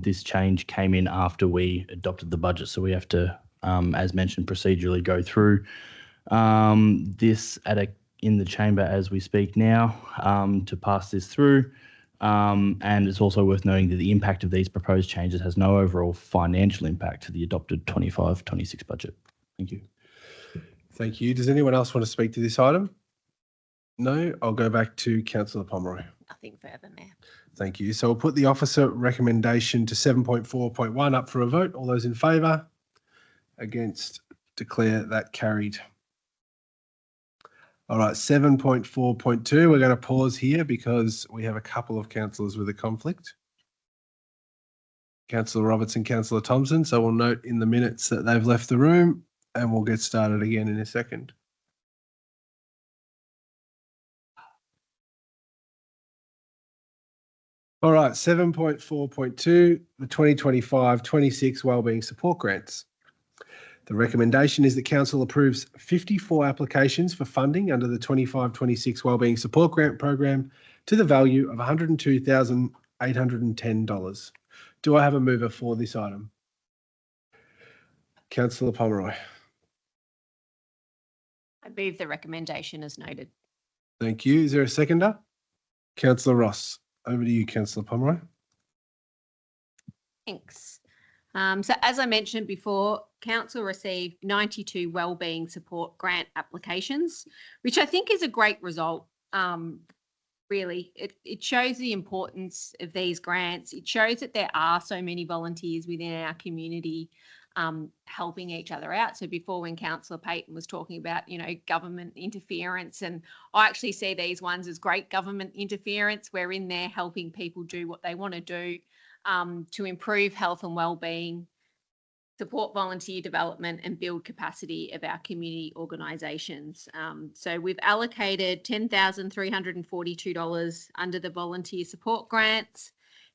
this change came in after we adopted the budget, so we have to, as mentioned, procedurally go through this in the chamber as we speak now to pass this through. And it's also worth noting that the impact of these proposed changes has no overall financial impact to the adopted 25-26 budget. Thank you. Thank you. Does anyone else want to speak to this item? No, I'll go back to Councillor Pomeroy. Nothing further, Mayor. Thank you. So we'll put the officer recommendation to 7.4.1 up for a vote. All those in favour? Against? Declare that carried. All right, 7.4.2. We're going to pause here because we have a couple of councillors with a conflict. Councillor Roberts and Councillor Thompson. So we'll note in the minutes that they've left the room and we'll get started again in a second. All right, 7.4.2, the 2025-26 Wellbeing Support Grants. The recommendation is that Council approves 54 applications for funding under the 25-26 Wellbeing Support Grant Program to the value of $102,810. Do I have a mover for this item? Councillor Pomeroy. I move the recommendation as noted. Thank you. Is there a seconder? Councillor Ross. Over to you, Councillor Pomeroy. Thanks. So as I mentioned before, Council received 92 wellbeing support grant applications, which I think is a great result. Really, it shows the importance of these grants. It shows that there are so many volunteers within our community helping each other out. So before, when Councillor Payton was talking about, government interference, and I actually see these ones as great government interference. We're in there helping people do what they want to do to improve health and wellbeing, support volunteer development and build capacity of our community organisations. So we've allocated $10,342 under the volunteer support grants,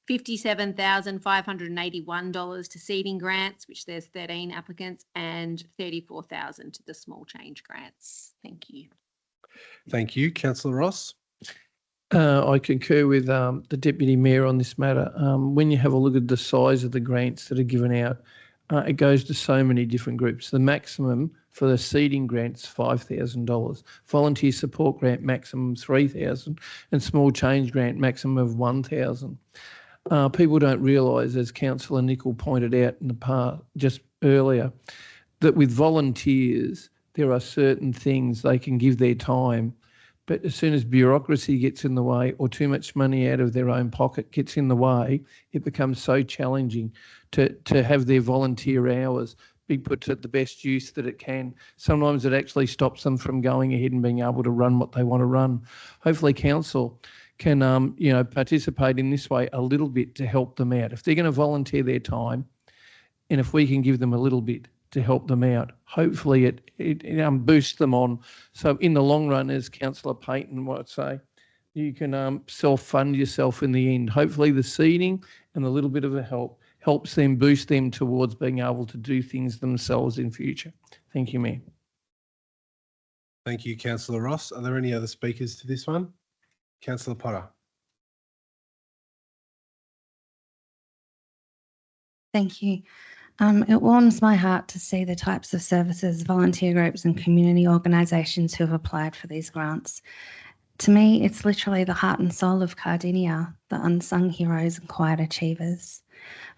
$57,581 to seeding grants, which there's 13 applicants, and $34,000 to the small change grants. Thank you. Thank you. Councillor Ross. I concur with the Deputy Mayor on this matter. When you have a look at the size of the grants that are given out, it goes to so many different groups. The maximum for the seeding grant's $5,000, volunteer support grant maximum $3,000, and small change grant maximum of $1,000. People don't realise, as Councillor Nicol pointed out in the past just earlier, that with volunteers there are certain things they can give their time, but as soon as bureaucracy gets in the way or too much money out of their own pocket gets in the way, it becomes so challenging to have their volunteer hours be put to the best use that it can. Sometimes it actually stops them from going ahead and being able to run what they want to run. Hopefully council can participate in this way a little bit to help them out. If they're going to volunteer their time, and if we can give them a little bit to help them out, hopefully it boosts them on. So in the long run, as Councillor Payton might say, you can self-fund yourself in the end. Hopefully the seeding and a little bit of a help helps them, boost them towards being able to do things themselves in future. Thank you, Mayor. Thank you, Councillor Ross. Are there any other speakers to this one? Councillor Potter. Thank you. It warms my heart to see the types of services, volunteer groups and community organisations who have applied for these grants. To me, it's literally the heart and soul of Cardinia, the unsung heroes and quiet achievers.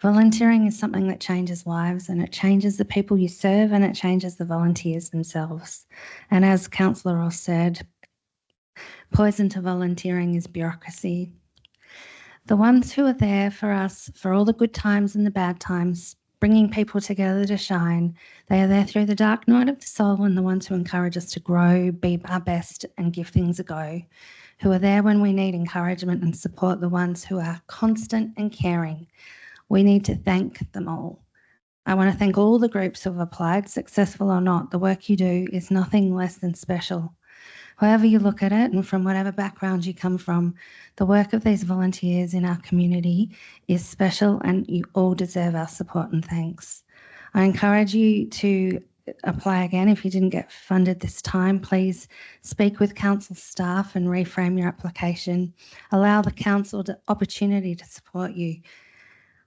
Volunteering is something that changes lives, and it changes the people you serve, and it changes the volunteers themselves. And as Councillor Ross said, poison to volunteering is bureaucracy. The ones who are there for us for all the good times and the bad times, bringing people together to shine, they are there through the dark night of the soul, and the ones who encourage us to grow, be our best and give things a go, who are there when we need encouragement and support, the ones who are constant and caring. We need to thank them all. I want to thank all the groups who have applied, successful or not. The work you do is nothing less than special. However you look at it, and from whatever background you come from, the work of these volunteers in our community is special, and you all deserve our support and thanks. I encourage you to apply again. If you didn't get funded this time, please speak with council staff and reframe your application. Allow the council the opportunity to support you.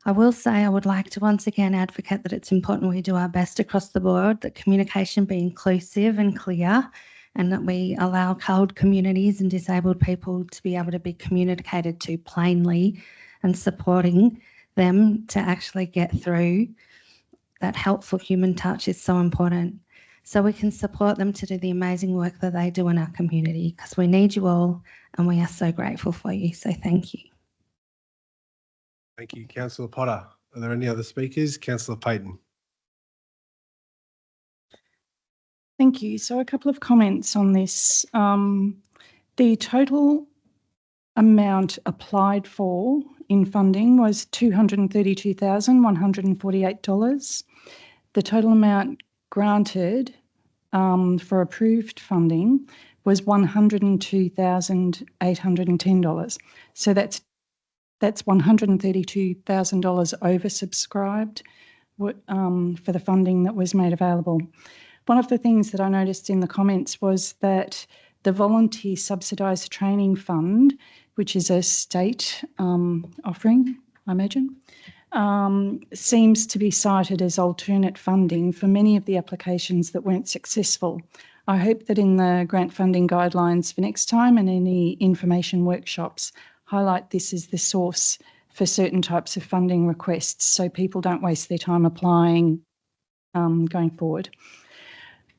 I will say I would like to once again advocate that it's important we do our best across the board, that communication be inclusive and clear, and that we allow cold communities and disabled people to be able to be communicated to plainly, and supporting them to actually get through. That helpful human touch is so important, so we can support them to do the amazing work that they do in our community, because we need you all and we are so grateful for you. So thank you. Thank you, Councillor Potter. Are there any other speakers? Councillor Payton. Thank you. So a couple of comments on this. The total amount applied for in funding was $232,148. The total amount granted for approved funding was $102,810. So that's $132,000 oversubscribed for the funding that was made available. One of the things that I noticed in the comments was that the Volunteer Subsidised Training Fund, which is a state offering, I imagine, seems to be cited as alternate funding for many of the applications that weren't successful. I hope that in the grant funding guidelines for next time and any information workshops, highlight this as the source for certain types of funding requests so people don't waste their time applying going forward.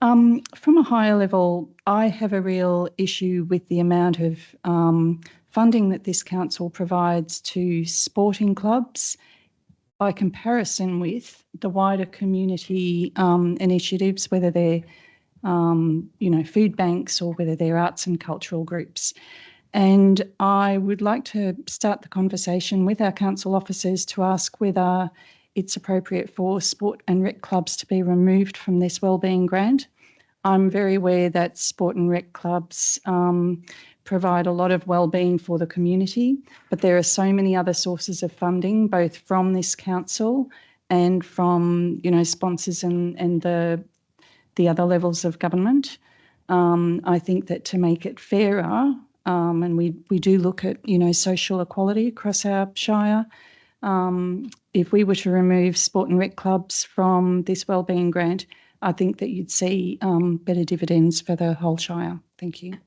From a higher level, I have a real issue with the amount of funding that this council provides to sporting clubs by comparison with the wider community initiatives, whether they're food banks or whether they're arts and cultural groups. And I would like to start the conversation with our council officers to ask whether it's appropriate for sport and rec clubs to be removed from this wellbeing grant. I'm very aware that sport and rec clubs provide a lot of wellbeing for the community, but there are so many other sources of funding, both from this council and from sponsors and the other levels of government. I think that to make it fairer, and we do look at social equality across our shire. If we were to remove sport and rec clubs from this wellbeing grant, I think that you'd see better dividends for the whole shire. Thank you.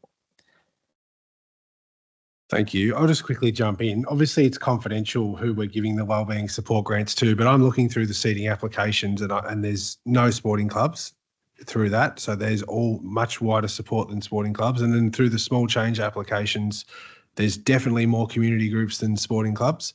Thank you. I'll just quickly jump in. Obviously, it's confidential who we're giving the wellbeing support grants to, but I'm looking through the seating applications and there's no sporting clubs through that. So there's all much wider support than sporting clubs. And then through the small change applications, there's definitely more community groups than sporting clubs.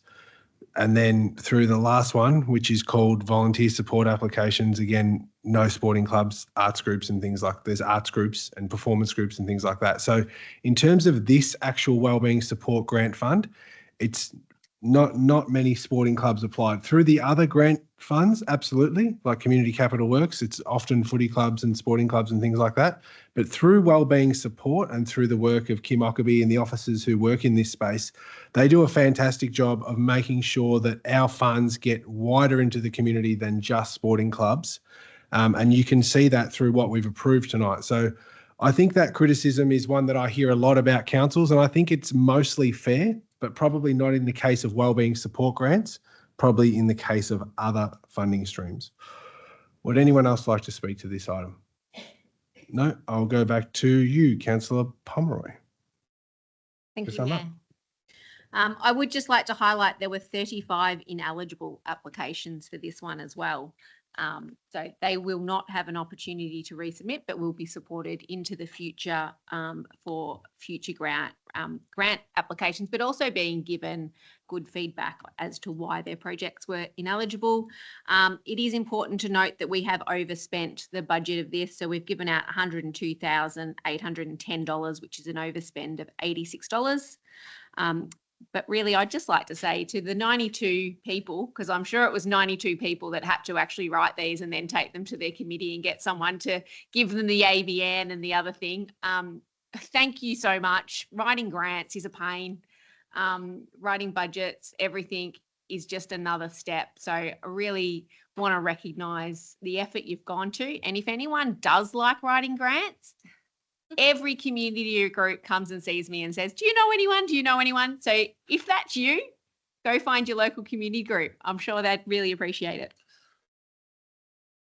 And then through the last one, which is called volunteer support applications, again, no sporting clubs, arts groups and things like there's arts groups and performance groups and things like that. So in terms of this actual wellbeing support grant fund, it's not many sporting clubs applied. Through the other grant funds, absolutely, like Community Capital Works, it's often footy clubs and sporting clubs and things like that. But through wellbeing support and through the work of Kim Ockerby and the officers who work in this space, they do a fantastic job of making sure that our funds get wider into the community than just sporting clubs. And you can see that through what we've approved tonight. So I think that criticism is one that I hear a lot about councils, and I think it's mostly fair, but probably not in the case of wellbeing support grants, probably in the case of other funding streams. Would anyone else like to speak to this item? No, I'll go back to you, Councillor Pomeroy. Thank you, Mayor. I would just like to highlight there were 35 ineligible applications for this one as well. So they will not have an opportunity to resubmit, but will be supported into the future for future grant applications, but also being given good feedback as to why their projects were ineligible. It is important to note that we have overspent the budget of this. So we've given out $102,810, which is an overspend of $86. But really, I'd just like to say to the 92 people, because I'm sure it was 92 people that had to actually write these and then take them to their committee and get someone to give them the ABN and the other thing. Thank you so much. Writing grants is a pain. Writing budgets, everything is just another step. So I really want to recognise the effort you've gone to. And if anyone does like writing grants, every community group comes and sees me and says, do you know anyone? Do you know anyone? So if that's you, go find your local community group. I'm sure they'd really appreciate it.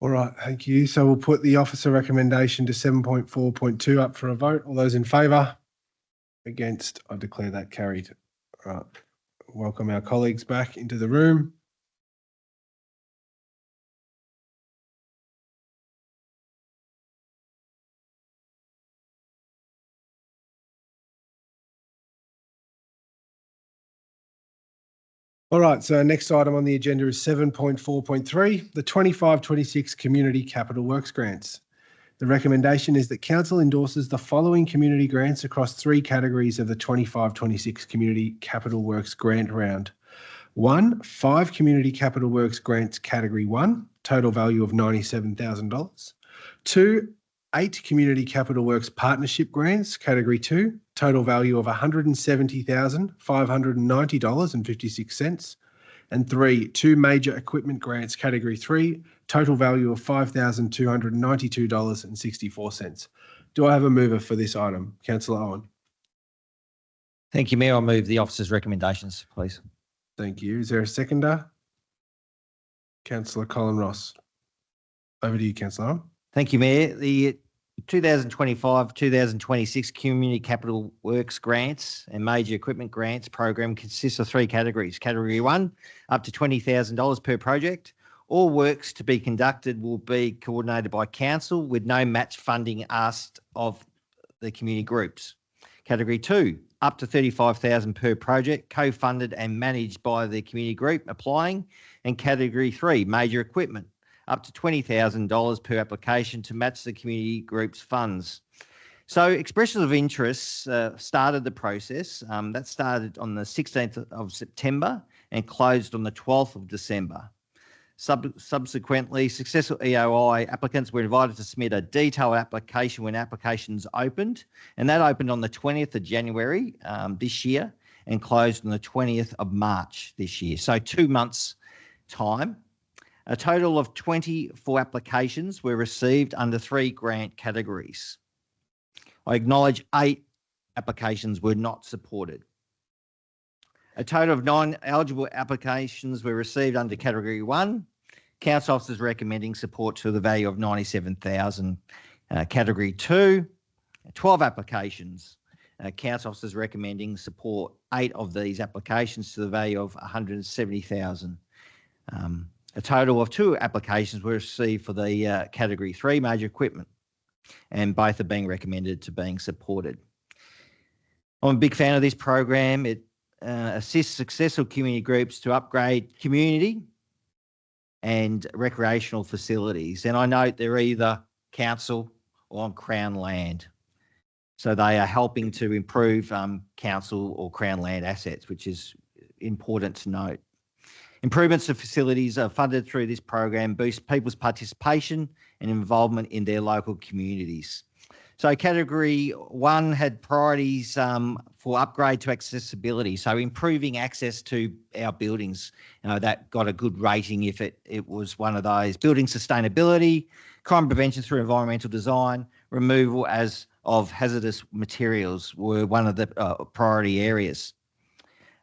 All right, thank you. So we'll put the officer recommendation to 7.4.2 up for a vote. All those in favour? Against? I declare that carried. All right. Welcome our colleagues back into the room. All right, so next item on the agenda is 7.4.3, the 25-26 Community Capital Works Grants. The recommendation is that Council endorses the following community grants across three categories of the 25-26 Community Capital Works Grant Round. 1, 5 Community Capital Works Grants Category 1, total value of $97,000. 2, 8 Community Capital Works Partnership Grants Category 2, total value of $170,590.56. And 3, 2 Major Equipment Grants Category 3, total value of $5,292.64. Do I have a mover for this item? Councillor Owen. Thank you, Mayor. I'll move the officer's recommendations, please. Thank you. Is there a seconder? Councillor Colin Ross. Over to you, Councillor Owen. Thank you, Mayor. The 2025-2026 Community Capital Works Grants and Major Equipment Grants program consists of 3 categories. Category 1, up to $20,000 per project. All works to be conducted will be coordinated by council with no match funding asked of the community groups. Category 2, up to $35,000 per project, co-funded and managed by the community group applying. And Category 3, major equipment, up to $20,000 per application to match the community group's funds. So expressions of interest started the process. That started on the 16th of September and closed on the 12th of December. Subsequently, successful EOI applicants were invited to submit a detailed application when applications opened, and that opened on the 20th of January this year and closed on the 20th of March this year. So 2 months' time. A total of 24 applications were received under 3 grant categories. I acknowledge 8 applications were not supported. A total of 9 eligible applications were received under Category 1. Council officers recommending support to the value of $97,000. Category 2, 12 applications. Council officers recommending support 8 of these applications to the value of $170,000. A total of 2 applications were received for the Category 3 major equipment, and both are being recommended to being supported. I'm a big fan of this program. It assists successful community groups to upgrade community and recreational facilities. And I note they're either council or on Crown land. So they are helping to improve council or Crown land assets, which is important to note. Improvements to facilities are funded through this program, boost people's participation and involvement in their local communities. So Category 1 had priorities for upgrade to accessibility, so improving access to our buildings. That got a good rating if it was one of those. Building sustainability, crime prevention through environmental design, removal of hazardous materials were one of the priority areas.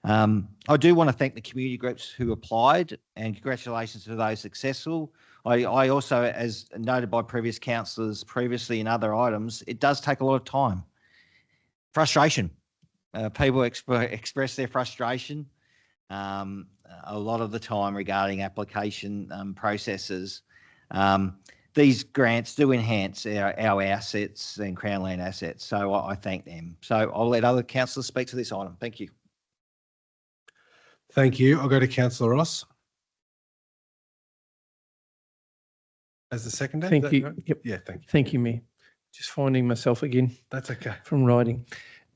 I do want to thank the community groups who applied, and congratulations to those successful. I also, as noted by previous councillors previously in other items, it does take a lot of time. Frustration. People express their frustration a lot of the time regarding application processes. These grants do enhance our assets and Crown land assets, so I thank them. So I'll let other councillors speak to this item. Thank you. Thank you. I'll go to Councillor Ross. As the seconder? Thank you. Right? Yep. Yeah, thank you. Thank you, Mayor. Just finding myself again. That's okay. From writing.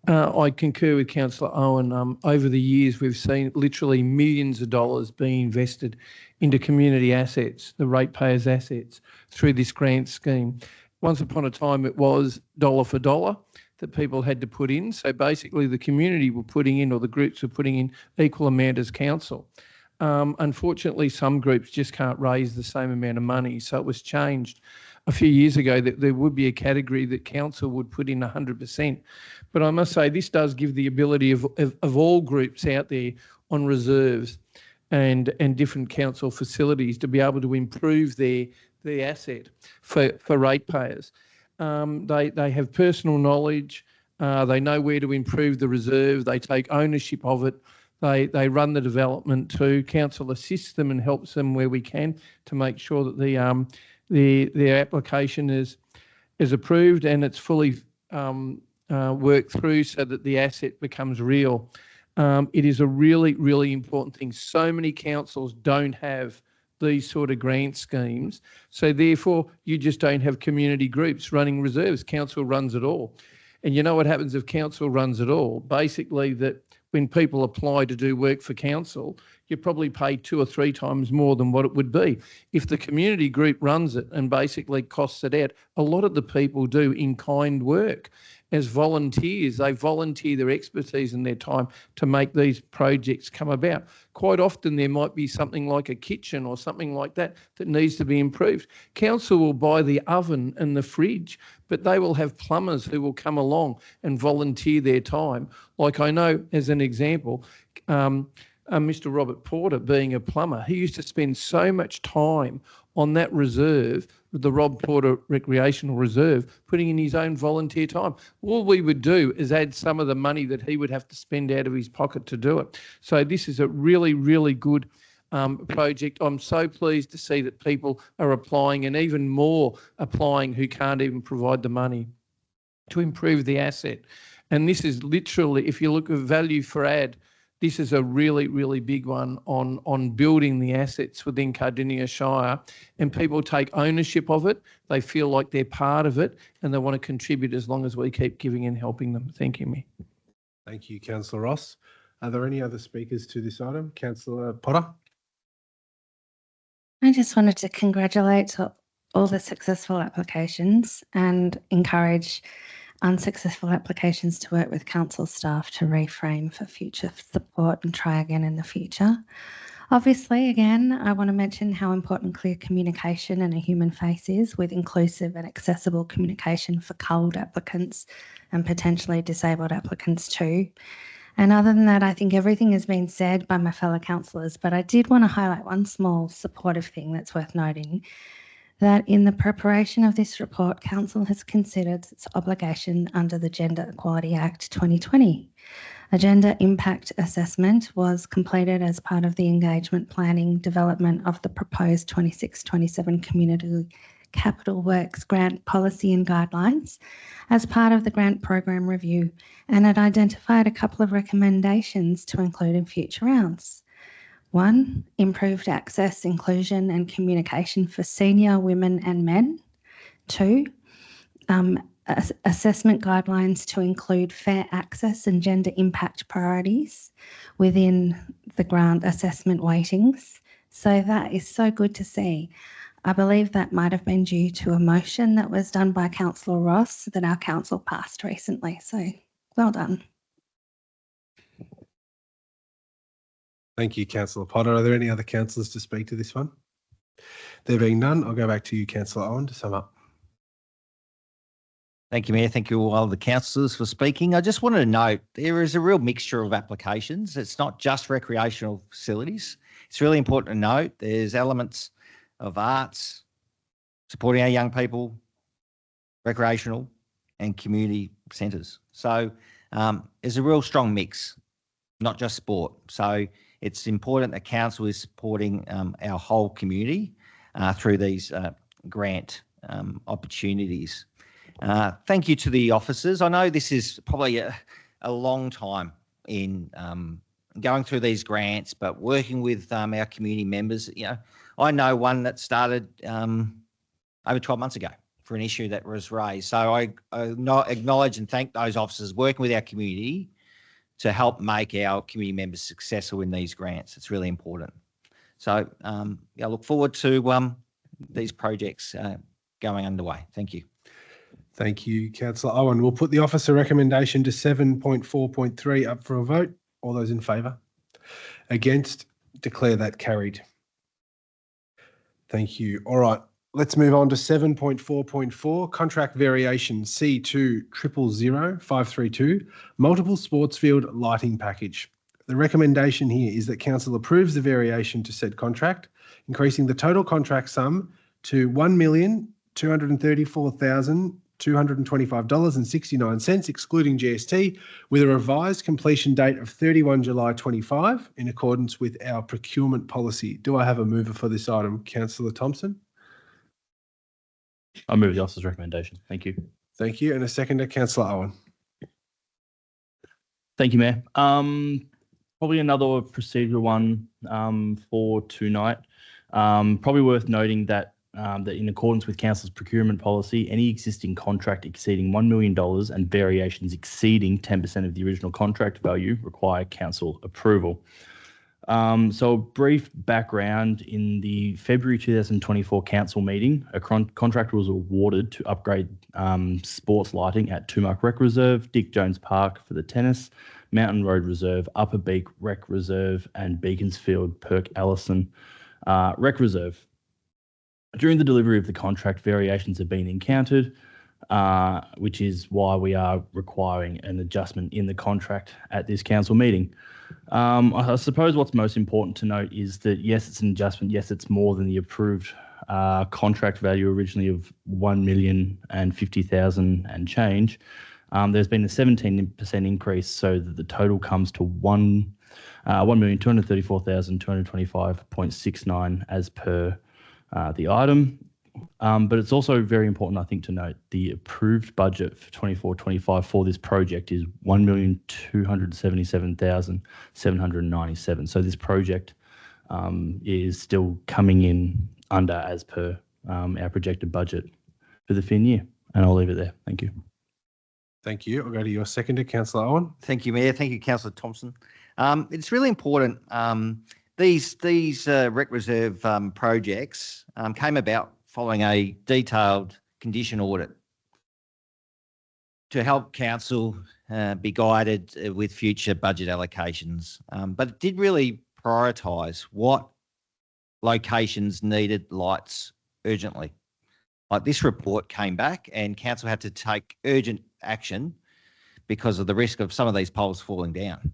I concur with Councillor Owen. Over the years, we've seen literally millions of dollars being invested into community assets, the ratepayers' assets, through this grant scheme. Once upon a time, it was dollar for dollar that people had to put in. So basically the community were putting in, or the groups were putting in, equal amount as council. Unfortunately, some groups just can't raise the same amount of money. So it was changed a few years ago that there would be a category that council would put in 100%. But I must say this does give the ability of all groups out there on reserves and different council facilities to be able to improve their asset for ratepayers. They have personal knowledge. They know where to improve the reserve. They take ownership of it. They run the development too. Council assists them and helps them where we can to make sure that their application is approved and it's fully worked through so that the asset becomes real. It is a really, really important thing. So many councils don't have these sort of grant schemes. So therefore, you just don't have community groups running reserves. Council runs it all. And you know what happens if council runs it all? Basically, that when people apply to do work for council, you probably pay 2 or 3 times more than what it would be. If the community group runs it and basically costs it out, a lot of the people do in-kind work as volunteers. They volunteer their expertise and their time to make these projects come about. Quite often there might be something like a kitchen or something like that that needs to be improved. Council will buy the oven and the fridge, but they will have plumbers who will come along and volunteer their time. Like I know, as an example, Mr. Robert Porter, being a plumber, he used to spend so much time on that reserve with the Rob Porter Recreational Reserve, putting in his own volunteer time. All we would do is add some of the money that he would have to spend out of his pocket to do it. So this is a really, really good project. I'm so pleased to see that people are applying, and even more applying who can't even provide the money to improve the asset. And this is literally, if you look at value for ad, this is a really, really big one on building the assets within Cardinia Shire, and people take ownership of it. They feel like they're part of it, and they want to contribute as long as we keep giving and helping them. Thank you, Mayor. Thank you, Councillor Ross. Are there any other speakers to this item? Councillor Potter? I just wanted to congratulate all the successful applications and encourage unsuccessful applications to work with council staff to reframe for future support and try again in the future. Obviously, again, I want to mention how important clear communication and a human face is, with inclusive and accessible communication for culled applicants and potentially disabled applicants too. And other than that, I think everything has been said by my fellow councillors, but I did want to highlight one small supportive thing that's worth noting, that in the preparation of this report, Council has considered its obligation under the Gender Equality Act 2020. A gender impact assessment was completed as part of the engagement planning development of the proposed 26-27 Community Capital Works grant policy and guidelines as part of the grant program review, and it identified a couple of recommendations to include in future rounds. 1, improved access, inclusion and communication for senior women and men. 2, assessment guidelines to include fair access and gender impact priorities within the grant assessment weightings. So that is so good to see. I believe that might have been due to a motion that was done by Councillor Ross that our council passed recently. So well done. Thank you, Councillor Potter. Are there any other councillors to speak to this one? There being none, I'll go back to you, Councillor Owen, to sum up. Thank you, Mayor. Thank you all the councillors for speaking. I just wanted to note there is a real mixture of applications. It's not just recreational facilities. It's really important to note there's elements of arts, supporting our young people, recreational and community centres. So there's a real strong mix, not just sport. So it's important that council is supporting our whole community through these grant opportunities. Thank you to the officers. I know this is probably a long time in going through these grants, but working with our community members, I know one that started over 12 months ago for an issue that was raised. So I acknowledge and thank those officers working with our community to help make our community members successful in these grants. It's really important. So I look forward to these projects going underway. Thank you. Thank you, Councillor Owen. We'll put the officer recommendation to 7.4.3 up for a vote. All those in favour? Against? Declare that carried. Thank you. All right, let's move on to 7.4.4, contract variation C2 000532, multiple sports field lighting package. The recommendation here is that council approves the variation to said contract, increasing the total contract sum to $1,234,225.69, excluding GST, with a revised completion date of 31 July 25 in accordance with our procurement policy. Do I have a mover for this item? Councillor Thompson? I move the officer's recommendation. Thank you. Thank you. And a seconder, Councillor Owen. Thank you, Mayor. Probably another procedural one for tonight. Probably worth noting that that in accordance with Council's procurement policy, any existing contract exceeding $1 million and variations exceeding 10% of the original contract value require Council approval. So a brief background, in the February 2024 Council meeting, a contract was awarded to upgrade sports lighting at Tumark Rec Reserve, Dick Jones Park for the tennis, Mountain Road Reserve, Upper Beak Rec Reserve and Beaconsfield Perk Allison Rec Reserve. During the delivery of the contract, variations have been encountered, which is why we are requiring an adjustment in the contract at this council meeting. I suppose what's most important to note is that, yes, it's an adjustment. Yes, it's more than the approved contract value originally of 1,050,000 and change, there's been a 17% increase, so that the total comes to 1,234,225.69 as per the item. But it's also very important, I think, to note the approved budget for 24-25 for this project is 1,277,797. So this project is still coming in under as per our projected budget for the fin year. And I'll leave it there. Thank you. Thank you. I'll go to your seconder, Councillor Owen. Thank you, Mayor. Thank you, Councillor Thompson. It's really important. These rec reserve projects came about following a detailed condition audit to help council be guided with future budget allocations. But it did really prioritise what locations needed lights urgently. Like this report came back and council had to take urgent action because of the risk of some of these poles falling down.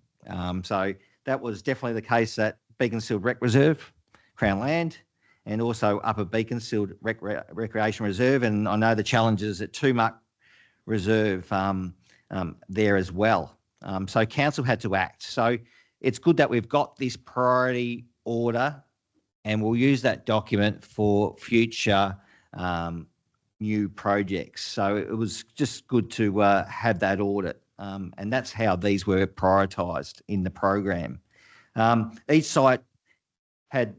So that was definitely the case at Beaconsfield Rec Reserve, Crown Land, and also Upper Beaconsfield Recreation Reserve. And I know the challenges at Tumac Reserve there as well. So council had to act. So it's good that we've got this priority order, and we'll use that document for future new projects. So it was just good to have that audit. And that's how these were prioritised in the program. Each site had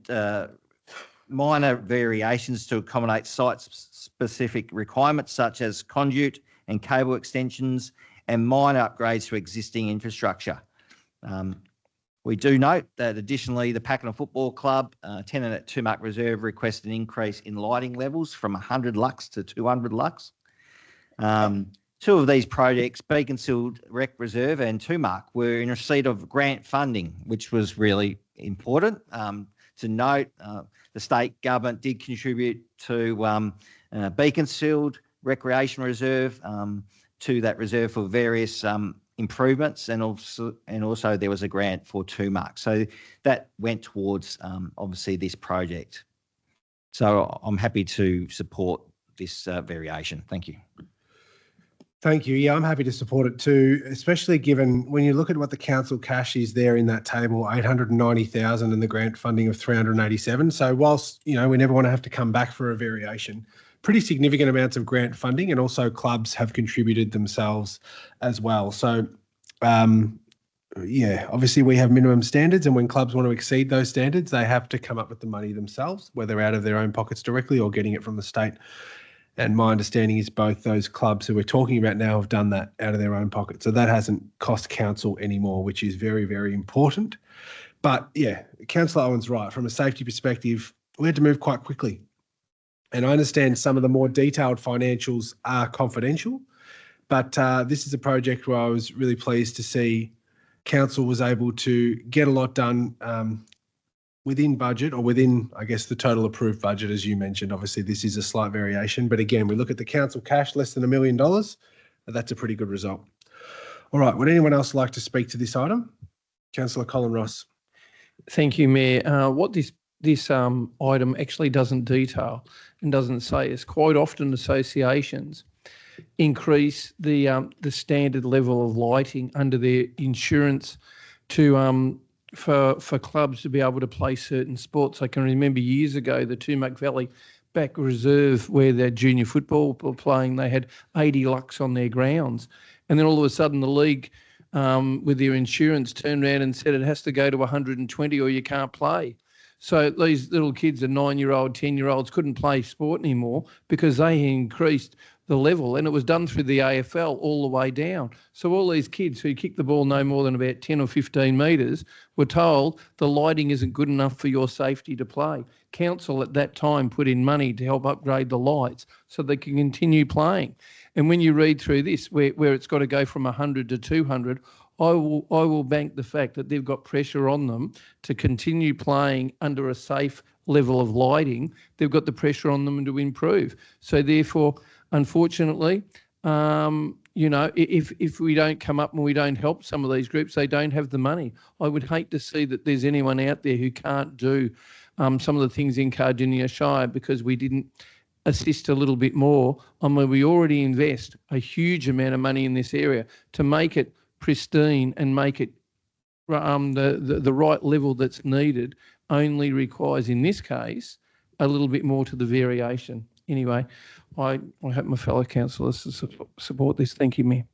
minor variations to accommodate site-specific requirements such as conduit and cable extensions and minor upgrades to existing infrastructure. We do note that additionally the Pakenham Football Club, tenant at Tumac Reserve, requested an increase in lighting levels from 100 lux to 200 lux. Two of these projects, Beaconsfield Rec Reserve and Tumac, were in receipt of grant funding, which was really important to note. The state government did contribute to Beaconsfield Recreation Reserve, to that reserve for various improvements, and also there was a grant for Tumac. So that went towards obviously this project. So I'm happy to support this variation. Thank you. Thank you. Yeah, I'm happy to support it too, especially given when you look at what the council cash is there in that table, 890,000 and the grant funding of 387. So whilst, you know, we never want to have to come back for a variation, pretty significant amounts of grant funding, and also clubs have contributed themselves as well. So, yeah, obviously we have minimum standards, and when clubs want to exceed those standards, they have to come up with the money themselves, whether out of their own pockets directly or getting it from the state. And my understanding is both those clubs who we're talking about now have done that out of their own pocket. So that hasn't cost council anymore, which is very, very important. But yeah, Councillor Owen's right. From a safety perspective, we had to move quite quickly. And I understand some of the more detailed financials are confidential, but this is a project where I was really pleased to see council was able to get a lot done within budget, or within, I guess, the total approved budget, as you mentioned. Obviously, this is a slight variation, but again, we look at the council cash, less than $1 million. That's a pretty good result. All right, would anyone else like to speak to this item? Councillor Colin Ross. Thank you, Mayor. What this item actually doesn't detail and doesn't say is quite often associations increase the standard level of lighting under their insurance to for clubs to be able to play certain sports. I can remember years ago the Tumac Valley back reserve where their junior football were playing, they had 80 lux on their grounds, and then all of a sudden the league with their insurance turned around and said it has to go to 120 or you can't play. So these little kids, 9-year-old, 10-year-olds, couldn't play sport anymore because they increased the level, and it was done through the AFL all the way down. So all these kids who kick the ball no more than about 10 or 15 metres were told the lighting isn't good enough for your safety to play. Council at that time put in money to help upgrade the lights so they can continue playing. And when you read through this, where it's got to go from 100 to 200, I will bank the fact that they've got pressure on them to continue playing under a safe level of lighting. They've got the pressure on them to improve. So therefore, unfortunately, you know, if we don't come up and we don't help some of these groups, they don't have the money. I would hate to see that there's anyone out there who can't do some of the things in Cardinia Shire because we didn't assist a little bit more on where we already invest a huge amount of money in this area to make it pristine and make it the right level that's needed only requires, in this case, a little bit more to the variation. Anyway, I hope my fellow councillors support this. Thank you, Mayor.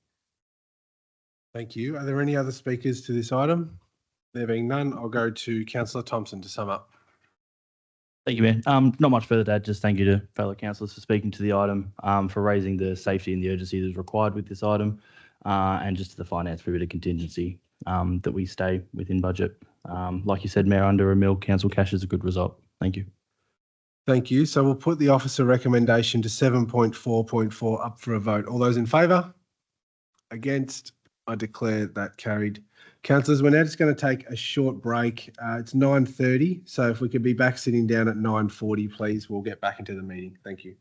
Thank you. Are there any other speakers to this item? There being none, I'll go to Councillor Thompson to sum up. Thank you, Mayor. Not much further to add. Just thank you to fellow councillors for speaking to the item, for raising the safety and the urgency that is required with this item, and just to the finance for a bit of contingency that we stay within budget. Like you said, Mayor, under $1 million council cash is a good result. Thank you. Thank you. So we'll put the officer recommendation to 7.4.4 up for a vote. All those in favour? Against? I declare that carried. Councillors, we're now just going to take a short break. It's 9:30, so if we could be back sitting down at 9:40, please, we'll get back into the meeting. Thank you.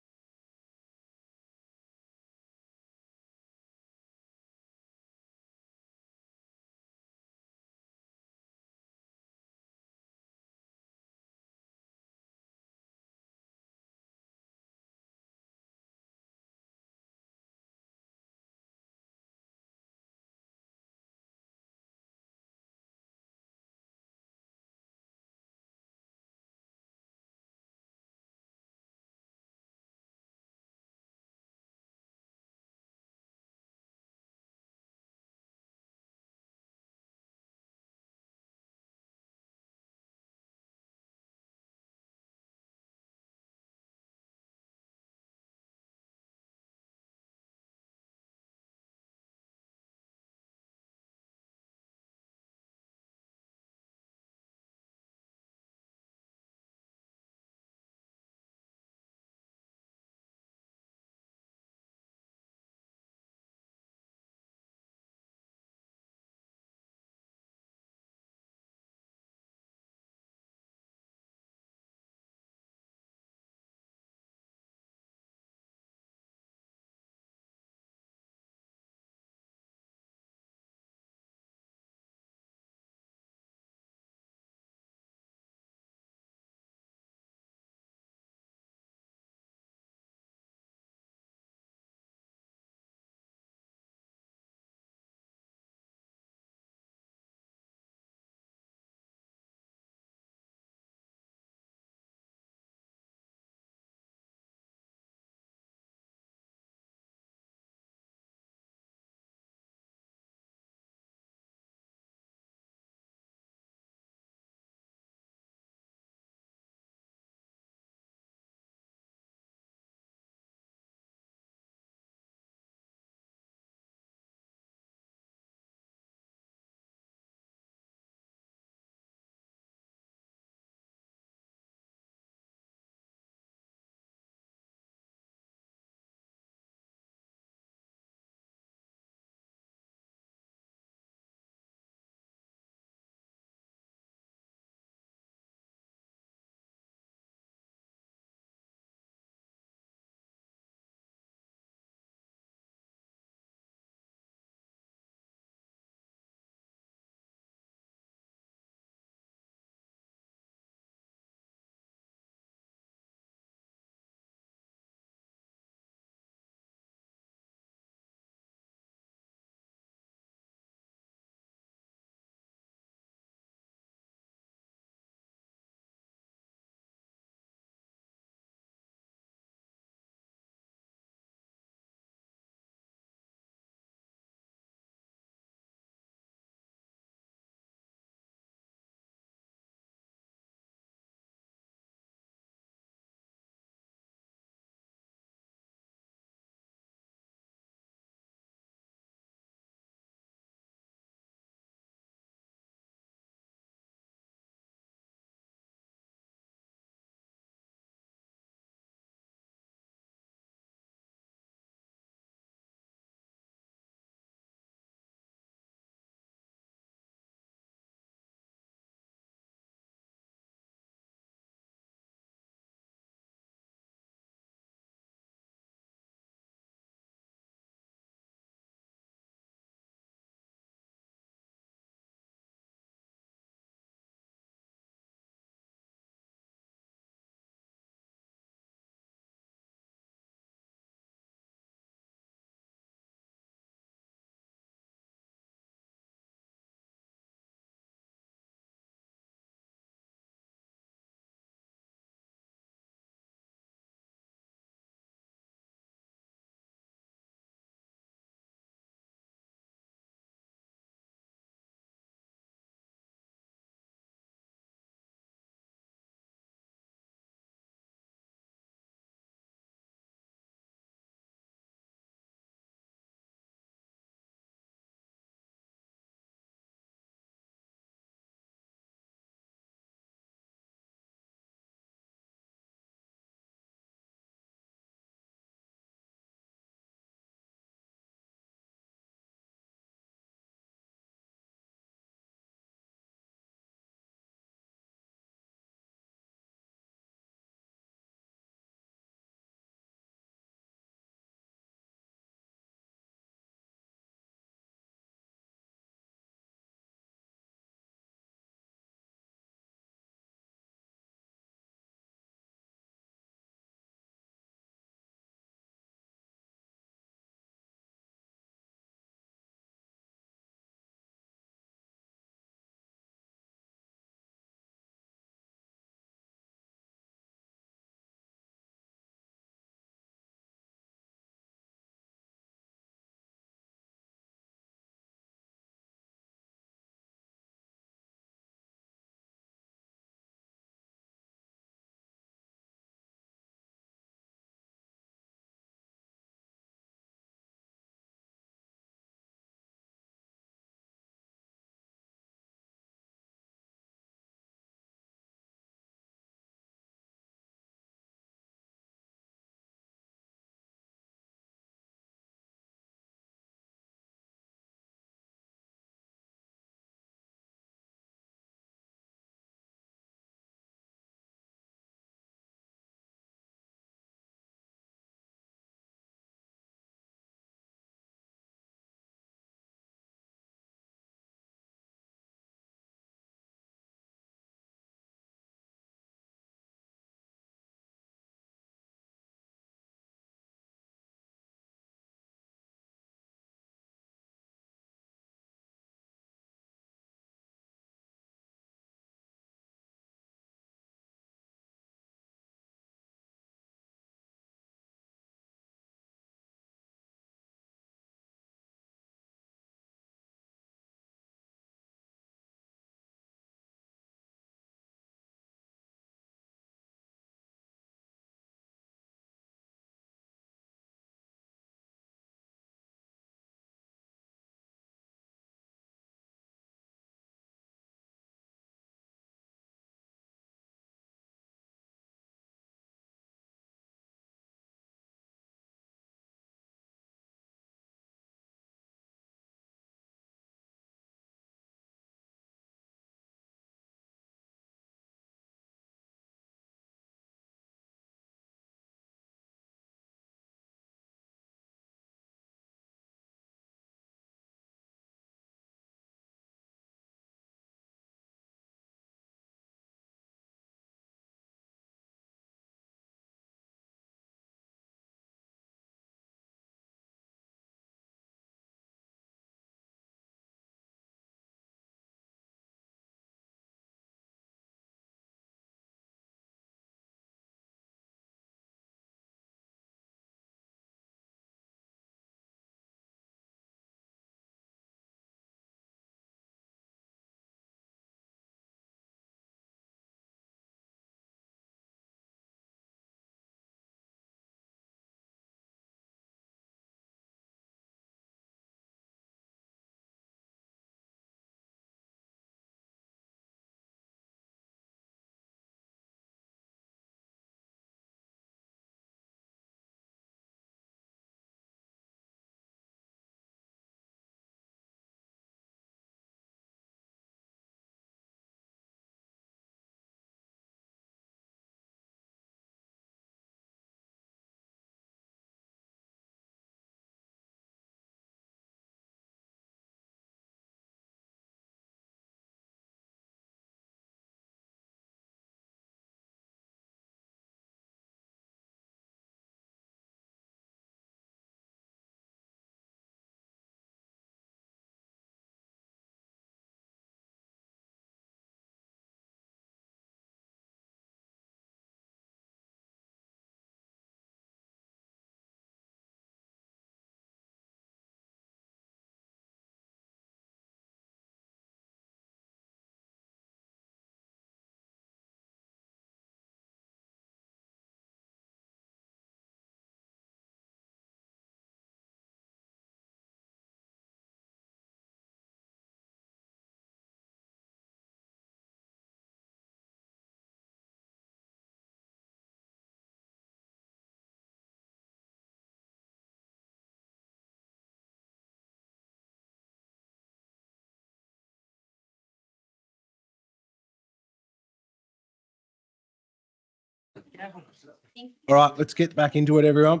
All right, let's get back into it, everyone.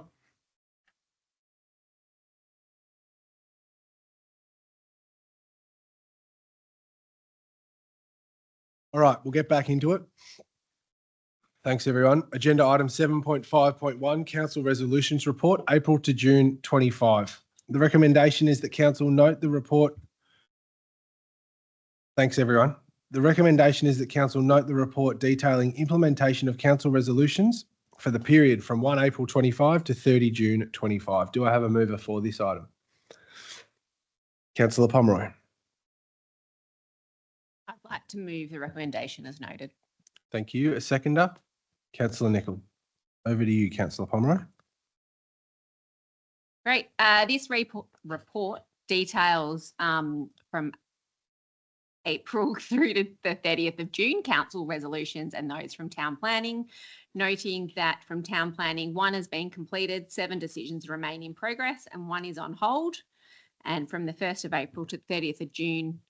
All right, we'll get back into it. Thanks, everyone. Agenda item 7.5.1, Council Resolutions Report, April to June 25. The recommendation is that Council note the report. Thanks, everyone. The recommendation is that Council note the report detailing implementation of Council resolutions for the period from 1 April 25 to 30 June 25. Do I have a mover for this item? Councillor Pomeroy. I'd like to move the recommendation as noted. Thank you. A seconder? Councillor Nicol. Over to you, Councillor Pomeroy. Great. This report details from April through to the 30th of June, council resolutions and those from town planning, noting that from town planning, 1 has been completed, 7 decisions remain in progress and 1 is on hold. And from the 1st of April to 30th of June,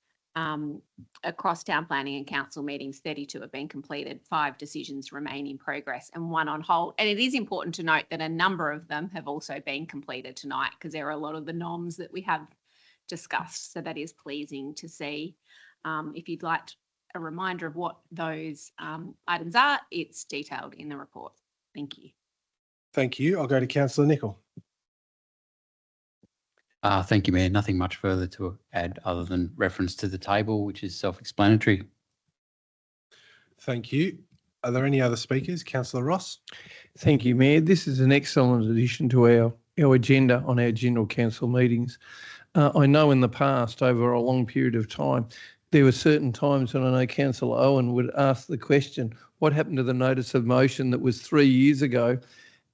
across town planning and council meetings, 32 have been completed, 5 decisions remain in progress and 1 on hold. And it is important to note that a number of them have also been completed tonight because there are a lot of the noms that we have discussed. So that is pleasing to see. If you'd like a reminder of what those items are, it's detailed in the report. Thank you. Thank you. I'll go to Councillor Nicol. Thank you, Mayor. Nothing much further to add other than reference to the table, which is self-explanatory. Thank you. Are there any other speakers? Councillor Ross. Thank you, Mayor. This is an excellent addition to our agenda on our general council meetings. I know in the past, over a long period of time, there were certain times when I know Councillor Owen would ask the question, what happened to the notice of motion that was 3 years ago?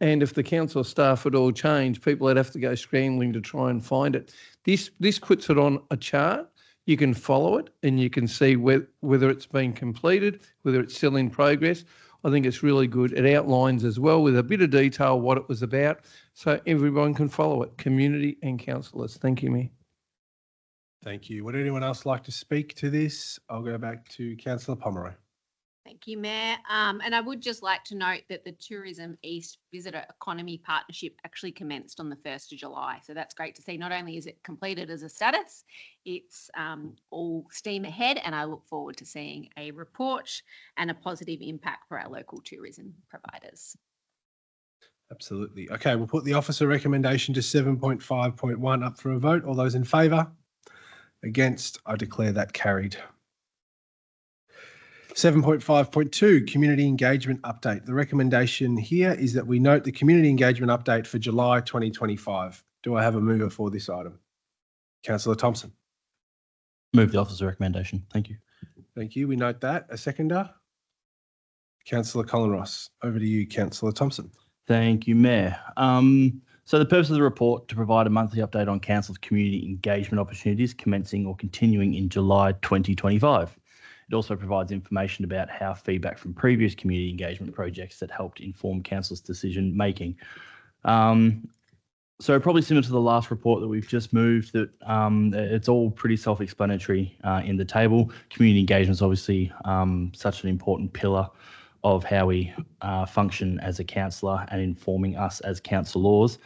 And if the council staff had all changed, people would have to go scrambling to try and find it. This puts it on a chart. You can follow it and you can see whether it's been completed, whether it's still in progress. I think it's really good. It outlines as well with a bit of detail what it was about so everyone can follow it, community and councillors. Thank you, Mayor. Thank you. Would anyone else like to speak to this? I'll go back to Councillor Pomeroy. Thank you, Mayor. And I would just like to note that the Tourism East Visitor Economy Partnership actually commenced on the 1st of July. So that's great to see. Not only is it completed as a status, it's all steam ahead, and I look forward to seeing a report and a positive impact for our local tourism providers. Absolutely. Okay, we'll put the officer recommendation to 7.5.1 up for a vote. All those in favour? Against? I declare that carried. 7.5.2, Community Engagement Update. The recommendation here is that we note the Community Engagement Update for July 2025. Do I have a mover for this item? Councillor Thompson. Move the officer recommendation. Thank you. Thank you. We note that. A seconder? Councillor Colin Ross. Over to you, Councillor Thompson. Thank you, Mayor. So the purpose of the report to provide a monthly update on council's community engagement opportunities commencing or continuing in July 2025. It also provides information about how feedback from previous community engagement projects that helped inform council's decision making. So probably similar to the last report that we've just moved, that it's all pretty self-explanatory in the table. Community engagement is obviously such an important pillar of how we function as a councillor and informing us as councillors.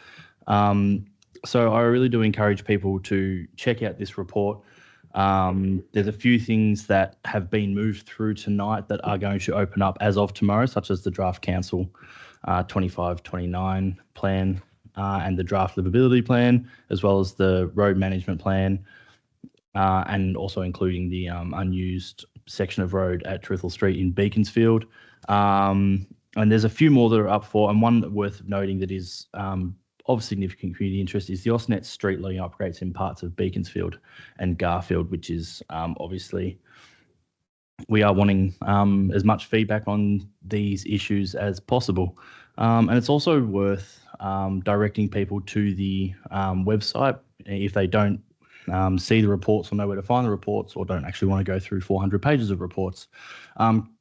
So I really do encourage people to check out this report. There's a few things that have been moved through tonight that are going to open up as of tomorrow, such as the draft council 25-29 plan and the draft livability plan, as well as the road management plan, and also including the unused section of road at Truthful Street in Beaconsfield. And there's a few more that are up for, and one worth noting that is of significant community interest is the Osnet street lighting upgrades in parts of Beaconsfield and Garfield, which is obviously we are wanting as much feedback on these issues as possible. And it's also worth directing people to the website if they don't see the reports or know where to find the reports or don't actually want to go through 400 pages of reports.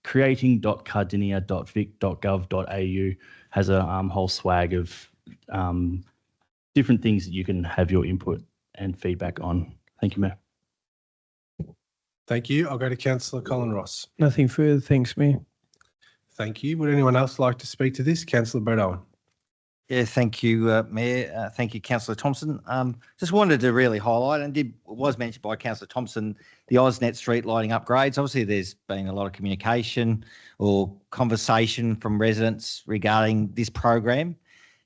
creating.cardinia.vic.gov.au has a whole swag of different things that you can have your input and feedback on. Thank you, Mayor. Thank you. I'll go to Councillor Colin Ross. Nothing further. Thanks, Mayor. Thank you. Would anyone else like to speak to this? Councillor Brett Owen. Yeah, thank you, Mayor. Thank you, Councillor Thompson. Just wanted to really highlight, and was mentioned by Councillor Thompson, the AusNet street lighting upgrades. Obviously, there's been a lot of communication or conversation from residents regarding this program.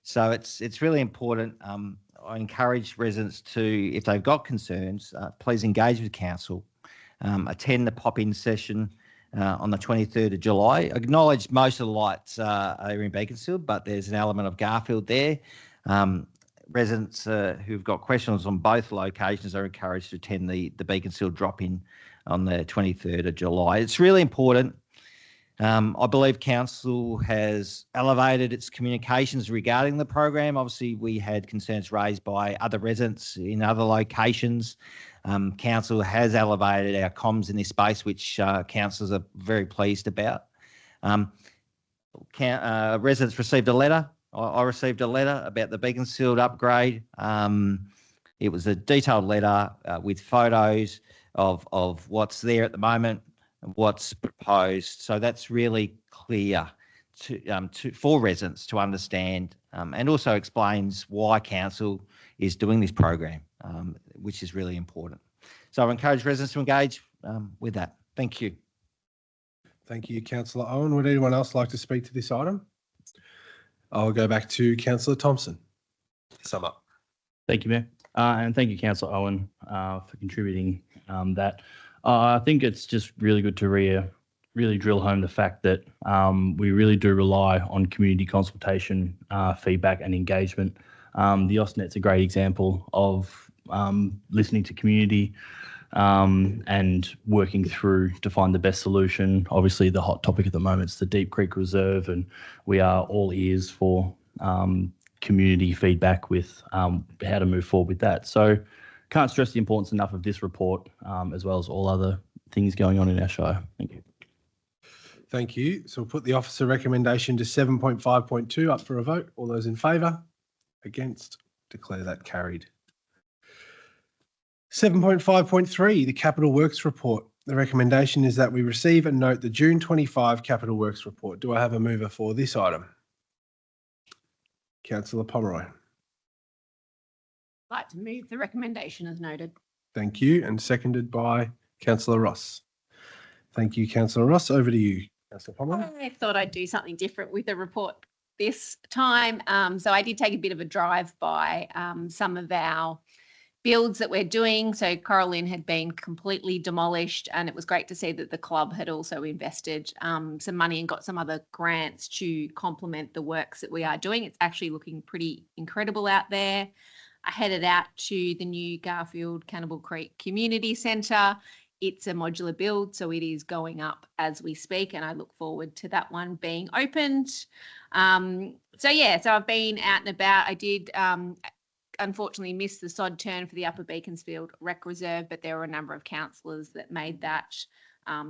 So it's really important. I encourage residents to, if they've got concerns, please engage with council, attend the pop-in session on the 23rd of July. Acknowledge most of the lights are in Beaconsfield, but there's an element of Garfield there. Residents who've got questions on both locations are encouraged to attend the Beaconsfield drop-in on the 23rd of July. It's really important. I believe council has elevated its communications regarding the program. Obviously, we had concerns raised by other residents in other locations. Council has elevated our comms in this space, which councillors are very pleased about. Residents received a letter. I received a letter about the Beaconsfield upgrade. It was a detailed letter with photos of what's there at the moment, what's proposed. So that's really clear for residents to understand, and also explains why council is doing this program, which is really important. So I encourage residents to engage with that. Thank you. Thank you, Councillor Owen. Would anyone else like to speak to this item? I'll go back to Councillor Thompson to sum up. Thank you, Mayor. And thank you, Councillor Owen, for contributing that. I think it's just really good to really drill home the fact that we really do rely on community consultation, feedback and engagement. The AusNet's a great example of listening to community and working through to find the best solution. Obviously, the hot topic at the moment is the Deep Creek Reserve, and we are all ears for community feedback with how to move forward with that. So can't stress the importance enough of this report, as well as all other things going on in our Shire. Thank you. Thank you. So we'll put the officer recommendation to 7.5.2 up for a vote. All those in favour? Against? Declare that carried. 7.5.3, the Capital Works Report. The recommendation is that we receive and note the June 25 Capital Works Report. Do I have a mover for this item? Councillor Pomeroy. I'd like to move the recommendation as noted. Thank you. And seconded by Councillor Ross. Thank you, Councillor Ross. Over to you, Councillor Pomeroy. I thought I'd do something different with the report this time. So I did take a bit of a drive by some of our builds that we're doing. So Coral Inn had been completely demolished, and it was great to see that the club had also invested some money and got some other grants to complement the works that we are doing. It's actually looking pretty incredible out there. I headed out to the new Garfield Cannibal Creek Community Centre. It's a modular build, so it is going up as we speak, and I look forward to that one being opened. So I've been out and about. I did unfortunately missed the sod turn for the Upper Beaconsfield Rec Reserve, but there were a number of councillors that made that.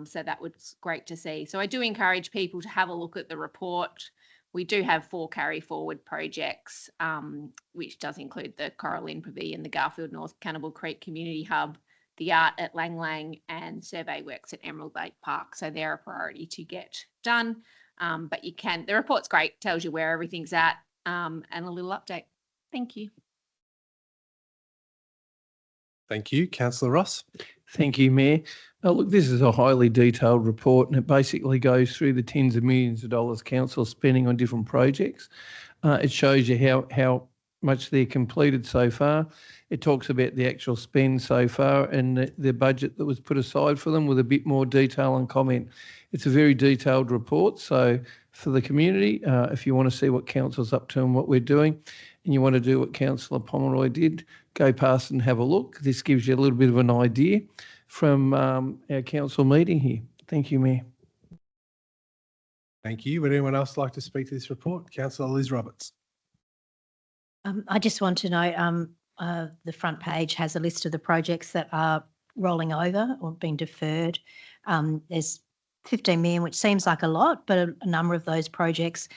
So that was great to see. So I do encourage people to have a look at the report. We do have 4 carry forward projects, which does include the Coral Inn Pavilion, the Garfield North Cannibal Creek Community Hub, the art at Lang Lang, and survey works at Emerald Lake Park. So they're a priority to get done. But the report's great, tells you where everything's at, and a little update. Thank you. Thank you, Councillor Ross. Thank you, Mayor. Look, this is a highly detailed report, and it basically goes through the tens of millions of dollars council spending on different projects. It shows you how much they're completed so far. It talks about the actual spend so far and the budget that was put aside for them with a bit more detail and comment. It's a very detailed report. So for the community, if you want to see what council's up to and what we're doing, and you want to do what Councillor Pomeroy did, go past and have a look. This gives you a little bit of an idea from our council meeting here. Thank you, Mayor. Thank you. Would anyone else like to speak to this report? Councillor Liz Roberts. I just want to know, the front page has a list of the projects that are rolling over or being deferred. There's 15 million, which seems like a lot, but a number of those projects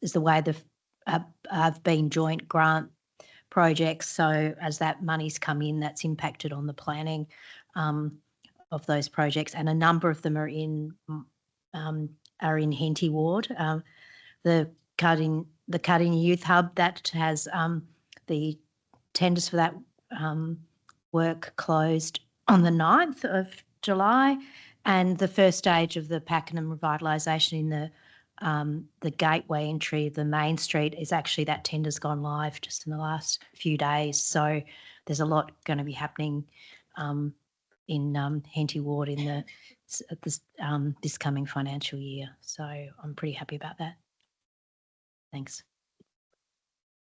is the way have been joint grant projects. So as that money's come in, that's impacted on the planning of those projects, and a number of them are in are in Henty Ward. The Cardinia Youth Hub, that has the tenders for that work closed on the 9th of July, and the first stage of the Pakenham revitalisation in the gateway entry, the main street, is actually, that tender's gone live just in the last few days. So there's a lot going to be happening in Henty Ward in this coming financial year. So I'm pretty happy about that. Thanks.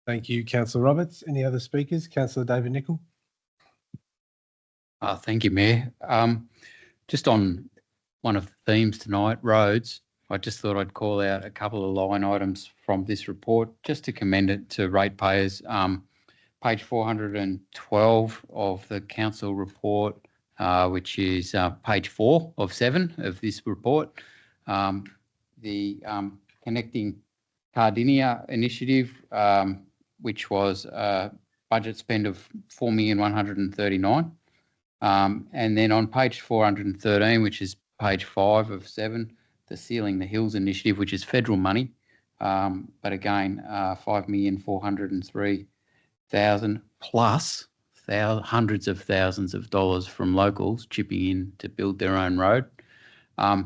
Thank you, Councillor Roberts. Any other speakers? Councillor David Nicol. Thank you, Mayor. Just on one of the themes tonight, roads, I just thought I'd call out a couple of line items from this report just to commend it to ratepayers. Page 412 of the council report, which is page 4 of 7 of this report. The Connecting Cardinia initiative, which was a budget spend of $4,139,000. And then on page 413, which is page 5 of 7, the Sealing the Hills initiative, which is federal money, but again, $5,403,000 plus hundreds of thousands of dollars from locals chipping in to build their own road. I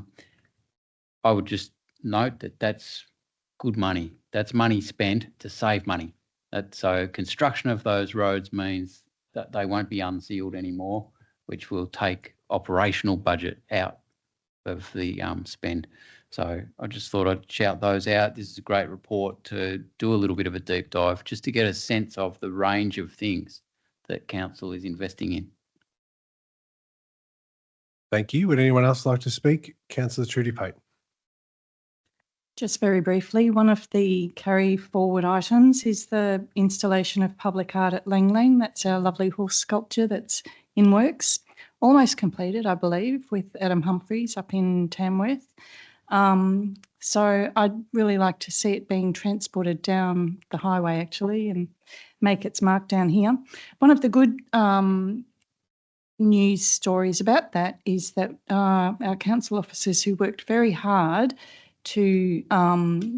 would just note that that's good money. That's money spent to save money. So construction of those roads means that they won't be unsealed anymore, which will take operational budget out of the spend. So I just thought I'd shout those out. This is a great report to do a little bit of a deep dive just to get a sense of the range of things that council is investing in. Thank you. Would anyone else like to speak? Councillor Trudy Pate. Just very briefly, one of the carry forward items is the installation of public art at Lang Lang. That's our lovely horse sculpture that's in works, almost completed, I believe, with Adam Humphreys up in Tamworth. So I'd really like to see it being transported down the highway actually and make its mark down here. One of the good news stories about that is that our council officers who worked very hard to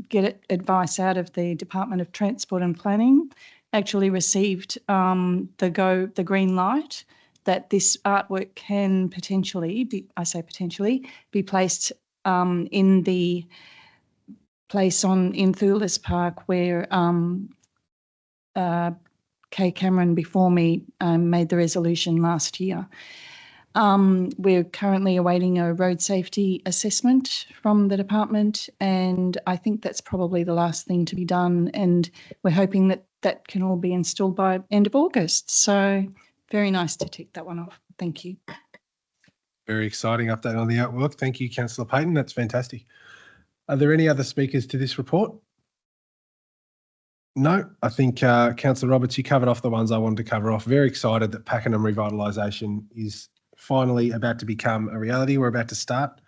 get advice out of the Department of Transport and Planning actually received the green light that this artwork can potentially be, I say potentially, be placed in the place in Thulis Park where Kay Cameron before me made the resolution last year. We're currently awaiting a road safety assessment from the department, and I think that's probably the last thing to be done, and we're hoping that that can all be installed by end of August. So very nice to tick that one off. Thank you. Very exciting update on the artwork. Thank you, Councillor Payton. That's fantastic. Are there any other speakers to this report? No, I think Councillor Roberts, you covered off the ones I wanted to cover off. Very excited that Pakenham revitalisation is finally about to become a reality. We're about to start.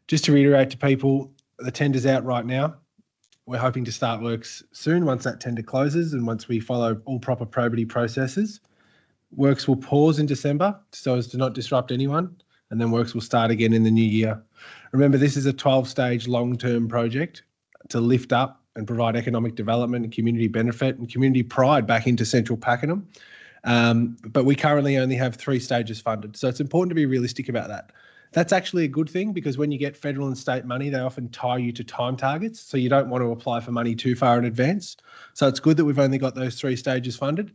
Just to reiterate to people, the tender's out right now. We're hoping to start works soon once that tender closes and once we follow all proper probity processes. Works will pause in December so as to not disrupt anyone, and then works will start again in the new year. Remember, this is a 12-stage long-term project to lift up and provide economic development and community benefit and community pride back into central Pakenham. But we currently only have 3 stages funded. So it's important to be realistic about that. That's actually a good thing because when you get federal and state money, they often tie you to time targets. So you don't want to apply for money too far in advance. So it's good that we've only got those 3 stages funded.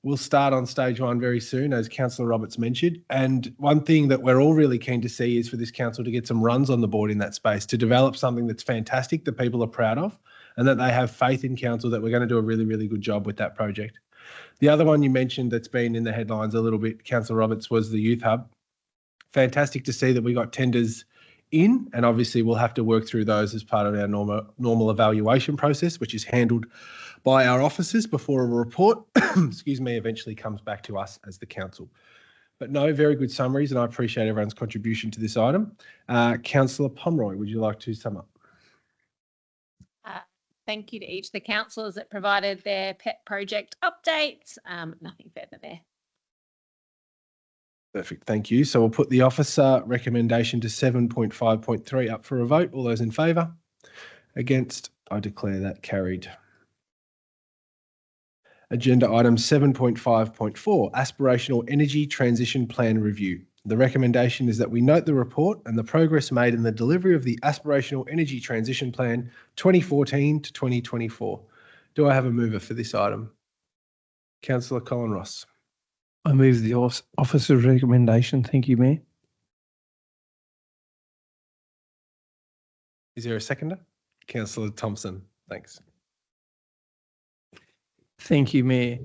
We'll start on stage 1 very soon, as Councillor Roberts mentioned. And one thing that we're all really keen to see is for this council to get some runs on the board in that space, to develop something that's fantastic that people are proud of and that they have faith in council that we're going to do a really, really good job with that project. The other one you mentioned that's been in the headlines a little bit, Councillor Roberts, was the Youth Hub. Fantastic to see that we got tenders in, and obviously we'll have to work through those as part of our normal evaluation process, which is handled by our officers before a report, excuse me, eventually comes back to us as the council. But no, very good summaries, and I appreciate everyone's contribution to this item. Councillor Pomeroy, would you like to sum up? Thank you to each of the councillors that provided their pet project updates. Nothing further there. Perfect. Thank you. So we'll put the officer recommendation to 7.5.3 up for a vote. All those in favour? Against? I declare that carried. Agenda item 7.5.4, Aspirational Energy Transition Plan Review. The recommendation is that we note the report and the progress made in the delivery of the Aspirational Energy Transition Plan 2014 to 2024. Do I have a mover for this item? Councillor Colin Ross. I move the officer's recommendation. Thank you, Mayor. Is there a seconder? Councillor Thompson. Thanks. Thank you, Mayor.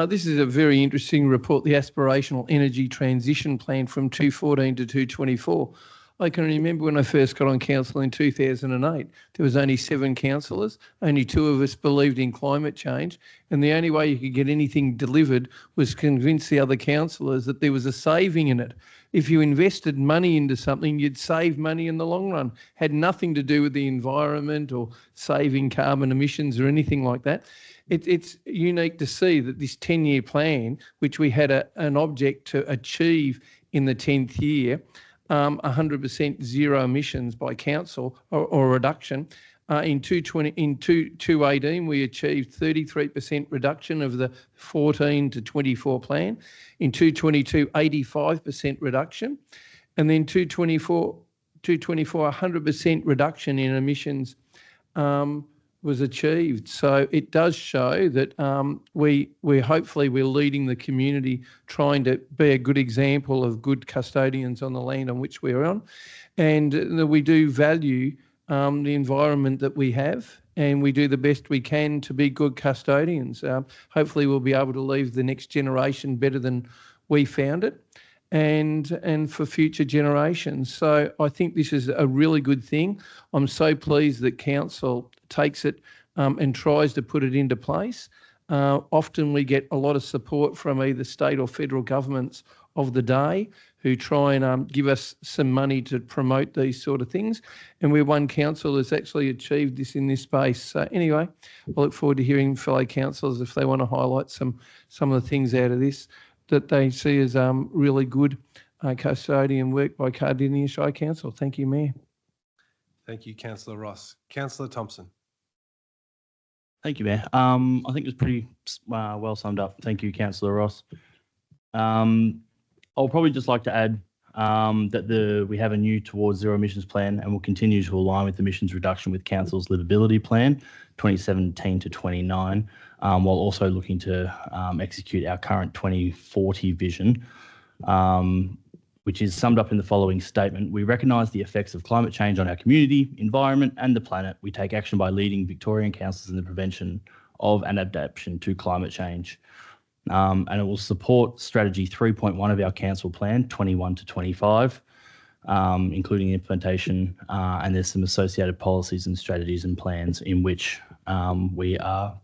This is a very interesting report, the Aspirational Energy Transition Plan from 2014 to 2024. I can remember when I first got on council in 2008, there was only 7 councillors, only 2 of us believed in climate change, and the only way you could get anything delivered was convince the other councillors that there was a saving in it. If you invested money into something, you'd save money in the long run. Had nothing to do with the environment or saving carbon emissions or anything like that. It's unique to see that this 10-year plan, which we had an object to achieve in the 10th year, 100% zero emissions by council or reduction. In 2018, we achieved 33% reduction of the 14 to 24 plan. In 2022, 85% reduction. And then 2024, 100% reduction in emissions was achieved. So it does show that we're leading the community, trying to be a good example of good custodians on the land on which we're on, and that we do value the environment that we have, and we do the best we can to be good custodians. Hopefully we'll be able to leave the next generation better than we found it, and for future generations. So I think this is a really good thing. I'm so pleased that council takes it and tries to put it into place. Often we get a lot of support from either state or federal governments of the day who try and give us some money to promote these sort of things. And we're one council that's actually achieved this in this space. So anyway, I look forward to hearing fellow councillors if they want to highlight some of the things out of this that they see as really good custodian work by Cardinia Shire Council. Thank you, Mayor. Thank you, Councillor Ross. Councillor Thompson. Thank you, Mayor. I think it was pretty well summed up. Thank you, Councillor Ross. I'll probably just like to add that we have a new towards zero emissions plan, and will continue to align with emissions reduction with Council's livability plan 2017 to 29, while also looking to execute our current 2040 vision, which is summed up in the following statement. We recognise the effects of climate change on our community, environment and the planet. We take action by leading Victorian councils in the prevention of and adaptation to climate change. And it will support strategy 3.1 of our council plan, 21 to 25, including implementation, and there's some associated policies and strategies and plans in which we are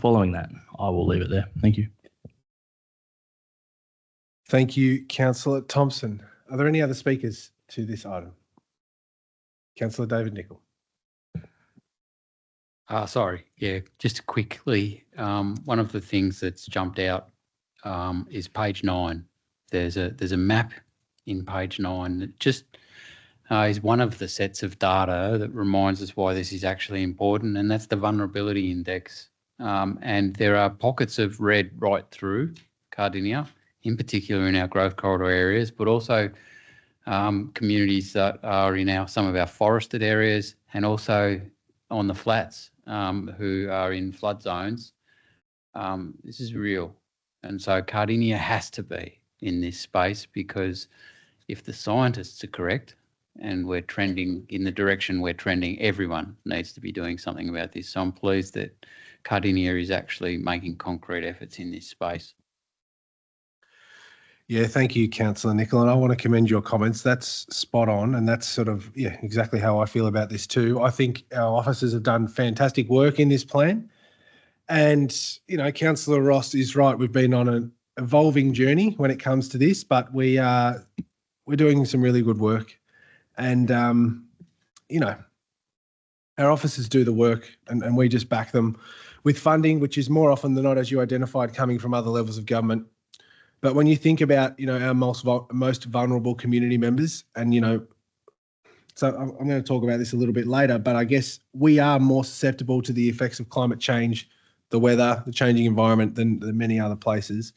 following that. I will leave it there. Thank you. Thank you, Councillor Thompson. Are there any other speakers to this item? Councillor David Nicol. Sorry, yeah, just quickly, one of the things that's jumped out is page 9. There's a map in page 9 that just is one of the sets of data that reminds us why this is actually important, and that's the vulnerability index. And there are pockets of red right through Cardinia, in particular in our growth corridor areas, but also communities that are in some of our forested areas, and also on the flats who are in flood zones. This is real. And so Cardinia has to be in this space, because if the scientists are correct and we're trending in the direction we're trending, everyone needs to be doing something about this. So I'm pleased that Cardinia is actually making concrete efforts in this space. Yeah, thank you, Councillor Nicol. And I want to commend your comments. That's spot on. And that's sort of, yeah, exactly how I feel about this too. I think our officers have done fantastic work in this plan. And, you know, Councillor Ross is right. We've been on an evolving journey when it comes to this, but we're doing some really good work. And, you know, our officers do the work, and we just back them with funding, which is more often than not, as you identified, coming from other levels of government. But when you think about, our most vulnerable community members, and, so I'm going to talk about this a little bit later, but I guess we are more susceptible to the effects of climate change, the weather, the changing environment than many other places.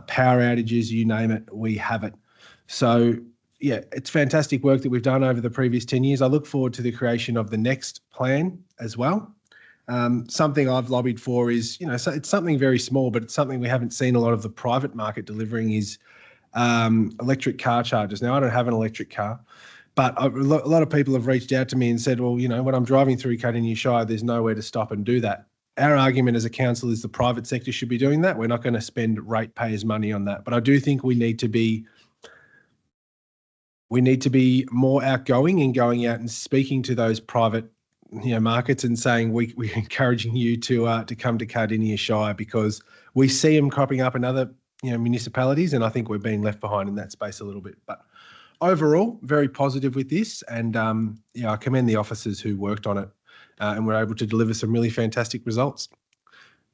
Power outages, you name it, we have it. So, yeah, it's fantastic work that we've done over the previous 10 years. I look forward to the creation of the next plan as well. Something I've lobbied for is, so it's something very small, but it's something we haven't seen a lot of the private market delivering is electric car chargers. Now, I don't have an electric car, but a lot of people have reached out to me and said, well, when I'm driving through Cardinia Shire, there's nowhere to stop and do that. Our argument as a council is the private sector should be doing that. We're not going to spend ratepayers' money on that. But I do think we need to be more outgoing and going out and speaking to those private markets and saying we're encouraging you to come to Cardinia Shire, because we see them cropping up in other municipalities, and I think we're being left behind in that space a little bit. But overall, very positive with this, and I commend the officers who worked on it, and were able to deliver some really fantastic results.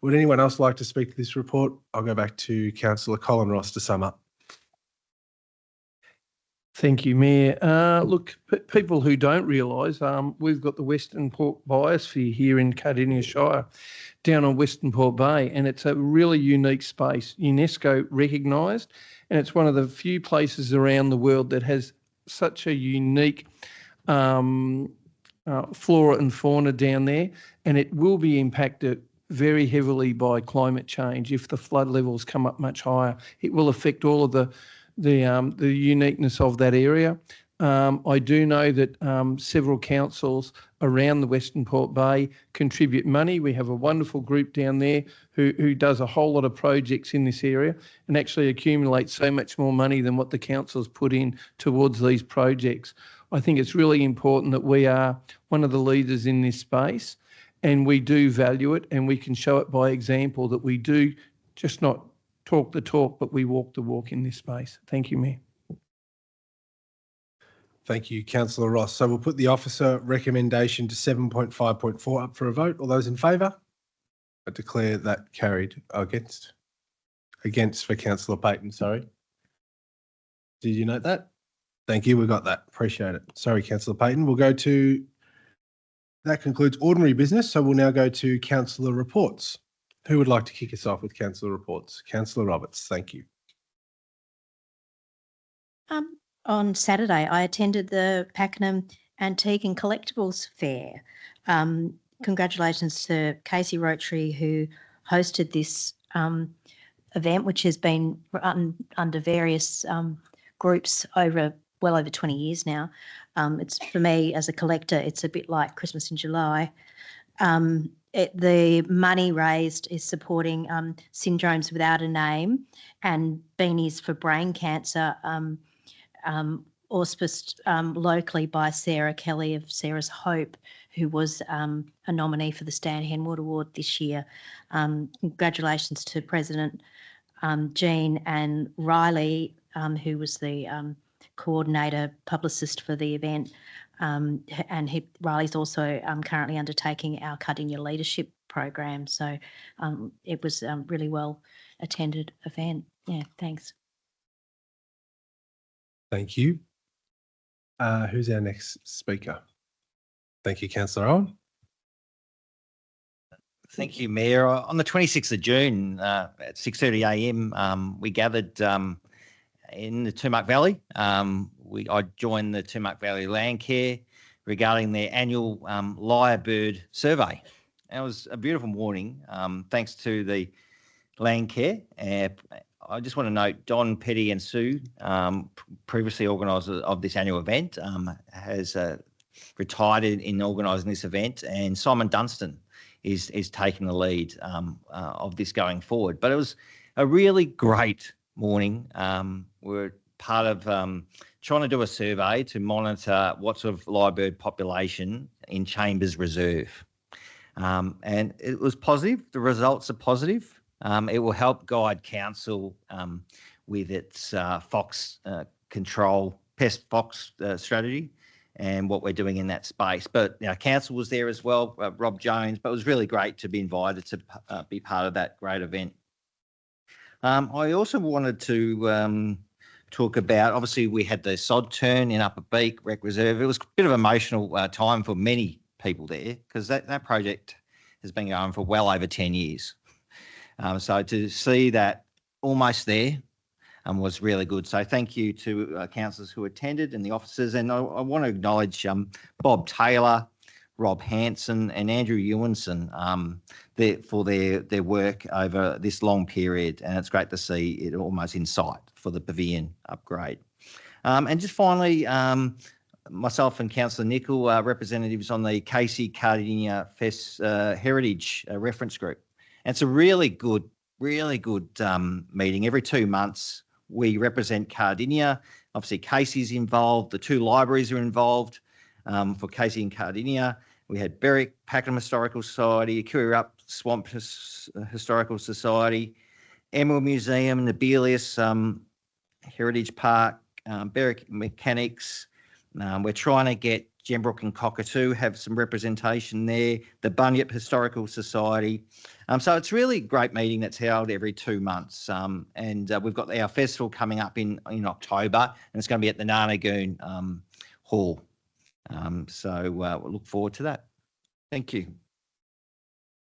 Would anyone else like to speak to this report? I'll go back to Councillor Colin Ross to sum up. Thank you, Mayor. Look, people who don't realise, we've got the Western Port Biosphere here in Cardinia Shire, down on Western Port Bay, and it's a really unique space, UNESCO recognised, and it's one of the few places around the world that has such a unique flora and fauna down there, and it will be impacted very heavily by climate change. If the flood levels come up much higher, it will affect all of the uniqueness of that area. I do know that several councils around the Western Port Bay contribute money. We have a wonderful group down there who does a whole lot of projects in this area and actually accumulates so much more money than what the councils put in towards these projects. I think it's really important that we are one of the leaders in this space, and we do value it, and we can show it by example that we do just not talk the talk, but we walk the walk in this space. Thank you, Mayor. Thank you, Councillor Ross. So we'll put the officer recommendation to 7.5.4 up for a vote. All those in favour? I declare that carried. Against for Councillor Payton, sorry. Did you note that? Thank you, we got that. Appreciate it. Sorry, Councillor Payton. That concludes ordinary business, so we'll now go to Councillor reports. Who would like to kick us off with Councillor reports? Councillor Roberts, thank you. On Saturday, I attended the Pakenham Antique and Collectibles Fair. Congratulations to Casey Rotary, who hosted this event, which has been run under various groups well over 20 years now. It's, for me as a collector, it's a bit like Christmas in July. The money raised is supporting Syndromes Without a Name and Beanies for Brain Cancer, auspiced locally by Sarah Kelly of Sarah's Hope, who was a nominee for the Stan Henwood Award this year. Congratulations to President Jean and Riley, who was the coordinator publicist for the event. Riley's also currently undertaking our Cardinia Leadership Program. So it was a really well attended event. Yeah, thanks. Thank you. Who's our next speaker? Thank you, Councillor Owen. Thank you, Mayor. On the 26th of June at 6:30 a.m, we gathered in the Tumark Valley. I joined the Tumark Valley Landcare regarding their annual lyrebird survey. And it was a beautiful morning, thanks to the Landcare. I just want to note Don Petty and Sue, previously organisers of this annual event, has retired in organising this event, and Simon Dunstan is taking the lead of this going forward. But it was a really great morning. We're part of trying to do a survey to monitor what sort of lyrebird population in Chambers Reserve. And it was positive. The results are positive. It will help guide council with its fox control, pest fox strategy and what we're doing in that space. But council was there as well, Rob Jones, but it was really great to be invited to be part of that great event. I also wanted to talk about, obviously we had the sod turn in Upper Beak Rec Reserve. It was a bit of an emotional time for many people there because that project has been going for well over 10 years. So to see that almost there was really good. So thank you to councillors who attended and the officers. And I want to acknowledge Bob Taylor, Rob Hanson and Andrew Ewanson for their work over this long period. And it's great to see it almost in sight for the pavilion upgrade. And just finally, myself and Councillor Nicol are representatives on the Casey Cardinia Heritage Reference Group. And it's a really good meeting. Every 2 months, we represent Cardinia. Obviously, Casey's involved. The 2 libraries are involved for Casey and Cardinia. We had Berwick Pakenham Historical Society, Kiriup Swamp Historical Society, Emerald Museum, Nebelius Heritage Park, Berwick Mechanics. We're trying to get Gembrook and Cockatoo have some representation there, the Bunyip Historical Society. So it's really a great meeting that's held every 2 months. And we've got our festival coming up in October, and it's going to be at the Narnagoon Hall. So we'll look forward to that. Thank you.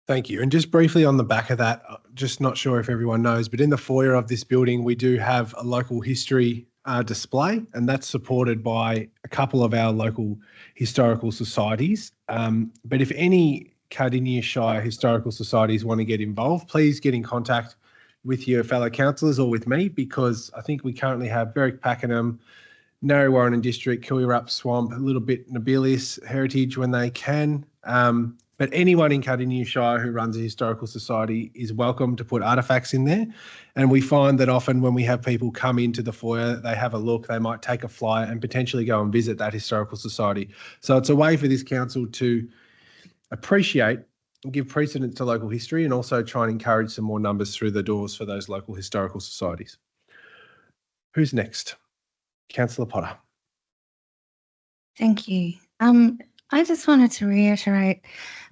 Thank you. And just briefly on the back of that, just not sure if everyone knows, but in the foyer of this building, we do have a local history display, and that's supported by a couple of our local historical societies. But if any Cardinia Shire historical societies want to get involved, please get in contact with your fellow councillors or with me, because I think we currently have Berwick Pakenham, Narre Warren and District, Kiriup Swamp, a little bit Nebelius Heritage when they can. But anyone in Cardinia Shire who runs a historical society is welcome to put artefacts in there. And we find that often when we have people come into the foyer, they have a look, they might take a flyer and potentially go and visit that historical society. So it's a way for this council to appreciate and give precedence to local history, and also try and encourage some more numbers through the doors for those local historical societies. Who's next? Councillor Potter. Thank you. I just wanted to reiterate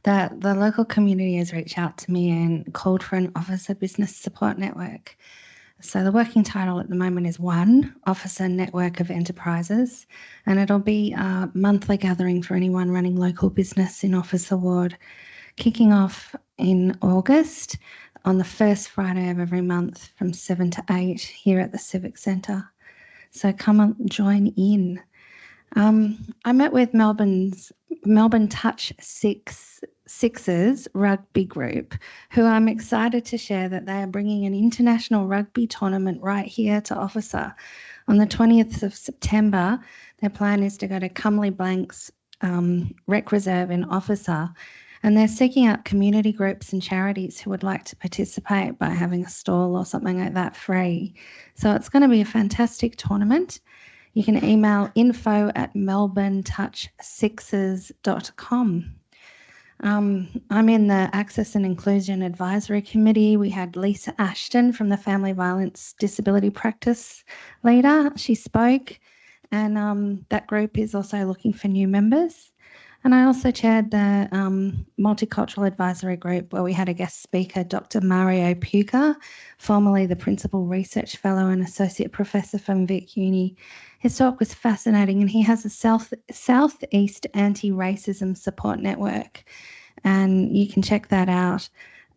that the local community has reached out to me and called for an officer business support network. So the working title at the moment is One Officer Network of Enterprises, and it'll be a monthly gathering for anyone running local business in Officer Ward, kicking off in August on the first Friday of every month from 7 to 8 here at the Civic Centre. So come and join in. I met with Melbourne Touch Sixers rugby group, who I'm excited to share that they are bringing an international rugby tournament right here to Officer. On the 20th of September, their plan is to go to Cumley Blanks Rec Reserve in Officer, and they're seeking out community groups and charities who would like to participate by having a stall or something like that free. So it's going to be a fantastic tournament. You can email info@melbournetouchsixers.com. I'm in the Access and Inclusion Advisory Committee. We had Lisa Ashton from the Family Violence Disability Practice leader. She spoke, and that group is also looking for new members. And I also chaired the Multicultural Advisory Group, where we had a guest speaker, Dr. Mario Puca, formerly the Principal Research Fellow and Associate Professor from Vic Uni. His talk was fascinating, and he has a Southeast Anti-Racism Support Network, and you can check that out.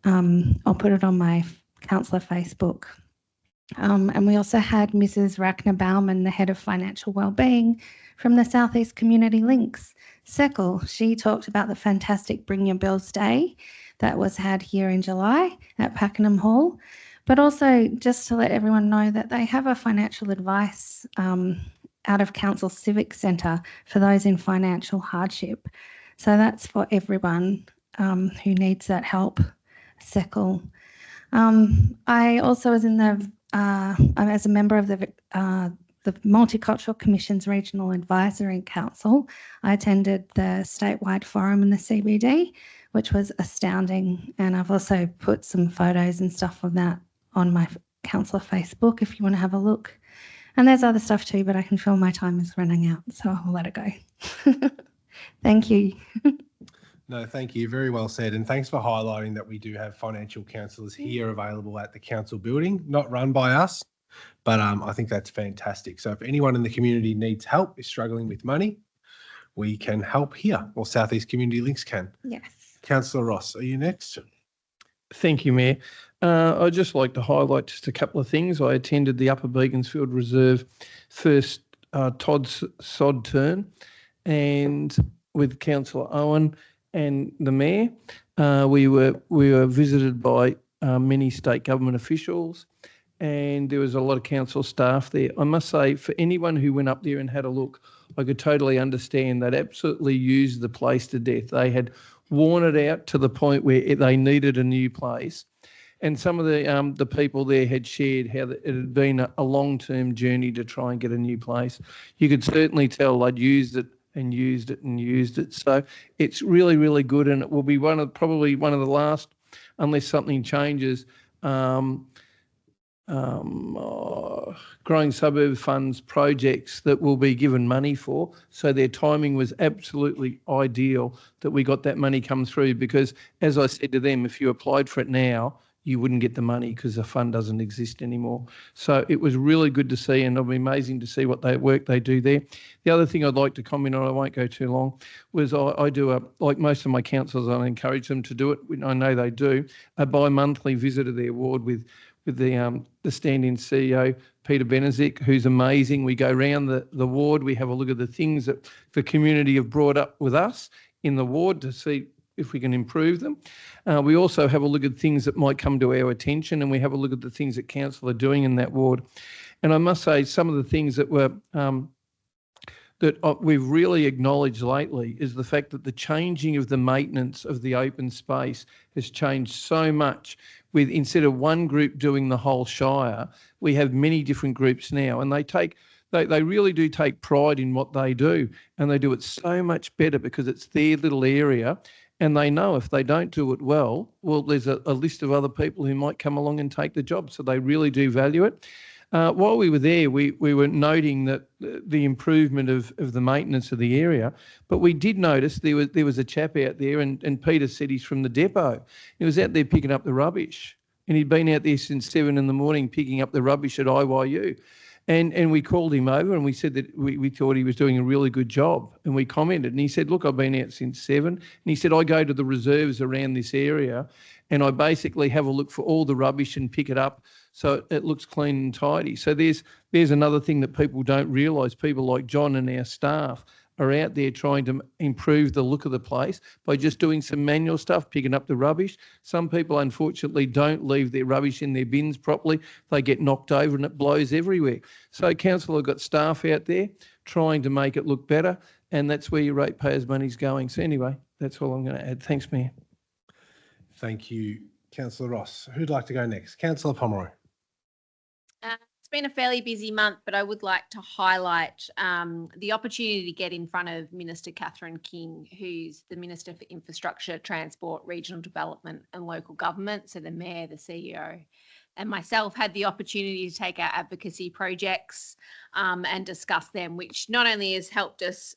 I'll put it on my councillor Facebook. And we also had Mrs. Rachna Bauman, the Head of Financial Wellbeing from the Southeast Community Links. Seckle, she talked about the fantastic Bring Your Bills Day that was had here in July at Pakenham Hall, but also just to let everyone know that they have a financial advice out of Council Civic Centre for those in financial hardship. So that's for everyone who needs that help. Seckle. I also was in as a member of the Multicultural Commission's Regional Advisory Council. I attended the statewide forum in the CBD, which was astounding. And I've also put some photos and stuff of that on my councillor Facebook if you want to have a look. And there's other stuff too, but I can feel my time is running out, so I'll let it go. Thank you. No, thank you. Very well said. And thanks for highlighting that we do have financial counsellors here available at the council building, not run by us, but I think that's fantastic. So if anyone in the community needs help, is struggling with money, we can help here, or South East Community Links can. Yes. Councillor Ross, are you next? Thank you, Mayor. I'd just like to highlight just a couple of things. I attended the Upper Beaconsfield Reserve first Todd's sod turn, and with Councillor Owen and the Mayor, we were visited by many state government officials, and there was a lot of council staff there. I must say, for anyone who went up there and had a look, I could totally understand they'd absolutely used the place to death. They had worn it out to the point where they needed a new place. And some of the people there had shared how it had been a long-term journey to try and get a new place. You could certainly tell they'd used it and used it and used it. So it's really, really good, and it will be probably one of the last, unless something changes, growing suburb funds projects that will be given money for. So their timing was absolutely ideal that we got that money come through, because as I said to them, if you applied for it now, you wouldn't get the money because the fund doesn't exist anymore. So it was really good to see, and it'll be amazing to see what work they do there. The other thing I'd like to comment on, I won't go too long, was I do like most of my councillors, I encourage them to do it. I know they do, a bi-monthly visit of their ward with the stand-in CEO, Peter Benezik, who's amazing. We go around the ward, we have a look at the things that the community have brought up with us in the ward to see if we can improve them. We also have a look at things that might come to our attention, and we have a look at the things that council are doing in that ward. And I must say, some of the things that were that we've really acknowledged lately is the fact that the changing of the maintenance of the open space has changed so much. With instead of one group doing the whole Shire, we have many different groups now, and they really do take pride in what they do, and they do it so much better because it's their little area. And they know if they don't do it well, there's a list of other people who might come along and take the job. So they really do value it. While we were there, we were noting that the improvement of the maintenance of the area, but we did notice there was a chap out there, and Peter said he's from the depot. He was out there picking up the rubbish, and he'd been out there since 7 a.m. picking up the rubbish at IYU. And we called him over and we said that we thought he was doing a really good job, and we commented, and he said, look, I've been out since 7. And he said, I go to the reserves around this area and I basically have a look for all the rubbish and pick it up so it looks clean and tidy. So there's another thing that people don't realise. People like John and our staff are out there trying to improve the look of the place by just doing some manual stuff, picking up the rubbish. Some people, unfortunately, don't leave their rubbish in their bins properly. They get knocked over and it blows everywhere. So council have got staff out there trying to make it look better, and that's where your ratepayers' money's going. So anyway, that's all I'm going to add. Thanks, Mayor. Thank you, Councillor Ross. Who'd like to go next? Councillor Pomeroy. It's been a fairly busy month, but I would like to highlight the opportunity to get in front of Minister Catherine King, who's the Minister for Infrastructure, Transport, Regional Development and Local Government. So the Mayor, the CEO and myself had the opportunity to take our advocacy projects and discuss them, which not only has helped us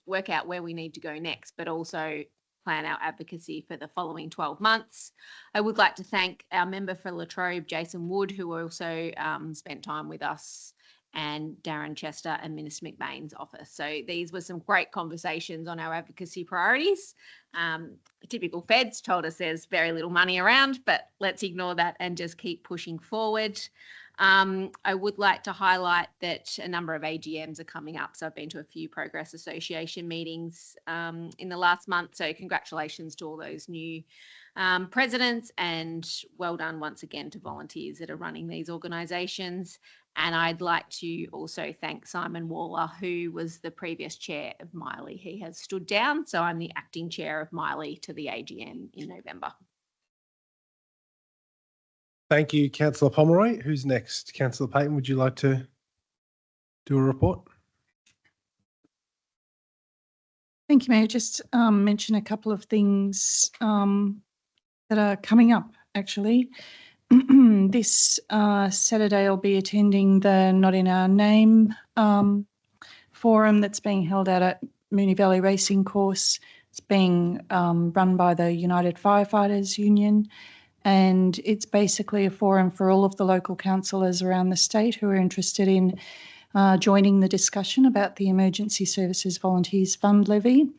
work out where we need to go next, but also plan our advocacy for the following 12 months. I would like to thank our member for Latrobe, Jason Wood, who also spent time with us, and Darren Chester and Minister McBain's office. So these were some great conversations on our advocacy priorities. Typical feds told us there's very little money around, but let's ignore that and just keep pushing forward. I would like to highlight that a number of AGMs are coming up. So I've been to a few Progress Association meetings in the last month. So congratulations to all those new presidents, and well done once again to volunteers that are running these organisations. And I'd like to also thank Simon Waller, who was the previous chair of Miley. He has stood down, so I'm the acting chair of Miley to the AGM in November. Thank you, Councillor Pomeroy. Who's next? Councillor Payton, would you like to do a report? Thank you, Mayor. Just mention a couple of things that are coming up, actually. This Saturday, I'll be attending the Not in Our Name forum that's being held out at Moonee Valley Racing Course. It's being run by the United Firefighters Union, and it's basically a forum for all of the local councillors around the state who are interested in joining the discussion about the Emergency Services Volunteers Fund levy,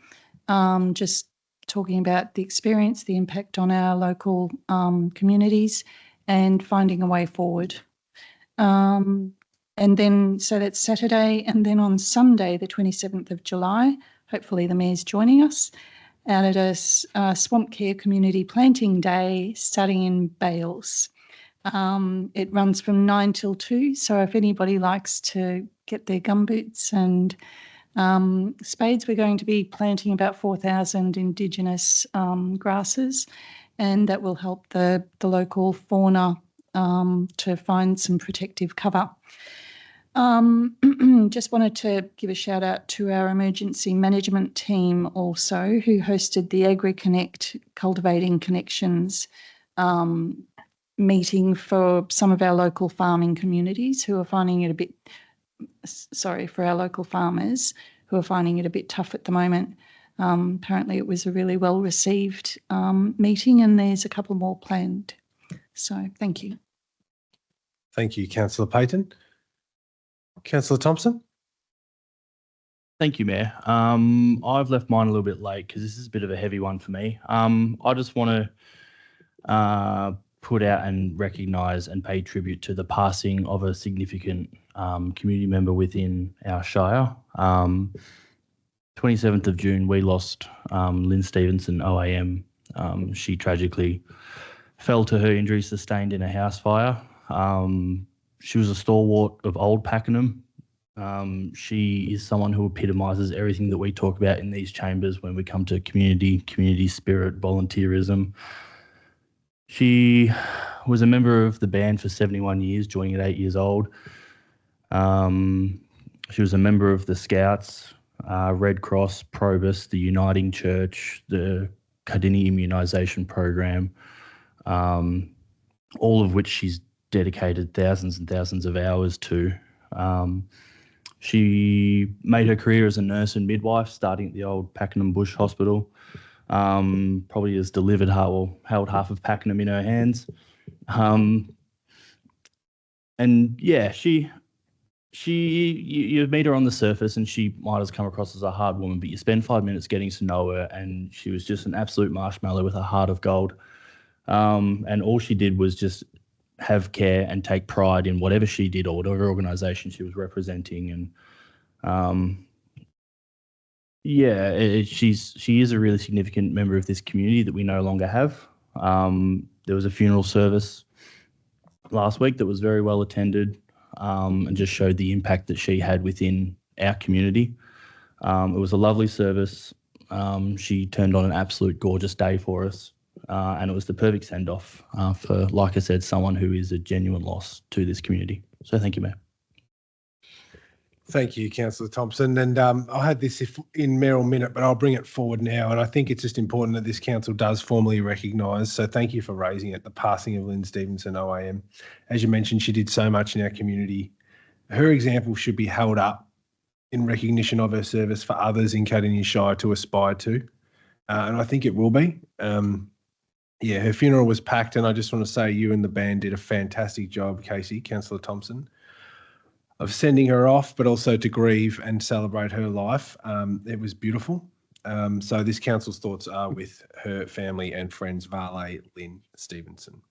just talking about the experience, the impact on our local communities, and finding a way forward. And then, so that's Saturday, and then on Sunday, the 27th of July, hopefully the Mayor's joining us, out at a Swamp Care Community Planting Day starting in Bales. It runs from 9 till 2, so if anybody likes to get their gumboots and spades, we're going to be planting about 4,000 Indigenous grasses, and that will help the local fauna to find some protective cover. Just wanted to give a shout out to our emergency management team also, who hosted the AgriConnect Cultivating Connections meeting for some of our local farming communities who are finding it a bit, for our local farmers who are finding it a bit tough at the moment. Apparently it was a really well received meeting, and there's a couple more planned. So thank you. Thank you, Councillor Payton. Councillor Thompson? Thank you, Mayor. I've left mine a little bit late because this is a bit of a heavy one for me. I just want to put out and recognise and pay tribute to the passing of a significant community member within our Shire. 27th of June, we lost Lynn Stevenson, OAM. She tragically fell to her injuries sustained in a house fire. She was a stalwart of old Pakenham. She is someone who epitomises everything that we talk about in these chambers when we come to community spirit, volunteerism. She was a member of the band for 71 years, joining at 8 years old. She was a member of the Scouts, Red Cross, Probus, the Uniting Church, the Cardinia immunisation program, all of which she's dedicated thousands and thousands of hours to. She made her career as a nurse and midwife, starting at the old Pakenham Bush Hospital. Probably has delivered held half of Pakenham in her hands. And yeah, you meet her on the surface and she might have come across as a hard woman, but you spend 5 minutes getting to know her and she was just an absolute marshmallow with a heart of gold. And all she did was just have care and take pride in whatever she did or whatever organisation she was representing. And she is a really significant member of this community that we no longer have. There was a funeral service last week that was very well attended and just showed the impact that she had within our community. It was a lovely service. She turned on an absolute gorgeous day for us. And it was the perfect send-off for, like I said, someone who is a genuine loss to this community. So thank you, Mayor. Thank you, Councillor Thompson. And I had this in Mayoral Minute, but I'll bring it forward now. And I think it's just important that this council does formally recognise. So thank you for raising it, the passing of Lynn Stevenson, OAM. As you mentioned, she did so much in our community. Her example should be held up in recognition of her service for others in Cardinia Shire to aspire to. And I think it will be. Yeah, her funeral was packed, and I just want to say you and the band did a fantastic job, Casey, Councillor Thompson, of sending her off, but also to grieve and celebrate her life. It was beautiful. So this council's thoughts are with her family and friends, Varley Lynn Stevenson.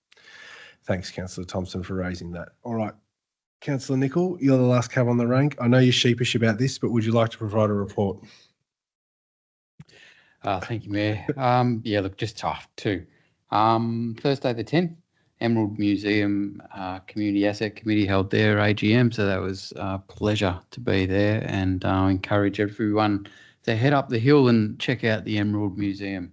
Thanks, Councillor Thompson, for raising that. All right, Councillor Nicol, you're the last cab on the rank. I know you're sheepish about this, but would you like to provide a report? Thank you, Mayor. Yeah, look, just tough too. Thursday the 10th, Emerald Museum Community Asset Committee held their AGM, so that was a pleasure to be there, and I encourage everyone to head up the hill and check out the Emerald Museum.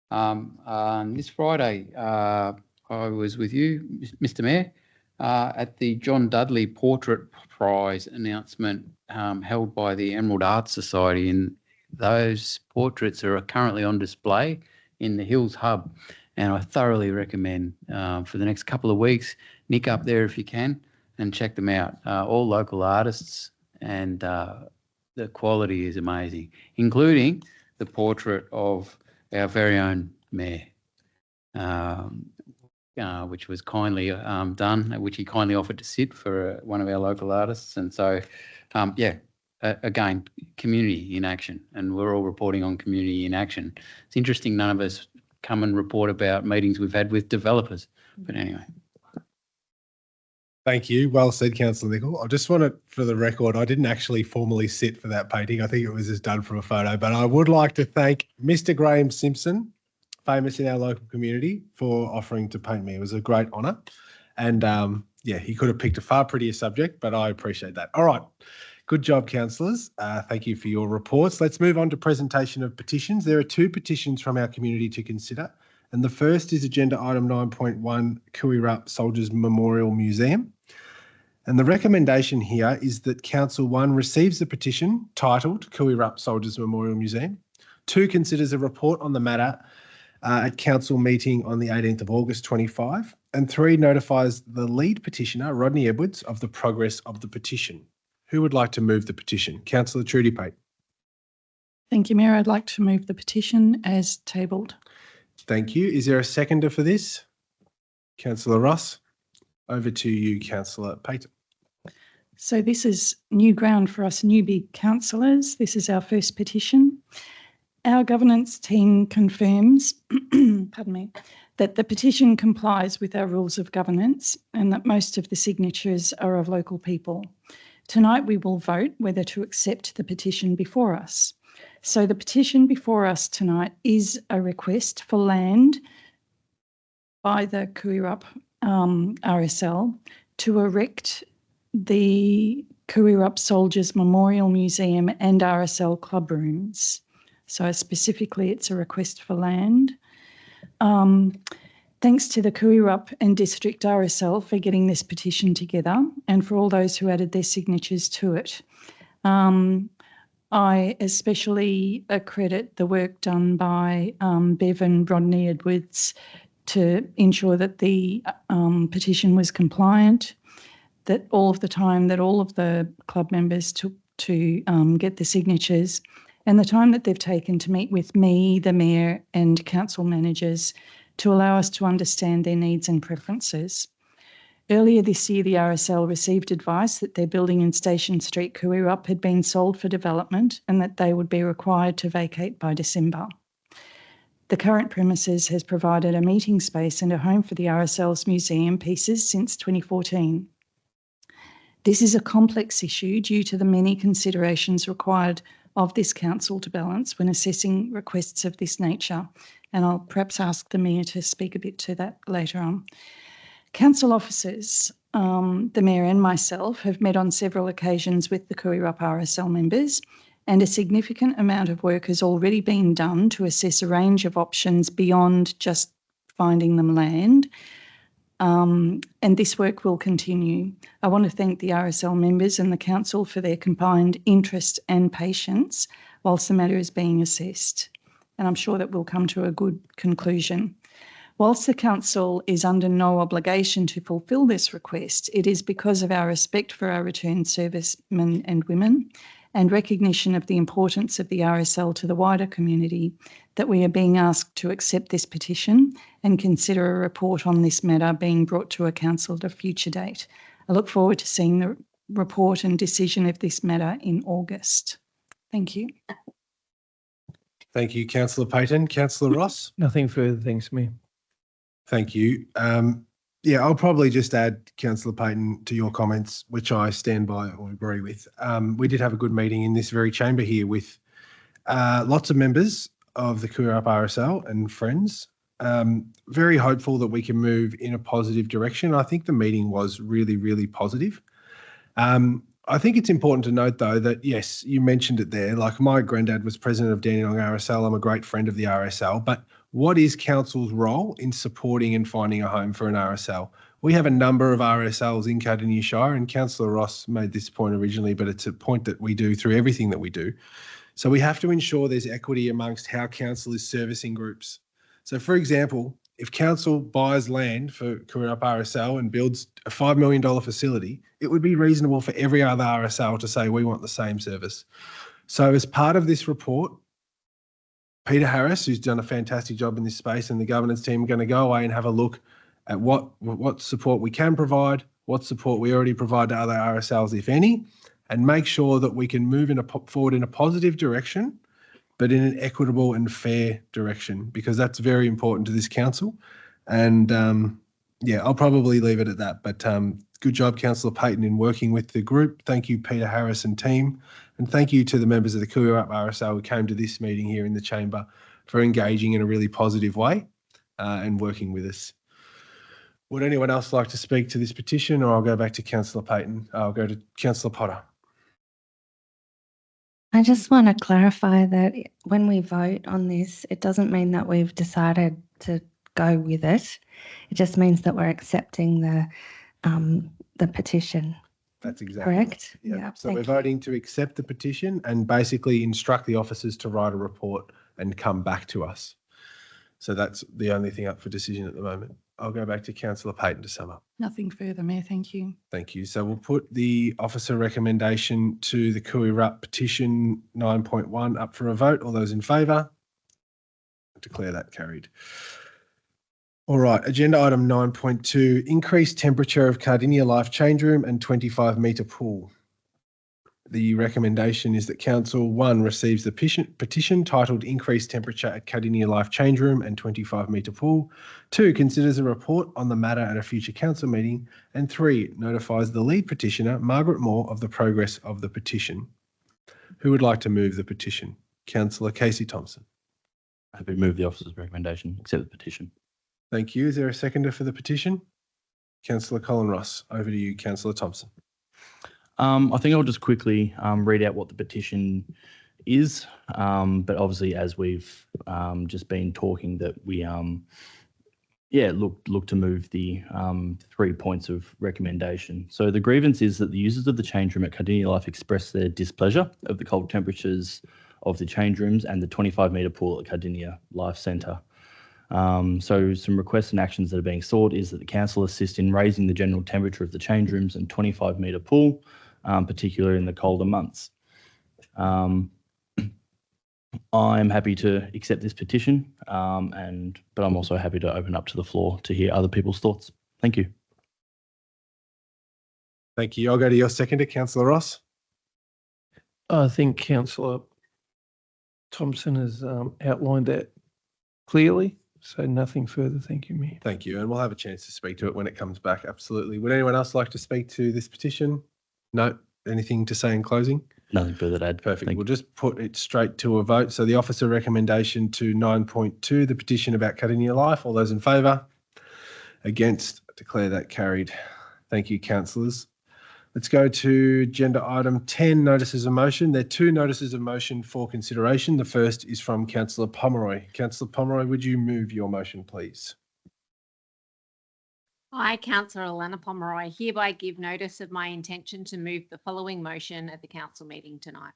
This Friday, I was with you, Mr. Mayor, at the John Dudley Portrait Prize announcement held by the Emerald Arts Society, and those portraits are currently on display in the Hills Hub. And I thoroughly recommend for the next couple of weeks, nick up there if you can and check them out. All local artists, and the quality is amazing, including the portrait of our very own mayor, which was kindly done, which he kindly offered to sit for one of our local artists. And so, again, community in action, and we're all reporting on community in action. It's interesting none of us come and report about meetings we've had with developers, but anyway. Thank you. Well said, Councillor Nicol. I just want to, for the record, I didn't actually formally sit for that painting. I think it was just done from a photo, but I would like to thank Mr. Graham Simpson, famous in our local community, for offering to paint me. It was a great honour. And he could have picked a far prettier subject, but I appreciate that. All right. Good job, councillors. Thank you for your reports. Let's move on to presentation of petitions. There are 2 petitions from our community to consider. And the first is agenda item 9.1, Kuirup Soldiers Memorial Museum. And the recommendation here is that Council 1 receives the petition titled Kuirup Soldiers Memorial Museum. 2, considers a report on the matter at council meeting on the 18th of August 25. And 3, notifies the lead petitioner, Rodney Edwards, of the progress of the petition. Who would like to move the petition? Councillor Trudy Pate. Thank you, Mayor. I'd like to move the petition as tabled. Thank you. Is there a seconder for this? Councillor Ross. Over to you, Councillor Payton. So this is new ground for us newbie councillors. This is our first petition. Our governance team confirms, pardon me, that the petition complies with our rules of governance and that most of the signatures are of local people. Tonight we will vote whether to accept the petition before us. So the petition before us tonight is a request for land by the Kuirup RSL to erect the Kuirup Soldiers Memorial Museum and RSL club rooms. So specifically it's a request for land. Thanks to the Kuirup and District RSL for getting this petition together and for all those who added their signatures to it. I especially accredit the work done by Bev and Rodney Edwards to ensure that the petition was compliant, that all of the time that all of the club members took to get the signatures, and the time that they've taken to meet with me, the Mayor and council managers to allow us to understand their needs and preferences. Earlier this year, the RSL received advice that their building in Station Street, Kuirup, had been sold for development and that they would be required to vacate by December. The current premises has provided a meeting space and a home for the RSL's museum pieces since 2014. This is a complex issue due to the many considerations required of this council to balance when assessing requests of this nature, and I'll perhaps ask the Mayor to speak a bit to that later on. Council officers, the Mayor and myself, have met on several occasions with the Kuirup RSL members, and a significant amount of work has already been done to assess a range of options beyond just finding them land, and this work will continue. I want to thank the RSL members and the Council for their combined interest and patience whilst the matter is being assessed, and I'm sure that we'll come to a good conclusion. Whilst the Council is under no obligation to fulfil this request, it is because of our respect for our returned servicemen and women and recognition of the importance of the RSL to the wider community that we are being asked to accept this petition and consider a report on this matter being brought to a council at a future date. I look forward to seeing the report and decision of this matter in August. Thank you. Thank you, Councillor Payton. Councillor Ross? Nothing further, thanks, Mayor. Thank you. I'll probably just add, Councillor Payton, to your comments, which I stand by or agree with. We did have a good meeting in this very chamber here with lots of members of the Kuirup RSL and friends. Very hopeful that we can move in a positive direction. I think the meeting was really, really positive. I think it's important to note, though, that, yes, you mentioned it there, like my granddad was president of Dandenong RSL. I'm a great friend of the RSL, but what is council's role in supporting and finding a home for an RSL? We have a number of RSLs in Cardinia Shire, and Councillor Ross made this point originally, but it's a point that we do through everything that we do. So we have to ensure there's equity amongst how council is servicing groups. So, for example, if council buys land for Kuirup RSL and builds a $5 million facility, it would be reasonable for every other RSL to say we want the same service. So as part of this report, Peter Harris, who's done a fantastic job in this space, and the governance team are going to go away and have a look at what support we can provide, what support we already provide to other RSLs, if any, and make sure that we can move forward in a positive direction, but in an equitable and fair direction, because that's very important to this council. And yeah, I'll probably leave it at that. But good job, Councillor Payton, in working with the group. Thank you, Peter Harris and team. And thank you to the members of the Kuiwap RSL who came to this meeting here in the chamber for engaging in a really positive way and working with us. Would anyone else like to speak to this petition, or I'll go back to Councillor Payton? I'll go to Councillor Potter. I just want to clarify that when we vote on this, it doesn't mean that we've decided to go with it. It just means that we're accepting the petition. That's exactly correct. Right. Yeah. So we're voting to accept the petition and basically instruct the officers to write a report and come back to us. So that's the only thing up for decision at the moment. I'll go back to Councillor Payton to sum up. Nothing further, Mayor. Thank you. Thank you. So we'll put the officer recommendation to the Kuiwap petition 9.1 up for a vote. All those in favour? Declare that carried. All right, agenda item 9.2, increased temperature of Cardinia Life Change Room and 25-metre pool. The recommendation is that Council 1 receives the petition titled Increased Temperature at Cardinia Life Change Room and 25-metre pool. 2, considers a report on the matter at a future council meeting. And 3, notifies the lead petitioner, Margaret Moore, of the progress of the petition. Who would like to move the petition? Councillor Casey Thompson. Happy to move the officer's recommendation, accept the petition. Thank you. Is there a seconder for the petition? Councillor Colin Ross. Over to you, Councillor Thompson. I think I'll just quickly read out what the petition is, but obviously as we've just been talking that we look to move the 3 points of recommendation. So the grievance is that the users of the change room at Cardinia Life express their displeasure of the cold temperatures of the change rooms and the 25-metre pool at Cardinia Life Centre. So some requests and actions that are being sought is that the council assist in raising the general temperature of the change rooms and 25-metre pool, particularly in the colder months. I'm happy to accept this petition, but I'm also happy to open up to the floor to hear other people's thoughts. Thank you. Thank you. I'll go to your seconder, Councillor Ross. I think Councillor Thompson has outlined that clearly. So nothing further. Thank you, Mayor. Thank you. And we'll have a chance to speak to it when it comes back. Absolutely. Would anyone else like to speak to this petition? No? Anything to say in closing? Nothing further to add. Perfect. We'll just put it straight to a vote. So the officer recommendation to 9.2, the petition about Cardinia Life. All those in favour? Against? Declare that carried. Thank you, councillors. Let's go to agenda item 10, notices of motion. There are 2 notices of motion for consideration. The first is from Councillor Pomeroy. Councillor Pomeroy, would you move your motion, please? I, Councillor Alana Pomeroy, hereby give notice of my intention to move the following motion at the council meeting tonight.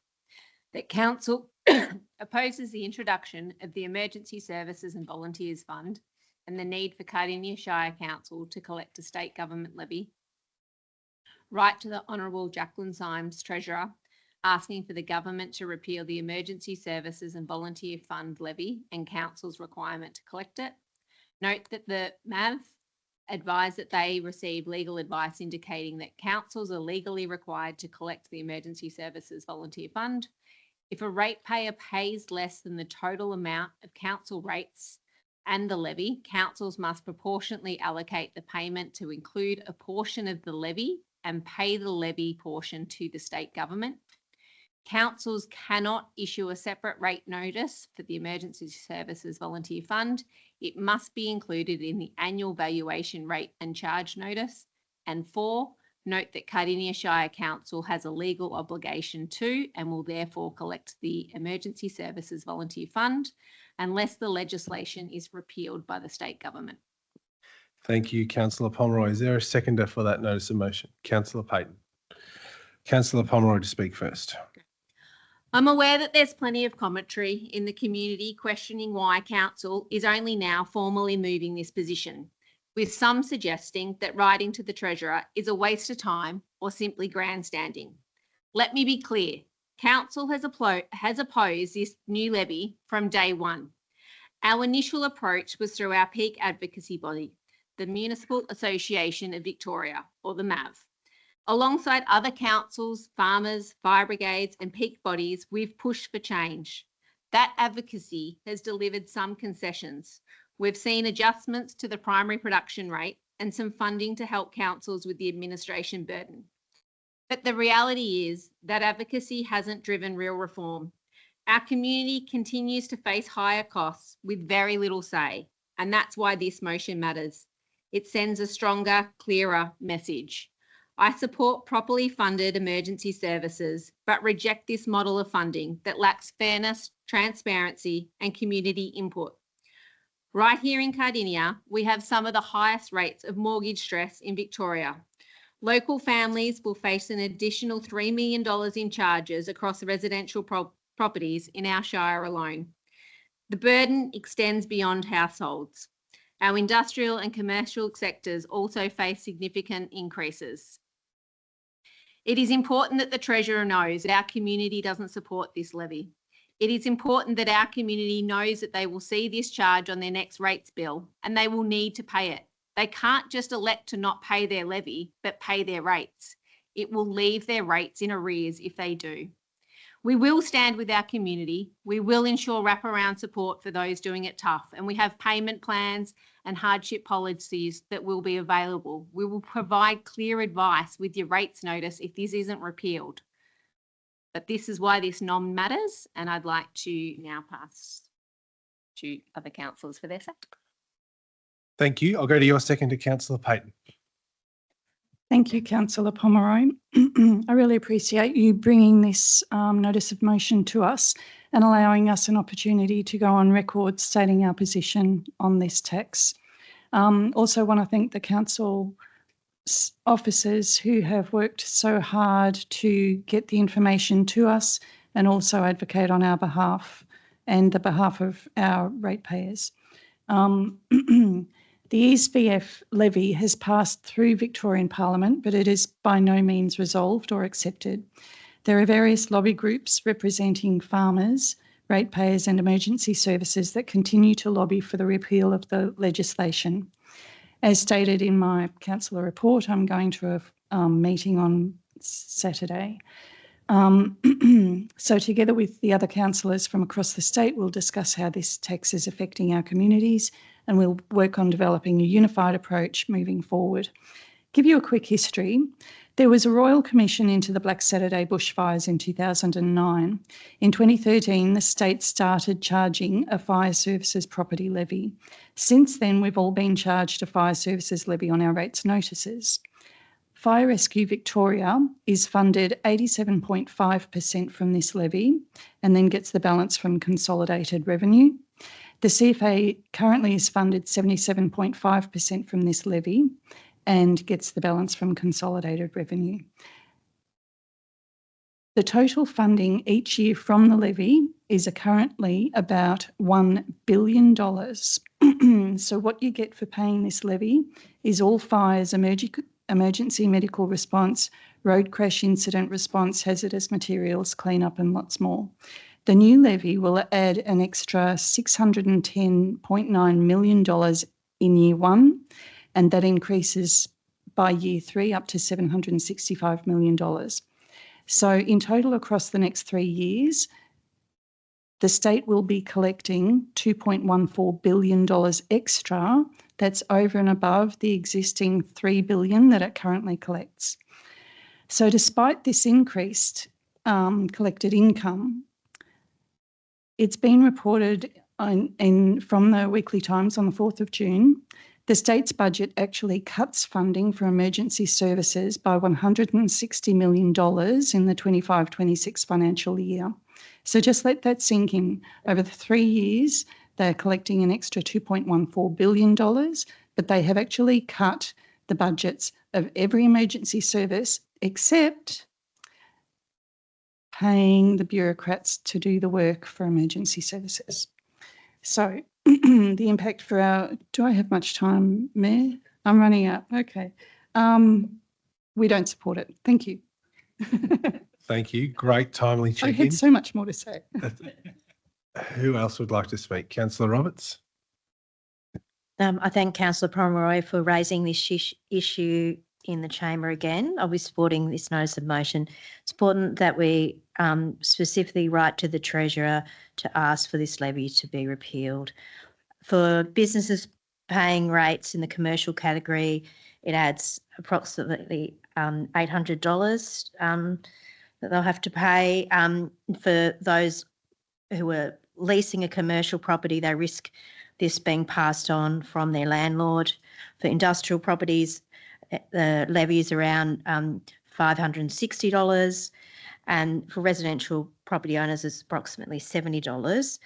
That council opposes the introduction of the Emergency Services and Volunteers Fund and the need for Cardinia Shire Council to collect a state government levy. Write to the Honourable Jacqueline Symes, Treasurer, asking for the government to repeal the Emergency Services and Volunteer Fund levy and Council's requirement to collect it. Note that the MAV advised that they receive legal advice indicating that councils are legally required to collect the Emergency Services Volunteer Fund. If a ratepayer pays less than the total amount of council rates and the levy, councils must proportionately allocate the payment to include a portion of the levy and pay the levy portion to the state government. Councils cannot issue a separate rate notice for the Emergency Services Volunteer Fund. It must be included in the annual valuation rate and charge notice. And 4, note that Cardinia Shire Council has a legal obligation to and will therefore collect the Emergency Services Volunteer Fund unless the legislation is repealed by the state government. Thank you, Councillor Pomeroy. Is there a seconder for that notice of motion? Councillor Payton. Councillor Pomeroy to speak first. I'm aware that there's plenty of commentary in the community questioning why council is only now formally moving this position, with some suggesting that writing to the Treasurer is a waste of time or simply grandstanding. Let me be clear. Council has opposed this new levy from day one. Our initial approach was through our peak advocacy body, the Municipal Association of Victoria, or the MAV. Alongside other councils, farmers, fire brigades and peak bodies, we've pushed for change. That advocacy has delivered some concessions. We've seen adjustments to the primary production rate and some funding to help councils with the administration burden. But the reality is that advocacy hasn't driven real reform. Our community continues to face higher costs with very little say, and that's why this motion matters. It sends a stronger, clearer message. I support properly funded emergency services, but reject this model of funding that lacks fairness, transparency, and community input. Right here in Cardinia, we have some of the highest rates of mortgage stress in Victoria. Local families will face an additional $3 million in charges across residential properties in our Shire alone. The burden extends beyond households. Our industrial and commercial sectors also face significant increases. It is important that the Treasurer knows that our community doesn't support this levy. It is important that our community knows that they will see this charge on their next rates bill and they will need to pay it. They can't just elect to not pay their levy, but pay their rates. It will leave their rates in arrears if they do. We will stand with our community. We will ensure wraparound support for those doing it tough, and we have payment plans and hardship policies that will be available. We will provide clear advice with your rates notice if this isn't repealed. But this is why this nom matters, and I'd like to now pass to other councillors for their say. Thank you. I'll go to your second to Councillor Payton. Thank you, Councillor Pomeroy. I really appreciate you bringing this notice of motion to us and allowing us an opportunity to go on record stating our position on this tax. Also want to thank the council officers who have worked so hard to get the information to us and also advocate on our behalf and the behalf of our ratepayers. The ESVF levy has passed through Victorian Parliament, but it is by no means resolved or accepted. There are various lobby groups representing farmers, ratepayers and emergency services that continue to lobby for the repeal of the legislation. As stated in my councillor report, I'm going to a meeting on Saturday. So together with the other councillors from across the state, we'll discuss how this tax is affecting our communities and we'll work on developing a unified approach moving forward. Give you a quick history. There was a royal commission into the Black Saturday bushfires in 2009. In 2013, the state started charging a fire services property levy. Since then, we've all been charged a fire services levy on our rates notices. Fire Rescue Victoria is funded 87.5% from this levy and then gets the balance from consolidated revenue. The CFA currently is funded 77.5% from this levy and gets the balance from consolidated revenue. The total funding each year from the levy is currently about $1 billion. So what you get for paying this levy is all fires, emergency medical response, road crash incident response, hazardous materials, cleanup and lots more. The new levy will add an extra $610.9 million in year one, and that increases by year three up to $765 million. So in total across the next 3 years, the state will be collecting $2.14 billion extra. That's over and above the existing $3 billion that it currently collects. So despite this increased collected income, it's been reported from the Weekly Times on the 4th of June, the state's budget actually cuts funding for emergency services by $160 million in the 25-26 financial year. So just let that sink in. Over the 3 years, they're collecting an extra $2.14 billion, but they have actually cut the budgets of every emergency service except paying the bureaucrats to do the work for emergency services. So the impact for our, do I have much time, Mayor? I'm running out. Okay. We don't support it. Thank you. Thank you. Great timely I check-in. had so much more to say. Who else would like to speak? Councillor Roberts. I thank Councillor Pomeroy for raising this issue in the chamber again. I'll be supporting this notice of motion. It's important that we specifically write to the Treasurer to ask for this levy to be repealed. For businesses paying rates in the commercial category, it adds approximately $800 that they'll have to pay. For those who are leasing a commercial property, they risk this being passed on from their landlord. For industrial properties, the levy is around $560, and for residential property owners, it's approximately $70.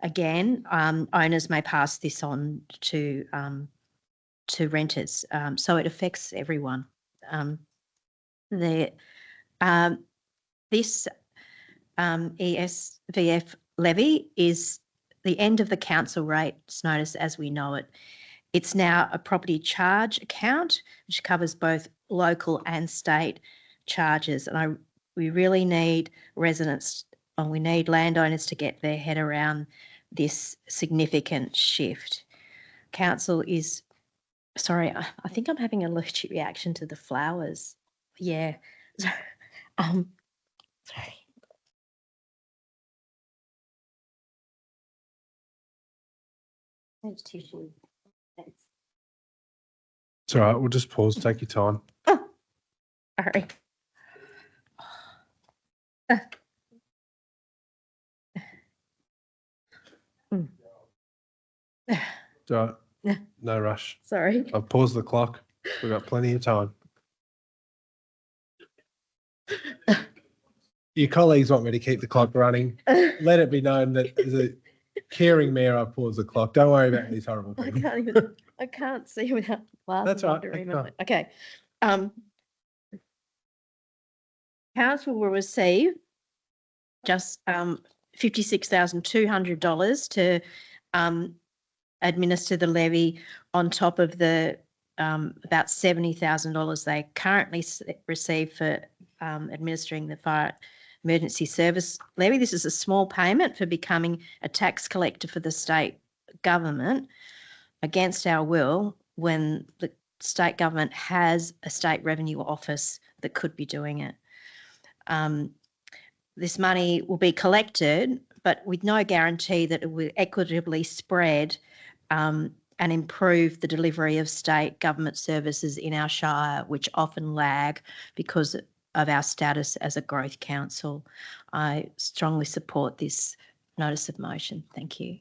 Again, owners may pass this on to renters, so it affects everyone. This ESVF levy is the end of the council rates notice as we know it. It's now a property charge account, which covers both local and state charges. And we really need residents, or we need landowners to get their head around this significant shift. Council is, sorry, I think I'm having an allergic reaction to the flowers. Yeah. Sorry. Thanks, tissue. Thanks. It's all right. We'll just pause. Take your time. Sorry. It's all right. No rush. Sorry. I've paused the clock. We've got plenty of time. Your colleagues want me to keep the clock running. Let it be known that as a caring mayor, I've paused the clock. Don't worry about these horrible I things. can't see without glasses. That's all right. under That's my- fine. Okay. Council will receive just $56,200 to administer the levy on top of the about $70,000 they currently receive for administering the fire emergency service levy. This is a small payment for becoming a tax collector for the state government against our will when the state government has a state revenue office that could be doing it. This money will be collected, but with no guarantee that it will equitably spread and improve the delivery of state government services in our Shire, which often lag because of our status as a growth council. I strongly support this notice of motion. Thank you.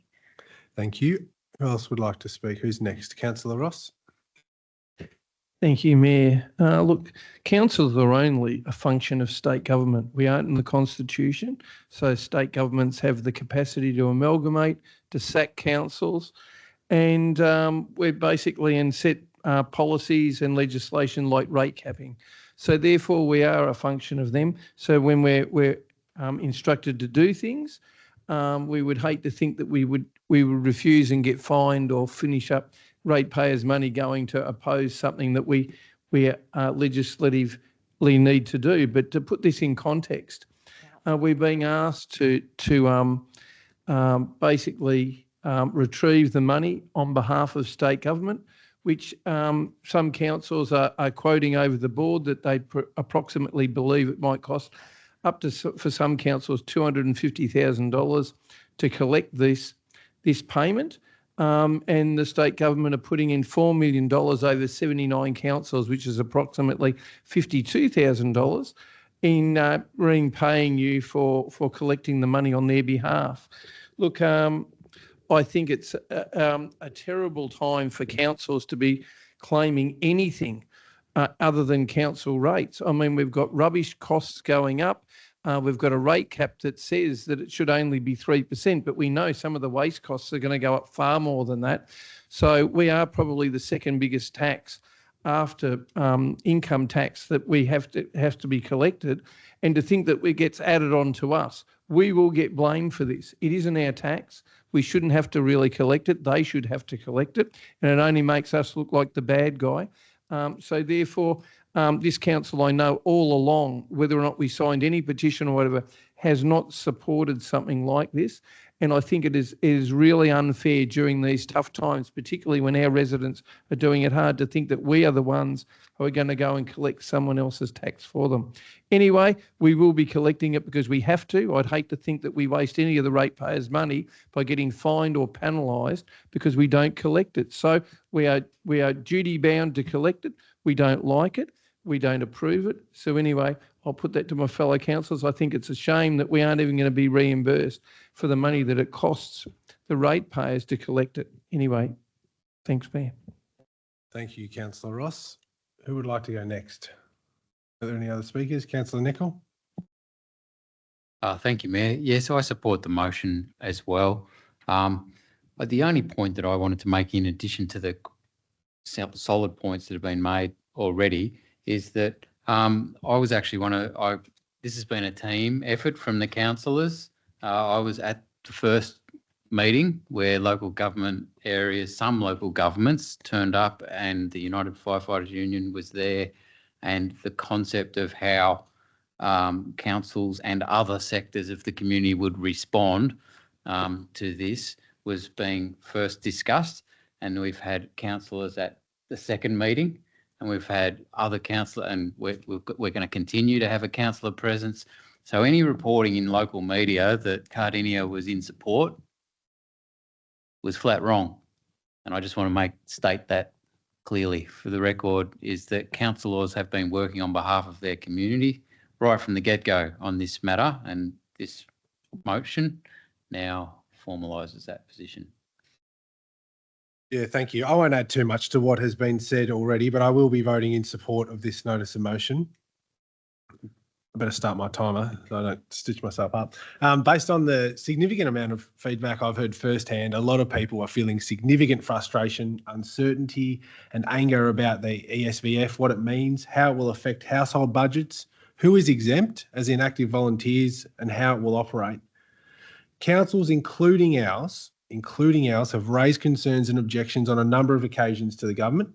Thank you. Who else would like to speak? Who's next? Councillor Ross. Thank you, Mayor. Look, councils are only a function of state government. We aren't in the Constitution, so state governments have the capacity to amalgamate, to sack councils, and we're basically in set policies and legislation like rate capping. So therefore, we are a function of them. So when we're instructed to do things, we would hate to think that we would refuse and get fined or finish up ratepayers' money going to oppose something that we legislatively need to do. But to put this in context, we're being asked to basically retrieve the money on behalf of state government, which some councils are quoting over the board that they approximately believe it might cost up to, for some councils, $250,000 to collect this payment. And the state government are putting in $4 million over 79 councils, which is approximately $52,000 in repaying you for collecting the money on their behalf. Look, I think it's a terrible time for councils to be claiming anything other than council rates. I mean, we've got rubbish costs going up. We've got a rate cap that says that it should only be 3%, but we know some of the waste costs are going to go up far more than that. So we are probably the second biggest tax after income tax that we has to be collected. And to think that it gets added on to us, we will get blamed for this. It isn't our tax. We shouldn't have to really collect it. They should have to collect it. And it only makes us look like the bad guy. So therefore, this council, I know all along, whether or not we signed any petition or whatever, has not supported something like this. And I think it is really unfair during these tough times, particularly when our residents are doing it hard, to think that we are the ones who are going to go and collect someone else's tax for them. Anyway, we will be collecting it because we have to. I'd hate to think that we waste any of the ratepayers' money by getting fined or penalised because we don't collect it. So we are duty bound to collect it. We don't like it. We don't approve it. So anyway, I'll put that to my fellow councillors. I think it's a shame that we aren't even going to be reimbursed for the money that it costs the ratepayers to collect it. Anyway, thanks, Mayor. Thank you, Councillor Ross. Who would like to go next? Are there any other speakers? Councillor Nicol? Thank you, Mayor. Yes, I support the motion as well. But the only point that I wanted to make, in addition to the solid points that have been made already, is that I was actually this has been a team effort from the councillors. I was at the first meeting where local government areas, some local governments turned up, and the United Firefighters Union was there, and the concept of how councils and other sectors of the community would respond to this was being first discussed. And we've had councillors at the second meeting, and we've had other councillor, and we're going to continue to have a councillor presence. So any reporting in local media that Cardinia was in support was flat wrong. And I just want to state that clearly for the record, is that councillors have been working on behalf of their community right from the get-go on this matter, and this motion now formalises that position. Yeah, thank you. I won't add too much to what has been said already, but I will be voting in support of this notice of motion. I better start my timer so I don't stitch myself up. Based on the significant amount of feedback I've heard firsthand, a lot of people are feeling significant frustration, uncertainty and anger about the ESVF, what it means, how it will affect household budgets, who is exempt as inactive volunteers, and how it will operate. Councils, including ours, have raised concerns and objections on a number of occasions to the government.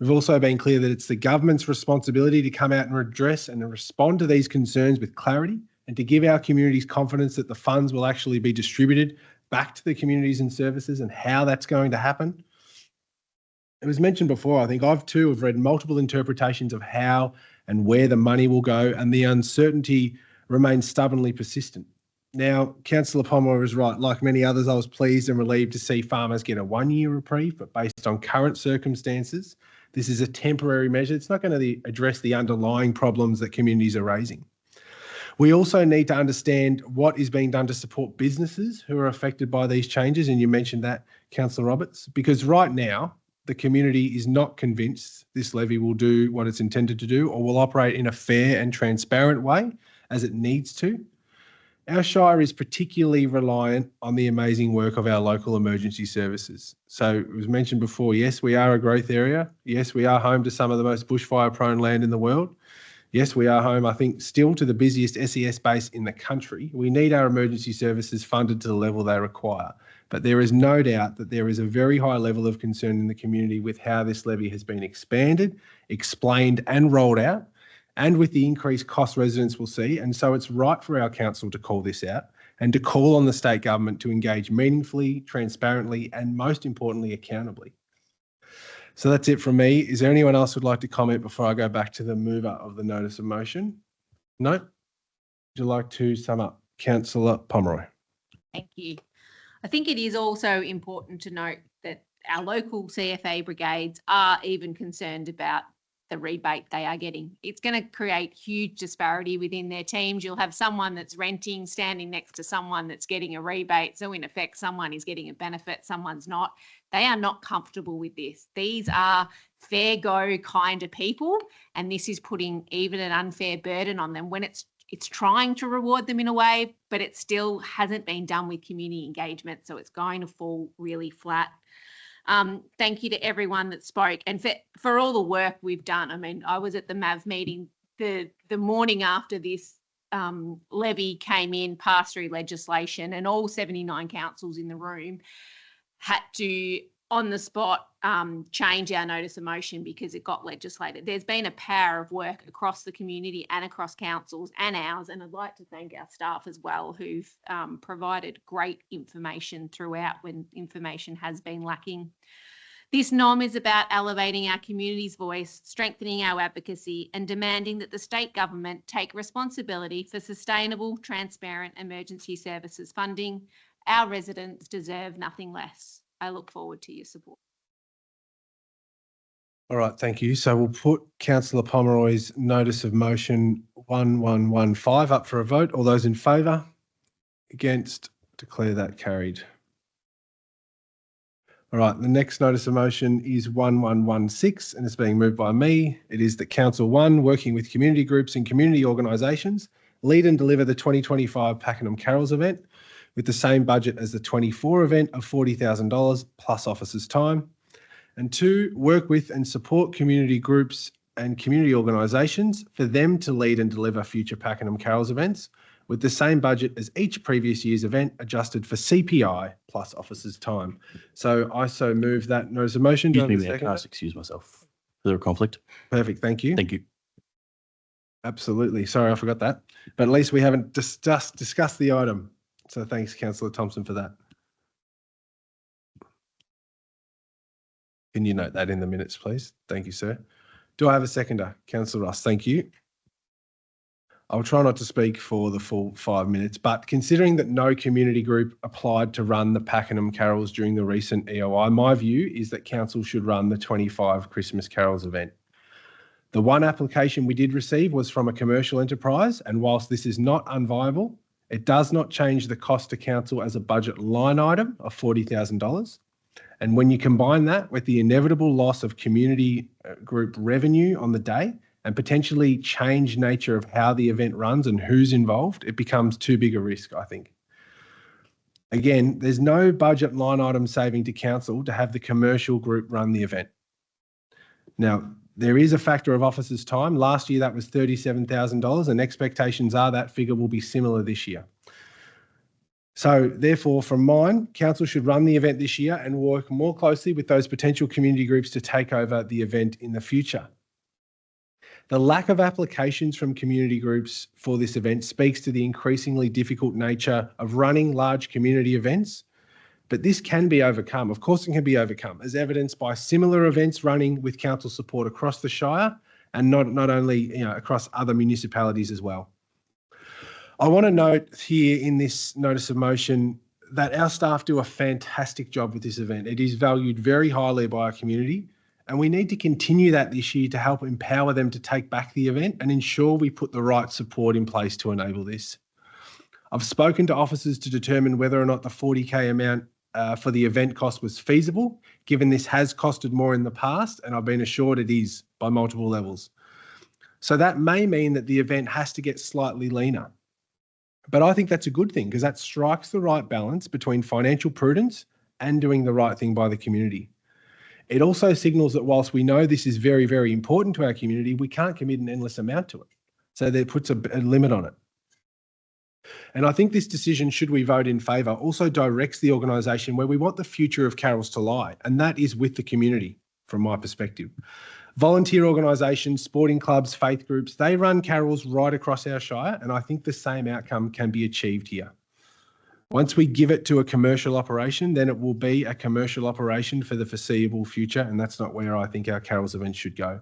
We've also been clear that it's the government's responsibility to come out and address and respond to these concerns with clarity, and to give our communities confidence that the funds will actually be distributed back to the communities and services, and how that's going to happen. It was mentioned before, I think I've too have read multiple interpretations of how and where the money will go, and the uncertainty remains stubbornly persistent. Now, Councillor Pomeroy is right. Like many others, I was pleased and relieved to see farmers get a 1-year reprieve, but based on current circumstances, this is a temporary measure. It's not going to address the underlying problems that communities are raising. We also need to understand what is being done to support businesses who are affected by these changes, and you mentioned that, Councillor Roberts, because right now the community is not convinced this levy will do what it's intended to do, or will operate in a fair and transparent way as it needs to. Our Shire is particularly reliant on the amazing work of our local emergency services. So it was mentioned before, yes, we are a growth area. Yes, we are home to some of the most bushfire-prone land in the world. Yes, we are home, I think, still to the busiest SES base in the country. We need our emergency services funded to the level they require. But there is no doubt that there is a very high level of concern in the community with how this levy has been expanded, explained and rolled out, and with the increased cost residents will see. And so it's right for our council to call this out, and to call on the state government to engage meaningfully, transparently, and most importantly, accountably. So that's it from me. Is there anyone else who'd like to comment before I go back to the mover of the notice of motion? No? Would you like to sum up? Councillor Pomeroy. Thank you. I think it is also important to note that our local CFA brigades are even concerned about the rebate they are getting. It's going to create huge disparity within their teams. You'll have someone that's renting standing next to someone that's getting a rebate. So in effect, someone is getting a benefit, someone's not. They are not comfortable with this. These are fair go kind of people, and this is putting even an unfair burden on them when it's trying to reward them in a way, but it still hasn't been done with community engagement. So it's going to fall really flat. Thank you to everyone that spoke, and for all the work we've done. I mean, I was at the MAV meeting the morning after this levy came in, passed through legislation, and all 79 councils in the room had to on the spot change our notice of motion because it got legislated. There's been a power of work across the community and across councils and ours, and I'd like to thank our staff as well who've provided great information throughout when information has been lacking. This NOM is about elevating our community's voice, strengthening our advocacy and demanding that the state government take responsibility for sustainable, transparent emergency services funding. Our residents deserve nothing less. I look forward to your support. All right, thank you. So we'll put Councillor Pomeroy's notice of motion 1115 up for a vote. All those in favour? Against? Declare that carried. All right, the next notice of motion is 1116 and it's being moved by me. It is that Council 1, working with community groups and community organisations, lead and deliver the 2025 Pakenham Carols event with the same budget as the 24 event of $40,000 plus officers' time. And 2, work with and support community groups and community organisations for them to lead and deliver future Pakenham Carols events with the same budget as each previous year's event adjusted for CPI plus officers' time. So I so move that notice of motion. Excuse me, Mayor, can I just excuse myself? Is there a conflict? Perfect, thank you. Thank you. Absolutely. Sorry, I forgot that. But at least we haven't discussed the item. So thanks, Councillor Thompson, for that. Can you note that in the minutes, please? Thank you, sir. Do I have a seconder? Councillor Ross, thank you. I'll try not to speak for the full 5 minutes, but considering that no community group applied to run the Pakenham Carols during the recent EOI, my view is that council should run the 25 Christmas Carols event. The one application we did receive was from a commercial enterprise, and whilst this is not unviable, it does not change the cost to council as a budget line item of $40,000. And when you combine that with the inevitable loss of community group revenue on the day and potentially change nature of how the event runs and who's involved, it becomes too big a risk, I think. Again, there's no budget line item saving to council to have the commercial group run the event. Now, there is a factor of officers' time. Last year, that was $37,000, and expectations are that figure will be similar this year. So therefore, from mine, council should run the event this year and work more closely with those potential community groups to take over the event in the future. The lack of applications from community groups for this event speaks to the increasingly difficult nature of running large community events, but this can be overcome. Of course, it can be overcome, as evidenced by similar events running with council support across the Shire and not only across other municipalities as well. I want to note here in this notice of motion that our staff do a fantastic job with this event. It is valued very highly by our community, and we need to continue that this year to help empower them to take back the event and ensure we put the right support in place to enable this. I've spoken to officers to determine whether or not the $40,000 amount for the event cost was feasible, given this has costed more in the past, and I've been assured it is by multiple levels. So that may mean that the event has to get slightly leaner. But I think that's a good thing because that strikes the right balance between financial prudence and doing the right thing by the community. It also signals that whilst we know this is very, very important to our community, we can't commit an endless amount to it. So that puts a limit on it. And I think this decision, should we vote in favour, also directs the organisation where we want the future of carols to lie, and that is with the community, from my perspective. Volunteer organisations, sporting clubs, faith groups, they run carols right across our Shire, and I think the same outcome can be achieved here. Once we give it to a commercial operation, then it will be a commercial operation for the foreseeable future, and that's not where I think our carols event should go.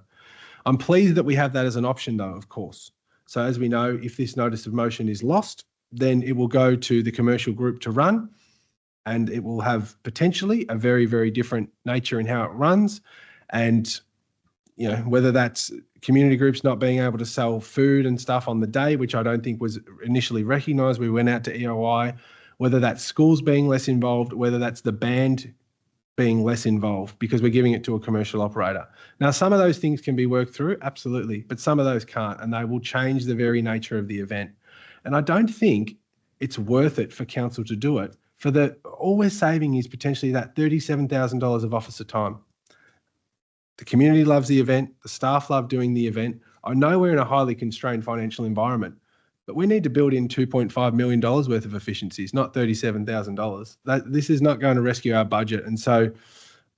I'm pleased that we have that as an option though, of course. So as we know, if this notice of motion is lost, then it will go to the commercial group to run, and it will have potentially a very, very different nature in how it runs. And whether that's community groups not being able to sell food and stuff on the day, which I don't think was initially recognised. We went out to EOI, whether that's schools being less involved, whether that's the band being less involved because we're giving it to a commercial operator. Now, some of those things can be worked through, absolutely, but some of those can't, and they will change the very nature of the event. And I don't think it's worth it for council to do it. All we're saving is potentially that $37,000 of officer time. The community loves the event. The staff love doing the event. I know we're in a highly constrained financial environment, but we need to build in $2.5 million worth of efficiencies, not $37,000. This is not going to rescue our budget. And so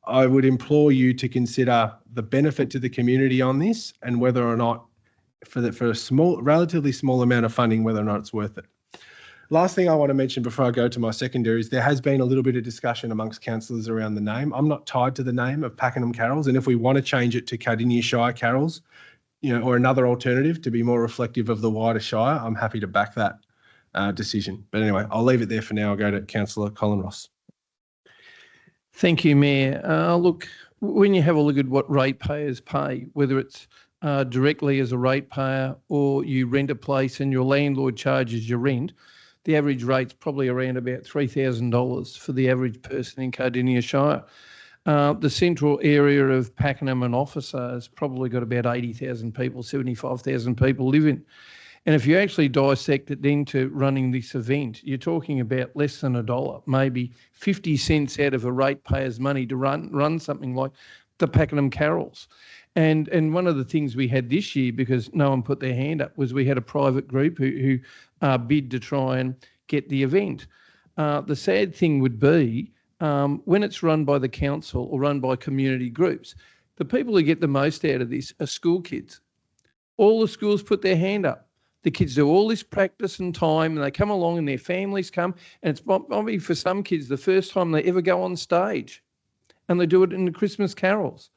I would implore you to consider the benefit to the community on this and whether or not, for a relatively small amount of funding, whether or not it's worth it. Last thing I want to mention before I go to my secondaries, there has been a little bit of discussion amongst councillors around the name. I'm not tied to the name of Pakenham Carols, and if we want to change it to Cardinia Shire Carols, or another alternative to be more reflective of the wider Shire, I'm happy to back that decision. But anyway, I'll leave it there for now. I'll go to Councillor Colin Ross. Thank you, Mayor. Look, when you have a look at what ratepayers pay, whether it's directly as a ratepayer or you rent a place and your landlord charges your rent, the average rate's probably around about $3,000 for the average person in Cardinia Shire. The central area of Pakenham and Officer has probably got about 80,000 people, 75,000 people live in. And if you actually dissect it into running this event, you're talking about less than $1, maybe 50 cents out of a ratepayer's money to run something like the Pakenham Carols. And one of the things we had this year, because no one put their hand up, was we had a private group who bid to try and get the event. The sad thing would be when it's run by the council or run by community groups, the people who get the most out of this are school kids. All the schools put their hand up. The kids do all this practice and time, and they come along and their families come, and it's probably for some kids the first time they ever go on stage, and they do it in the Christmas carols.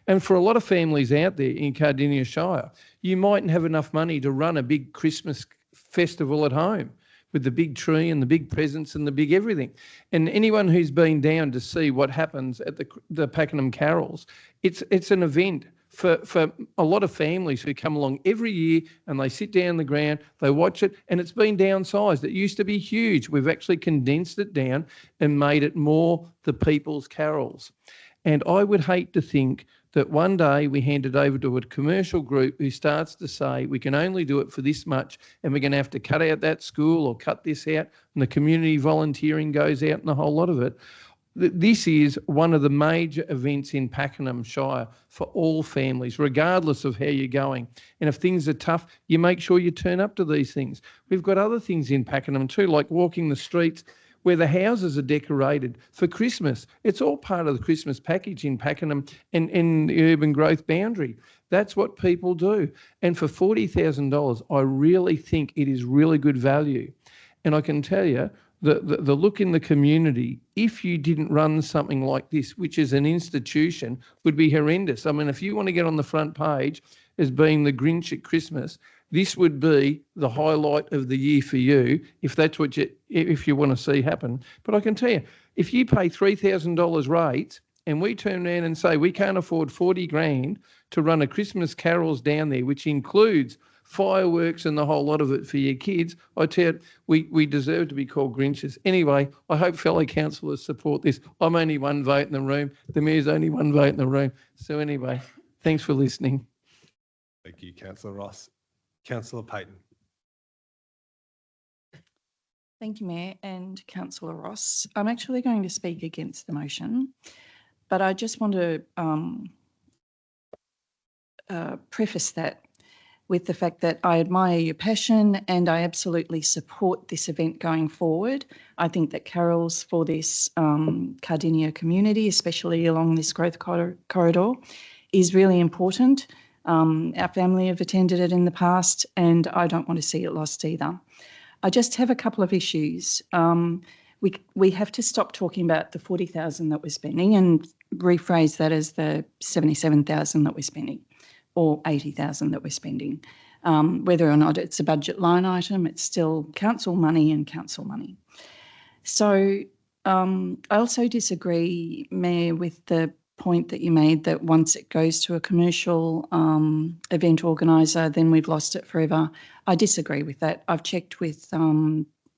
And for a lot of families out there in Cardinia Shire, you mightn't have enough money to run a big Christmas festival at home with the big tree and the big presents and the big everything. And anyone who's been down to see what happens at the Pakenham Carols, it's an event for a lot of families who come along every year, and they sit down the ground, they watch it, and it's been downsized. It used to be huge. We've actually condensed it down and made it more the people's carols. And I would hate to think that one day we hand it over to a commercial group who starts to say we can only do it for this much, and we're going to have to cut out that school or cut this out, and the community volunteering goes out and a whole lot of it. This is one of the major events in Pakenham Shire for all families, regardless of how you're going. And if things are tough, you make sure you turn up to these things. We've got other things in Pakenham too, like walking the streets where the houses are decorated for Christmas. It's all part of the Christmas package in Pakenham and in the urban growth boundary. That's what people do. And for $40,000, I really think it is really good value. And I can tell you, the look in the community, if you didn't run something like this, which is an institution, would be horrendous. I mean, if you want to get on the front page as being the Grinch at Christmas, this would be the highlight of the year for you, if that's what if you want to see happen. But I can tell you, if you pay $3,000 rates and we turn around and say we can't afford 40 grand to run a Christmas carols down there, which includes fireworks and the whole lot of it for your kids, I tell you, we deserve to be called Grinches. Anyway, I hope fellow councillors support this. I'm only one vote in the room. The Mayor's only one vote in the room. So anyway, thanks for listening. Thank you, Councillor Ross. Councillor Payton. Thank you, Mayor and Councillor Ross. I'm actually going to speak against the motion, but I just want to preface that with the fact that I admire your passion and I absolutely support this event going forward. I think that carols for this Cardinia community, especially along this growth corridor, is really important. Our family have attended it in the past and I don't want to see it lost either. I just have a couple of issues. We have to stop talking about the 40,000 that we're spending and rephrase that as the 77,000 that we're spending, or 80,000 that we're spending. Whether or not it's a budget line item, it's still council money and council money. So I also disagree, Mayor, with the point that you made that once it goes to a commercial event organiser, then we've lost it forever. I disagree with that. I've checked with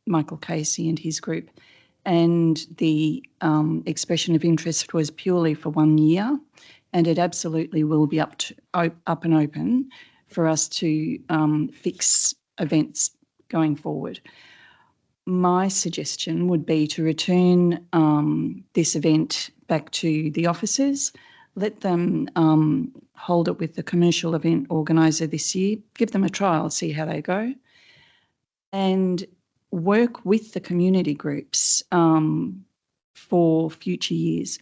Michael Casey and his group, and the expression of interest was purely for 1 year, and it absolutely will be up and open for us to fix events going forward. My suggestion would be to return this event back to the officers, let them hold it with the commercial event organiser this year, give them a trial, see how they go, and work with the community groups for future years.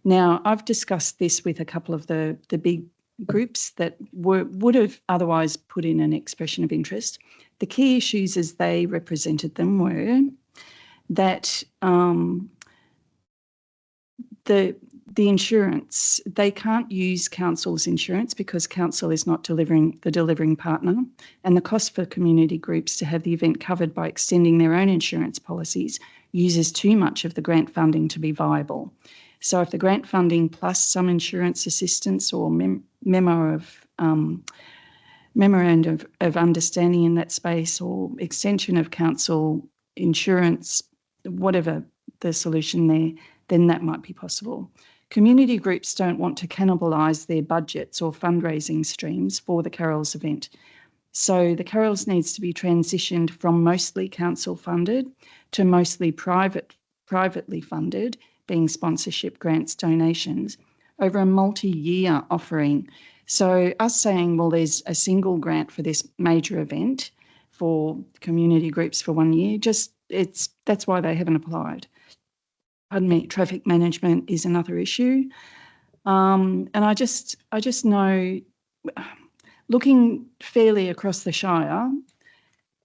Now, I've discussed this with a couple of the big groups that would have otherwise put in an expression of interest. The key issues as they represented them were that the insurance, they can't use council's insurance because council is not the delivering partner, and the cost for community groups to have the event covered by extending their own insurance policies uses too much of the grant funding to be viable. So if the grant funding plus some insurance assistance or memorandum of understanding in that space or extension of council insurance, whatever the solution there, then that might be possible. Community groups don't want to cannibalise their budgets or fundraising streams for the Carols event. So the Carols needs to be transitioned from mostly council funded to mostly privately funded, being sponsorship, grants, donations, over a multi-year offering. So us saying, well, there's a single grant for this major event for community groups for 1 year, that's why they haven't applied. Pardon me, traffic management is another issue. And I just know, looking fairly across the Shire,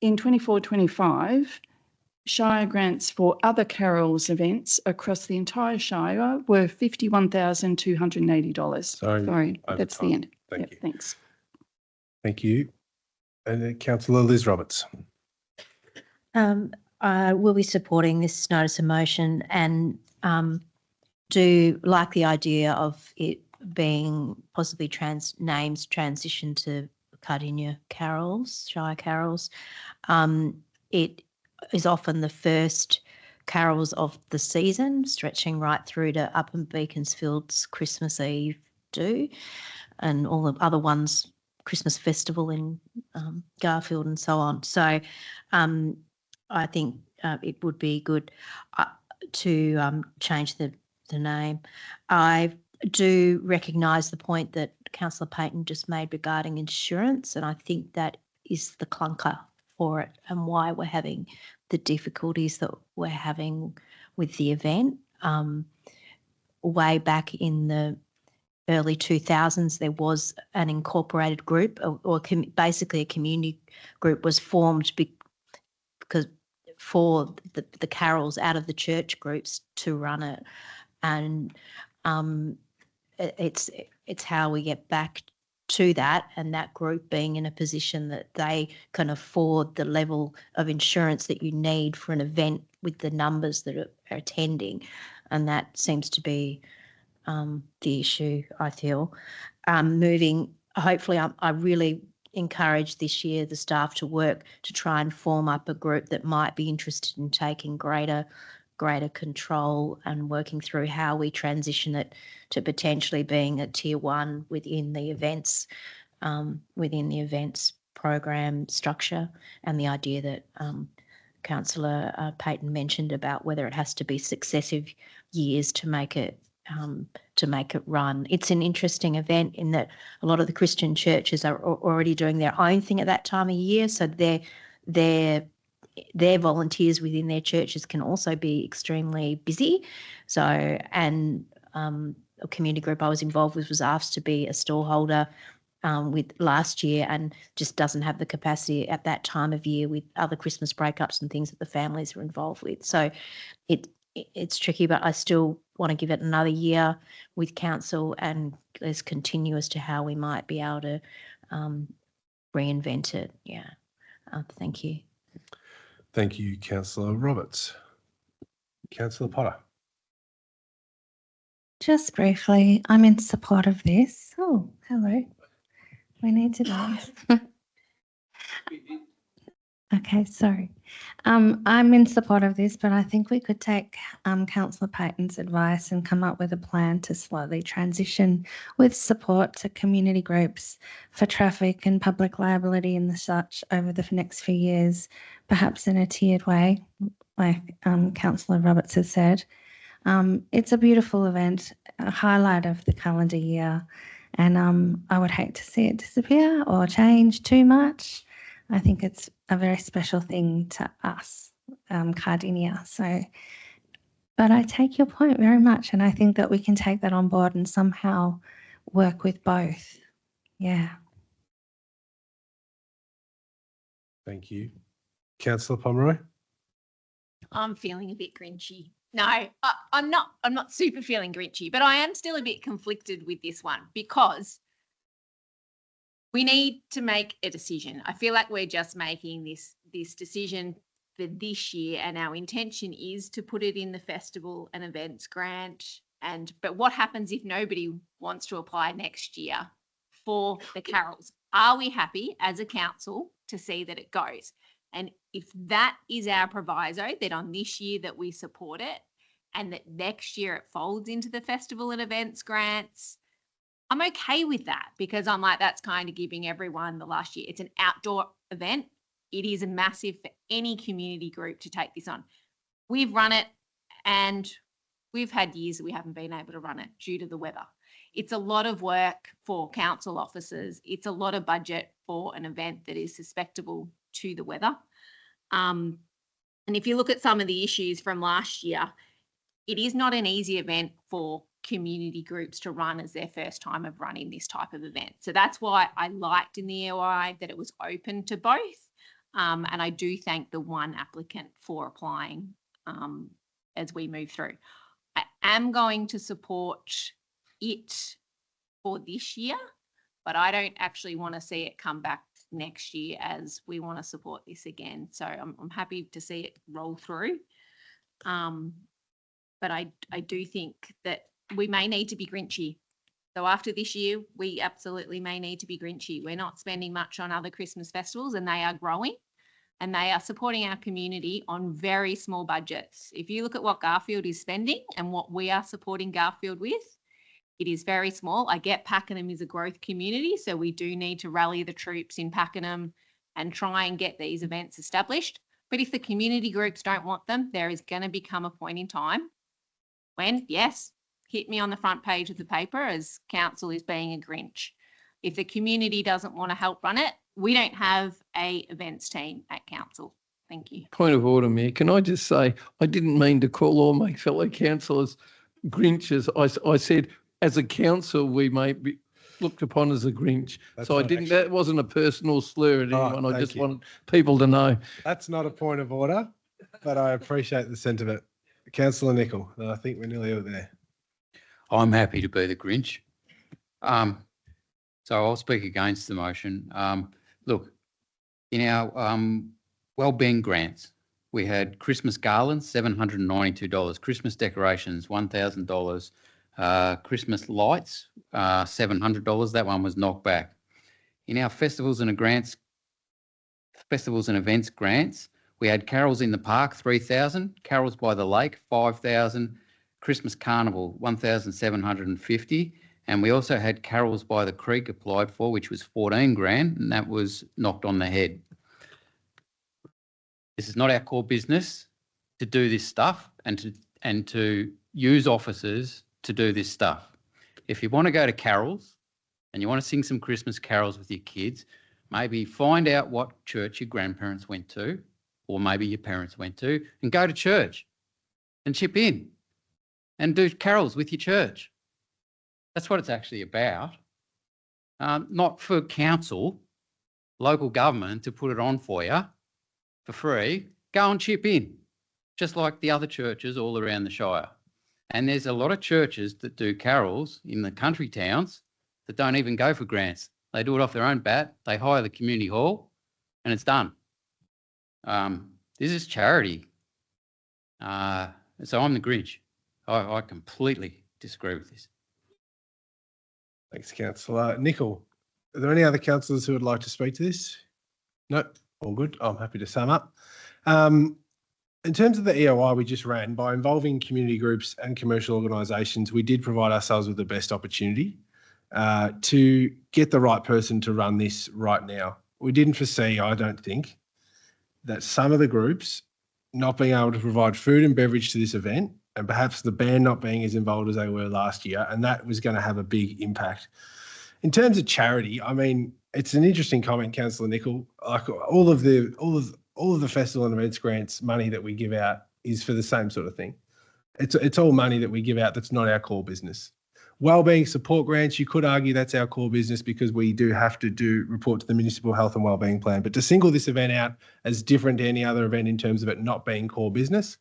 in 24-25, Shire grants for other Carols events across the entire Shire were $51,280. Sorry, that's the end. Thank you. Thanks. Thank you. And Councillor Liz Roberts. I will be supporting this notice of motion and do like the idea of it being possibly names transition to Cardinia Carols, Shire Carols. It is often the first carols of the season, stretching right through to up in Beaconsfield's Christmas Eve do, and all the other ones, Christmas Festival in Garfield and so on. So I think it would be good to change the name. I do recognise the point that Councillor Payton just made regarding insurance, and I think that is the clunker for it and why we're having the difficulties that we're having with the event. Way back in the early 2000s, there was an incorporated group or basically a community group was formed because for the carols out of the church groups to run it. And it's how we get back to that, and that group being in a position that they can afford the level of insurance that you need for an event with the numbers that are attending. And that seems to be the issue, I feel. Hopefully I really encourage this year the staff to work to try and form up a group that might be interested in taking greater control and working through how we transition it to potentially being a tier 1 within the events program structure, and the idea that Councillor Payton mentioned about whether it has to be successive years to make it run. It's an interesting event in that a lot of the Christian churches are already doing their own thing at that time of year, so their volunteers within their churches can also be extremely busy. So, and a community group I was involved with was asked to be a stallholder with last year and just doesn't have the capacity at that time of year with other Christmas breakups and things that the families are involved with. So it's tricky, but I still want to give it another year with council and let's continue as to how we might be able to reinvent it. Yeah. Thank you. Thank you, Councillor Roberts. Councillor Potter. Just briefly, I'm in support of this. Oh, hello. We need to do this. Okay, sorry. I'm in support of this, but I think we could take Councillor Payton's advice and come up with a plan to slowly transition with support to community groups for traffic and public liability and the such over the next few years, perhaps in a tiered way, like Councillor Roberts has said. It's a beautiful event, a highlight of the calendar year, and I would hate to see it disappear or change too much. I think it's a very special thing to us, Cardinia. So But I take your point very much, and I think that we can take that on board and somehow work with both. Yeah. Thank you. Councillor Pomeroy? I'm feeling a bit grinchy. No, I'm not super feeling grinchy, but I am still a bit conflicted with this one because we need to make a decision. I feel like we're just making this decision for this year, and our intention is to put it in the festival and events grant. But what happens if nobody wants to apply next year for the carols? Are we happy as a council to see that it goes? And if that is our proviso, that on this year that we support it and that next year it folds into the festival and events grants, I'm okay with that, because I'm like, that's kind of giving everyone the last year. It's an outdoor event. It is a massive for any community group to take this on. We've run it and we've had years that we haven't been able to run it due to the weather. It's a lot of work for council officers. It's a lot of budget for an event that is susceptible to the weather. And if you look at some of the issues from last year, it is not an easy event for community groups to run as their first time of running this type of event. So that's why I liked in the EOI that it was open to both. And I do thank the one applicant for applying as we move through. I am going to support it for this year, but I don't actually want to see it come back next year as we want to support this again. So I'm happy to see it roll through. But I do think that we may need to be grinchy. So after this year, we absolutely may need to be grinchy. We're not spending much on other Christmas festivals, and they are growing and they are supporting our community on very small budgets. If you look at what Garfield is spending and what we are supporting Garfield with, it is very small. I get Pakenham is a growth community, so we do need to rally the troops in Pakenham and try and get these events established. But if the community groups don't want them, there is going to become a point in time when, yes, hit me on the front page of the paper as council is being a Grinch. If the community doesn't want to help run it, we don't have a events team at council. Thank you. Point of order, Mayor. Can I just say, I didn't mean to call all my fellow councillors Grinches. I said, as a council, we may be looked upon as a Grinch. That's so I not didn't, actually- that wasn't a personal slur at All right, anyone. I thank just you. wanted people to know. That's not a point of order, but I appreciate the sentiment. Councillor Nicol, I think we're nearly out there. I'm happy to be the Grinch. So I'll speak against the motion. Look, in our wellbeing grants, we had Christmas garlands, $792, Christmas decorations, $1,000, Christmas lights, $700. That one was knocked back. In our festivals and events grants, we had carols in the park, 3,000, carols by the lake, 5,000, Christmas carnival, 1,750, and we also had carols by the creek applied for, which was 14 grand, and that was knocked on the head. This is not our core business to do this stuff and to use officers to do this stuff. If you want to go to carols and you want to sing some Christmas carols with your kids, maybe find out what church your grandparents went to, or maybe your parents went to, and go to church and chip in and do carols with your church. That's what it's actually about. Not for council, local government to put it on for you for free. Go and chip in, just like the other churches all around the Shire. And there's a lot of churches that do carols in the country towns that don't even go for grants. They do it off their own bat. They hire the community hall and it's done. This is charity. So I'm the Grinch. I completely disagree with this. Thanks, Councillor Nicol. Are there any other councillors who would like to speak to this? No, all good. I'm happy to sum up. In terms of the EOI we just ran, by involving community groups and commercial organisations, we did provide ourselves with the best opportunity to get the right person to run this right now. We didn't foresee, I don't think, that some of the groups not being able to provide food and beverage to this event, and perhaps the band not being as involved as they were last year, and that was going to have a big impact. In terms of charity, I mean, it's an interesting comment, Councillor Nicol. Like all of the festival and events grants money that we give out is for the same sort of thing. It's all money that we give out that's not our core business. Wellbeing support grants, you could argue that's our core business because we do have to report to the Municipal Health and Wellbeing Plan. But to single this event out as different to any other event in terms of it not being core business,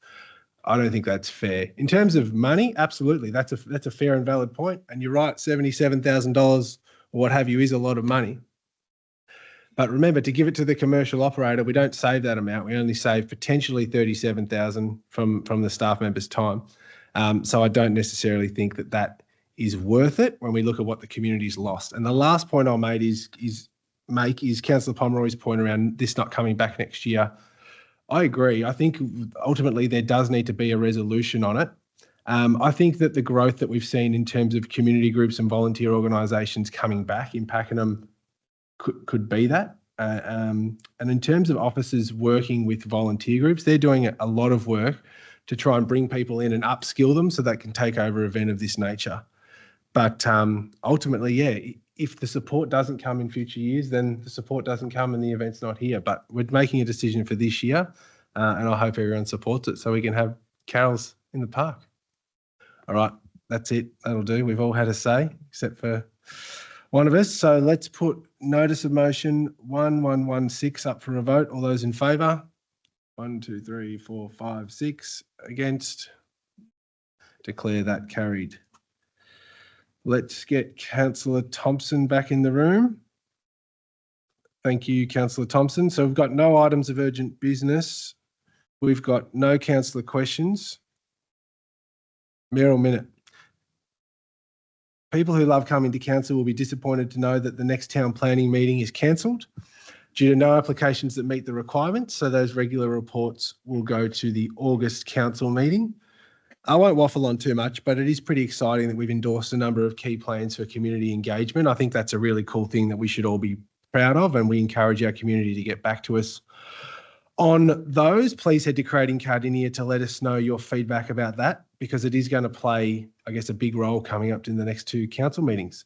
I don't think that's fair. In terms of money, absolutely, that's a fair and valid point. And you're right, $77,000 or what have you is a lot of money. But remember, to give it to the commercial operator, we don't save that amount. We only save potentially $37,000 from the staff member's time. So I don't necessarily think that is worth it when we look at what the community's lost. And the last point I'll make is Councillor Pomeroy's point around this not coming back next year. I agree. I think ultimately there does need to be a resolution on it. I think that the growth that we've seen in terms of community groups and volunteer organisations coming back in Pakenham could be that. And in terms of officers working with volunteer groups, they're doing a lot of work to try and bring people in and upskill them so they can take over an event of this nature. But ultimately, yeah, if the support doesn't come in future years, then the support doesn't come and the event's not here. But we're making a decision for this year, and I hope everyone supports it so we can have carols in the park. All right, that's it. That'll do. We've all had a say, except for one of us. So let's put notice of motion 1116 up for a vote. All those in favour? 1, 2, 3, 4, 5, 6. Against? Declare that carried. Let's get Councillor Thompson back in the room. Thank you, Councillor Thompson. So we've got no items of urgent business. We've got no councillor questions. Meryl Minute. People who love coming to council will be disappointed to know that the next town planning meeting is cancelled due to no applications that meet the requirements. So those regular reports will go to the August council meeting. I won't waffle on too much, but it is pretty exciting that we've endorsed a number of key plans for community engagement. I think that's a really cool thing that we should all be proud of, and we encourage our community to get back to us on those. Please head to Creating Cardinia to let us know your feedback about that, because it is going to play, I guess, a big role coming up in the next 2 council meetings.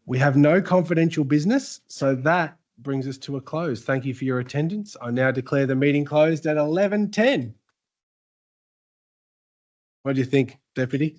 We have no confidential business, so that brings us to a close. Thank you for your attendance. I now declare the meeting closed at 11:10. What do you think, Deputy?